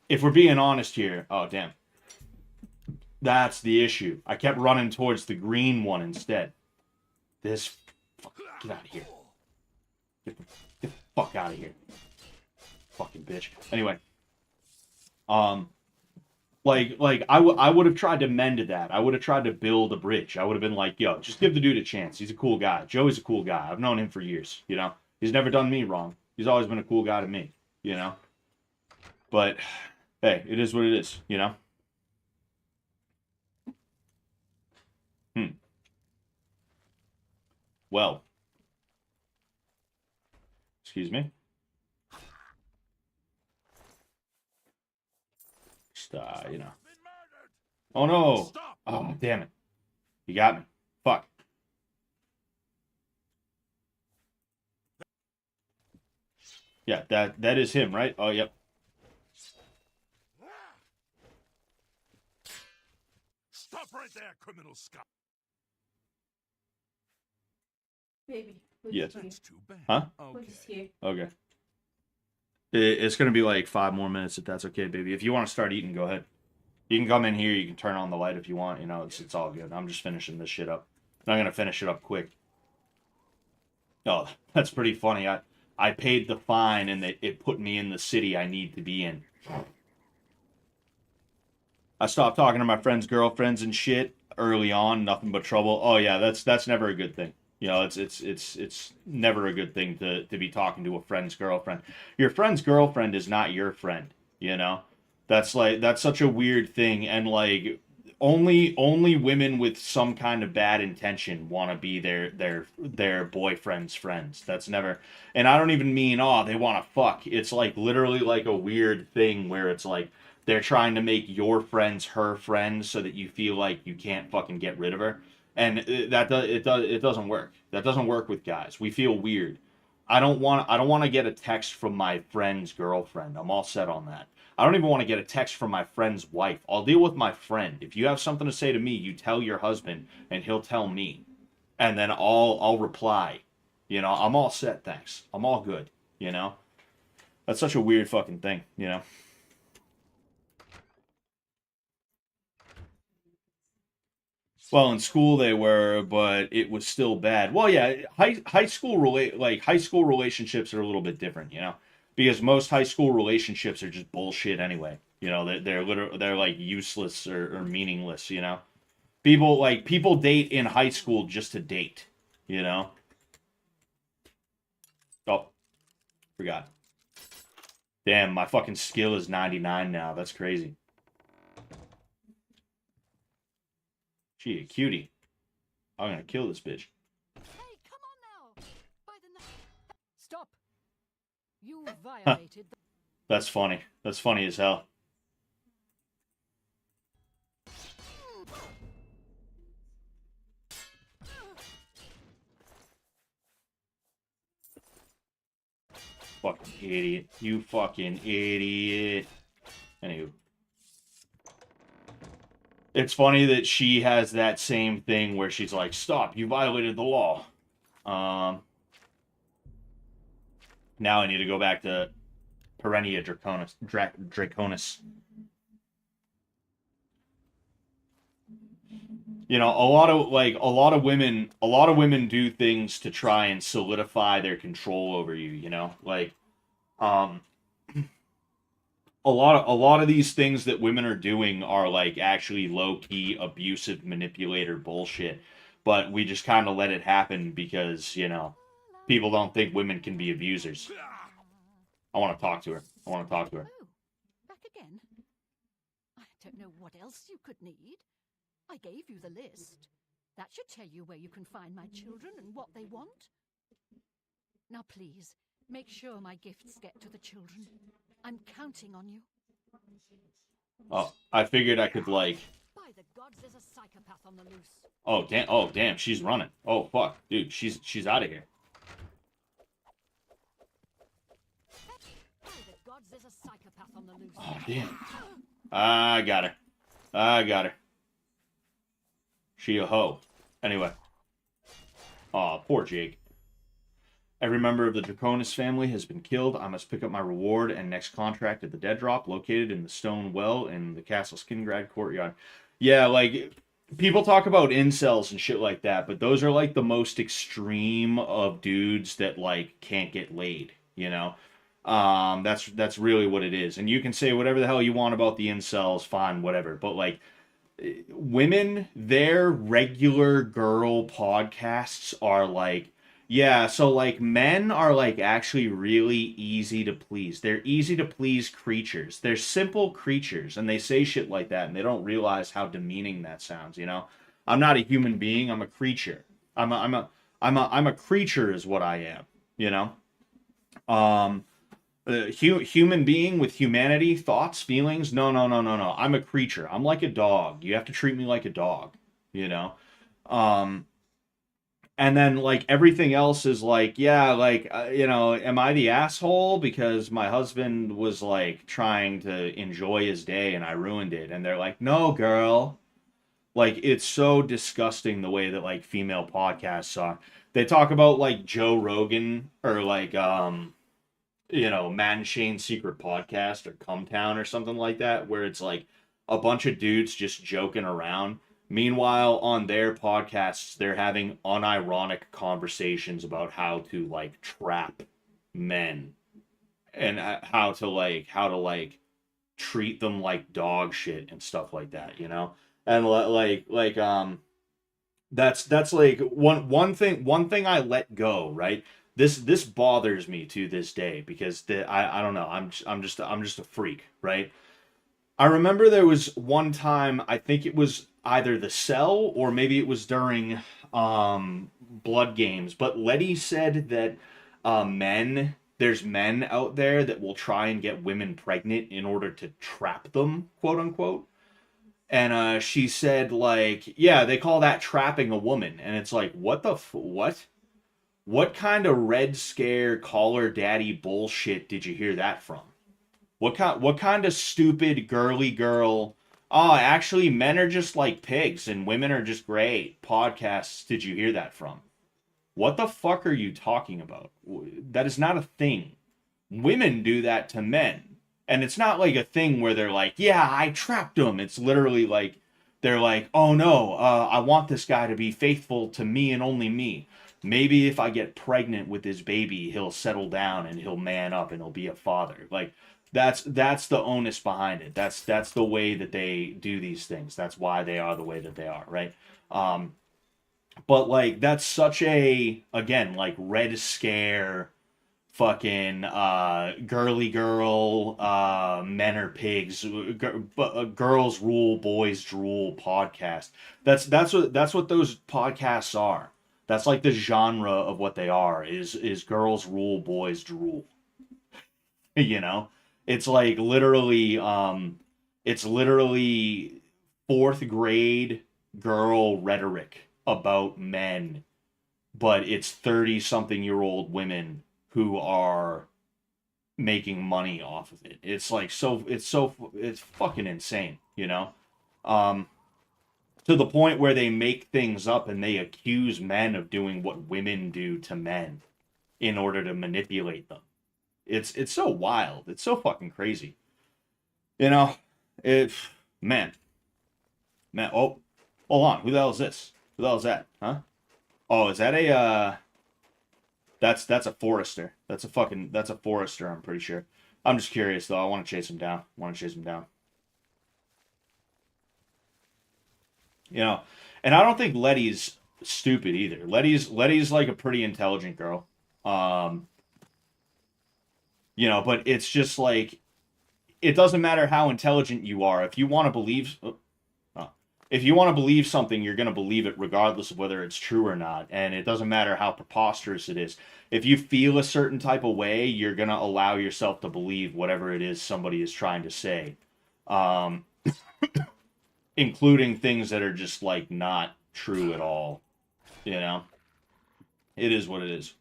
if we're being honest here, oh damn, that's the issue. I kept running towards the green one instead. This, get out of here. Get the fuck out of here. Fucking bitch. Anyway, like I would have tried to mend that. I would have tried to build a bridge. I would have been like, yo, just give the dude a chance. He's a cool guy. Joey's a cool guy. I've known him for years, you know. He's never done me wrong. He's always been a cool guy to me, you know. But hey, it is what it is, you know. Well, excuse me. Just, you know. Oh no! Oh damn it! You got me. Fuck. Yeah, that is him, right? Oh, yep. Stop right there, criminal scum. Baby, put Yes. it here. That's too bad. Huh? Put it here. Okay. It's gonna be like 5 more minutes if that's okay, baby. If you want to start eating, go ahead. You can come in here. You can turn on the light if you want. You know, it's all good. I'm just finishing this shit up. I'm gonna finish it up quick. Oh, that's pretty funny. I paid the fine and it put me in the city I need to be in. I stopped talking to my friends' girlfriends and shit early on. Nothing but trouble. Oh yeah, that's never a good thing. You know, it's never a good thing to be talking to a friend's girlfriend. Your friend's girlfriend is not your friend, you know? That's such a weird thing, and like only women with some kind of bad intention want to be their boyfriend's friends. That's never, and I don't even mean they want to fuck. It's like literally like a weird thing where it's like they're trying to make your friends her friends so that you feel like you can't fucking get rid of her. And it doesn't work. That doesn't work with guys. We feel weird. I don't want to get a text from my friend's girlfriend. I'm all set on that. I don't even want to get a text from my friend's wife. I'll deal with my friend. If you have something to say to me, you tell your husband and he'll tell me. And then I'll reply. You know, I'm all set, thanks. I'm all good, you know? That's such a weird fucking thing, you know? Well, in school they were, but it was still bad. Well, yeah, high school high school relationships are a little bit different, you know, because most high school relationships are just bullshit anyway. You know, they're like useless or meaningless. You know, people date in high school just to date. You know. Oh, forgot. Damn, my fucking skill is 99 now. That's crazy. Gee, a cutie. I'm gonna kill this bitch. Hey, come on now! By the Stop! You violated the... That's funny. That's funny as hell. Fucking idiot. You fucking idiot. Anywho. It's funny that she has that same thing where she's like, stop, you violated the law. Now I need to go back to Perennia Draconis. You know, a lot of women do things to try and solidify their control over you, you know? Like um a lot of these things that women are doing are like actually low key abusive manipulator bullshit. But we just kind of let it happen because, you know, people don't think women can be abusers. I want to talk to her. I want to talk to her. Oh, back again? I don't know what else you could need. I gave you the list. That should tell you where you can find my children and what they want. Now please, make sure my gifts get to the children. I'm counting on you. Oh, I figured I could like. By the gods, there's a psychopath on the loose. Oh damn! Oh damn! She's running. Oh fuck, dude, she's out of here. By the gods, there's a psychopath on the loose. Oh damn! I got her. I got her. She a hoe. Anyway. Aw, poor Jake. Every member of the Draconis family has been killed. I must pick up my reward and next contract at the Dead Drop, located in the Stone Well in the Castle Skingrad courtyard. Yeah, like, people talk about incels and shit like that, but those are, like, the most extreme of dudes that, like, can't get laid, you know? That's really what it is. And you can say whatever the hell you want about the incels, fine, whatever. But, like, women, their regular girl podcasts are, like, yeah, so like men are like actually really easy to please. They're easy to please creatures. They're simple creatures and they say shit like that and they don't realize how demeaning that sounds, you know? I'm not a human being, I'm a creature. I'm a creature is what I am, you know? Human being with humanity, thoughts, feelings. No. I'm a creature. I'm like a dog. You have to treat me like a dog, you know? And then, like, everything else is like, yeah, like, you know, am I the asshole because my husband was, like, trying to enjoy his day and I ruined it? And they're like, no, girl. Like, it's so disgusting the way that, like, female podcasts are. They talk about, like, Joe Rogan or, like, you know, Man Shane's Secret Podcast or Cumtown or something like that, where it's, like, a bunch of dudes just joking around. Meanwhile, on their podcasts, they're having unironic conversations about how to like trap men and how to like treat them like dog shit and stuff like that, you know? And that's like one thing I let go, right? This bothers me to this day because I don't know, I'm just a freak, right? I remember there was one time, I think it was either the cell or maybe it was during blood games, but Letty said that there's men out there that will try and get women pregnant in order to trap them, quote unquote. And she said, like, yeah, they call that trapping a woman. And it's like, what the what? What kind of Red Scare caller daddy bullshit did you hear that from? What kind of stupid girly girl? Oh, actually, men are just like pigs and women are just great. Podcasts did you hear that from? What the fuck are you talking about? That is not a thing. Women do that to men. And it's not like a thing where they're like, yeah, I trapped him. It's literally like, they're like, oh no, I want this guy to be faithful to me and only me. Maybe if I get pregnant with his baby, he'll settle down and he'll man up and he'll be a father. Like, that's the onus behind it. That's the way that they do these things. That's why they are the way that they are, right? But like that's such a, again, like Red Scare fucking girly girl men are pigs, girls rule, boys drool podcast. That's what those podcasts are. That's like the genre of what they are, is girls rule, boys drool. You know? It's literally fourth grade girl rhetoric about men, but it's 30-something-year-old women who are making money off of it. It's like it's fucking insane, you know? To the point where they make things up and they accuse men of doing what women do to men in order to manipulate them. It's so wild. It's so fucking crazy. You know, if man. Oh, hold on. Who the hell is this? Who the hell is that? Huh? Oh, is that a that's a forester. That's a forester, I'm pretty sure. I'm just curious though. I want to chase him down. You know, and I don't think Letty's stupid either. Letty's like a pretty intelligent girl. You know, but it's just like it doesn't matter how intelligent you are. If you want to believe if you want to believe something, you're going to believe it regardless of whether it's true or not. And it doesn't matter how preposterous it is. If you feel a certain type of way, you're going to allow yourself to believe whatever it is somebody is trying to say. Including things that are just like not true at all. You know? It is what it is.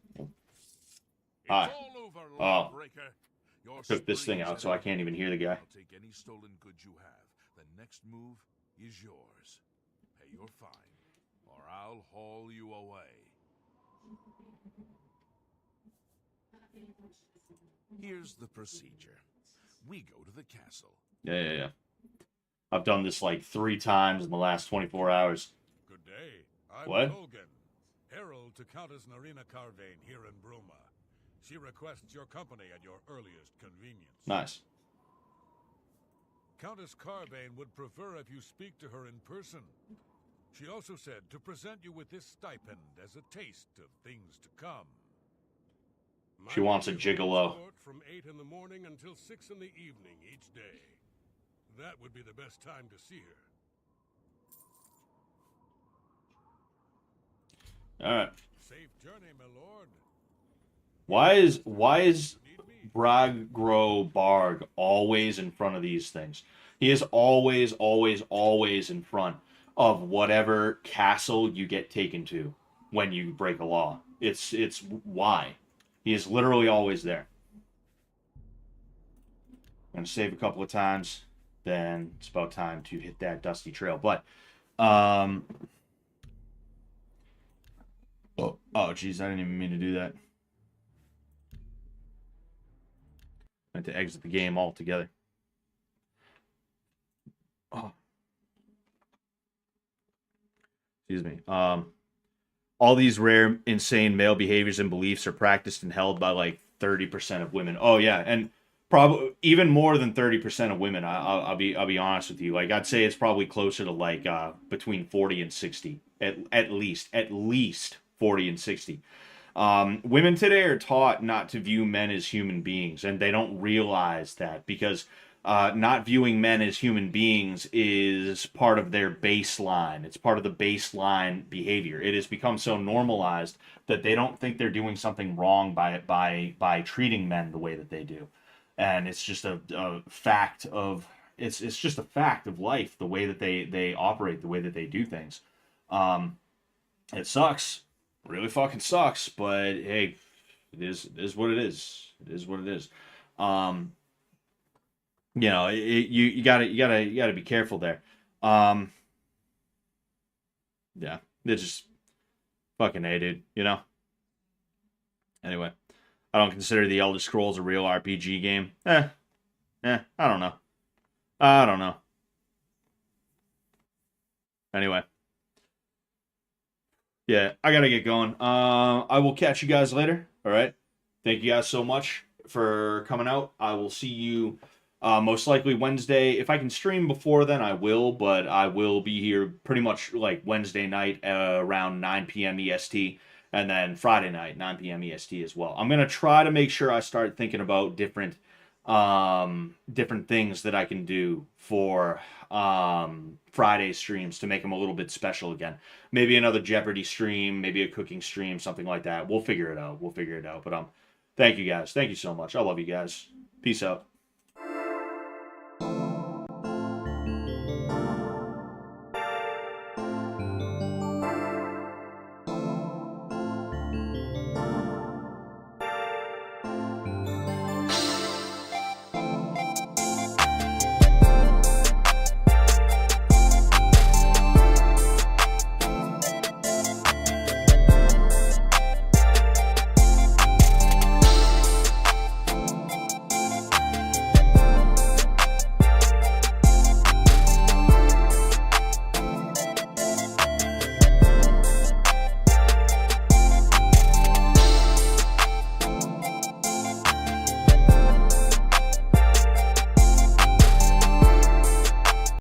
Hi. Oh. I took this thing out so I can't even hear the guy. I'll take any stolen goods you have. The next move is yours. Pay your fine, or I'll haul you away. Here's the procedure. We go to the castle. Yeah. I've done this like 3 times in the last 24 hours. Good day. I'm What? Logan, herald to Countess Narina Carvane here in Bruma. She requests your company at your earliest convenience. Nice. Countess Carvane would prefer if you speak to her in person. She also said to present you with this stipend as a taste of things to come. She wants a gigolo. From 8 in the morning until 6 in the evening each day. That would be the best time to see her. All right. Safe journey, my lord. Why is Bragro Barg always in front of these things? He is always in front of whatever castle you get taken to when you break a law. It's why. He is literally always there. I'm gonna save a couple of times, then it's about time to hit that dusty trail. But oh geez, I didn't even mean to do that. I meant to exit the game altogether. Oh. Excuse me. All these rare, insane male behaviors and beliefs are practiced and held by like 30% of women. Oh yeah, and probably even more than 30% of women. I'll be honest with you. Like I'd say it's probably closer to like between 40 and 60 at least 40 and 60. Women today are taught not to view men as human beings, and they don't realize that because not viewing men as human beings is part of their baseline. It's part of the baseline behavior. It has become so normalized that they don't think they're doing something wrong by treating men the way that they do. And it's just a fact of it's just a fact of life, the way that they operate, the way that they do things. It sucks. Really fucking sucks, but hey, it is what it is. It is what it is. You know, you gotta be careful there. Yeah, it's just fucking A, dude. You know. Anyway, I don't consider the Elder Scrolls a real RPG game. I don't know. Anyway. Yeah, I gotta get going. I will catch you guys later. All right. Thank you guys so much for coming out. I will see you most likely Wednesday. If I can stream before then, I will. But I will be here pretty much like Wednesday night around 9 p.m. EST. And then Friday night, 9 p.m. EST as well. I'm going to try to make sure I start thinking about different things that I can do for Friday streams to make them a little bit special again. Maybe another Jeopardy stream, maybe a cooking stream, something like that. We'll figure it out. But thank you guys. Thank you so much. I love you guys. Peace out.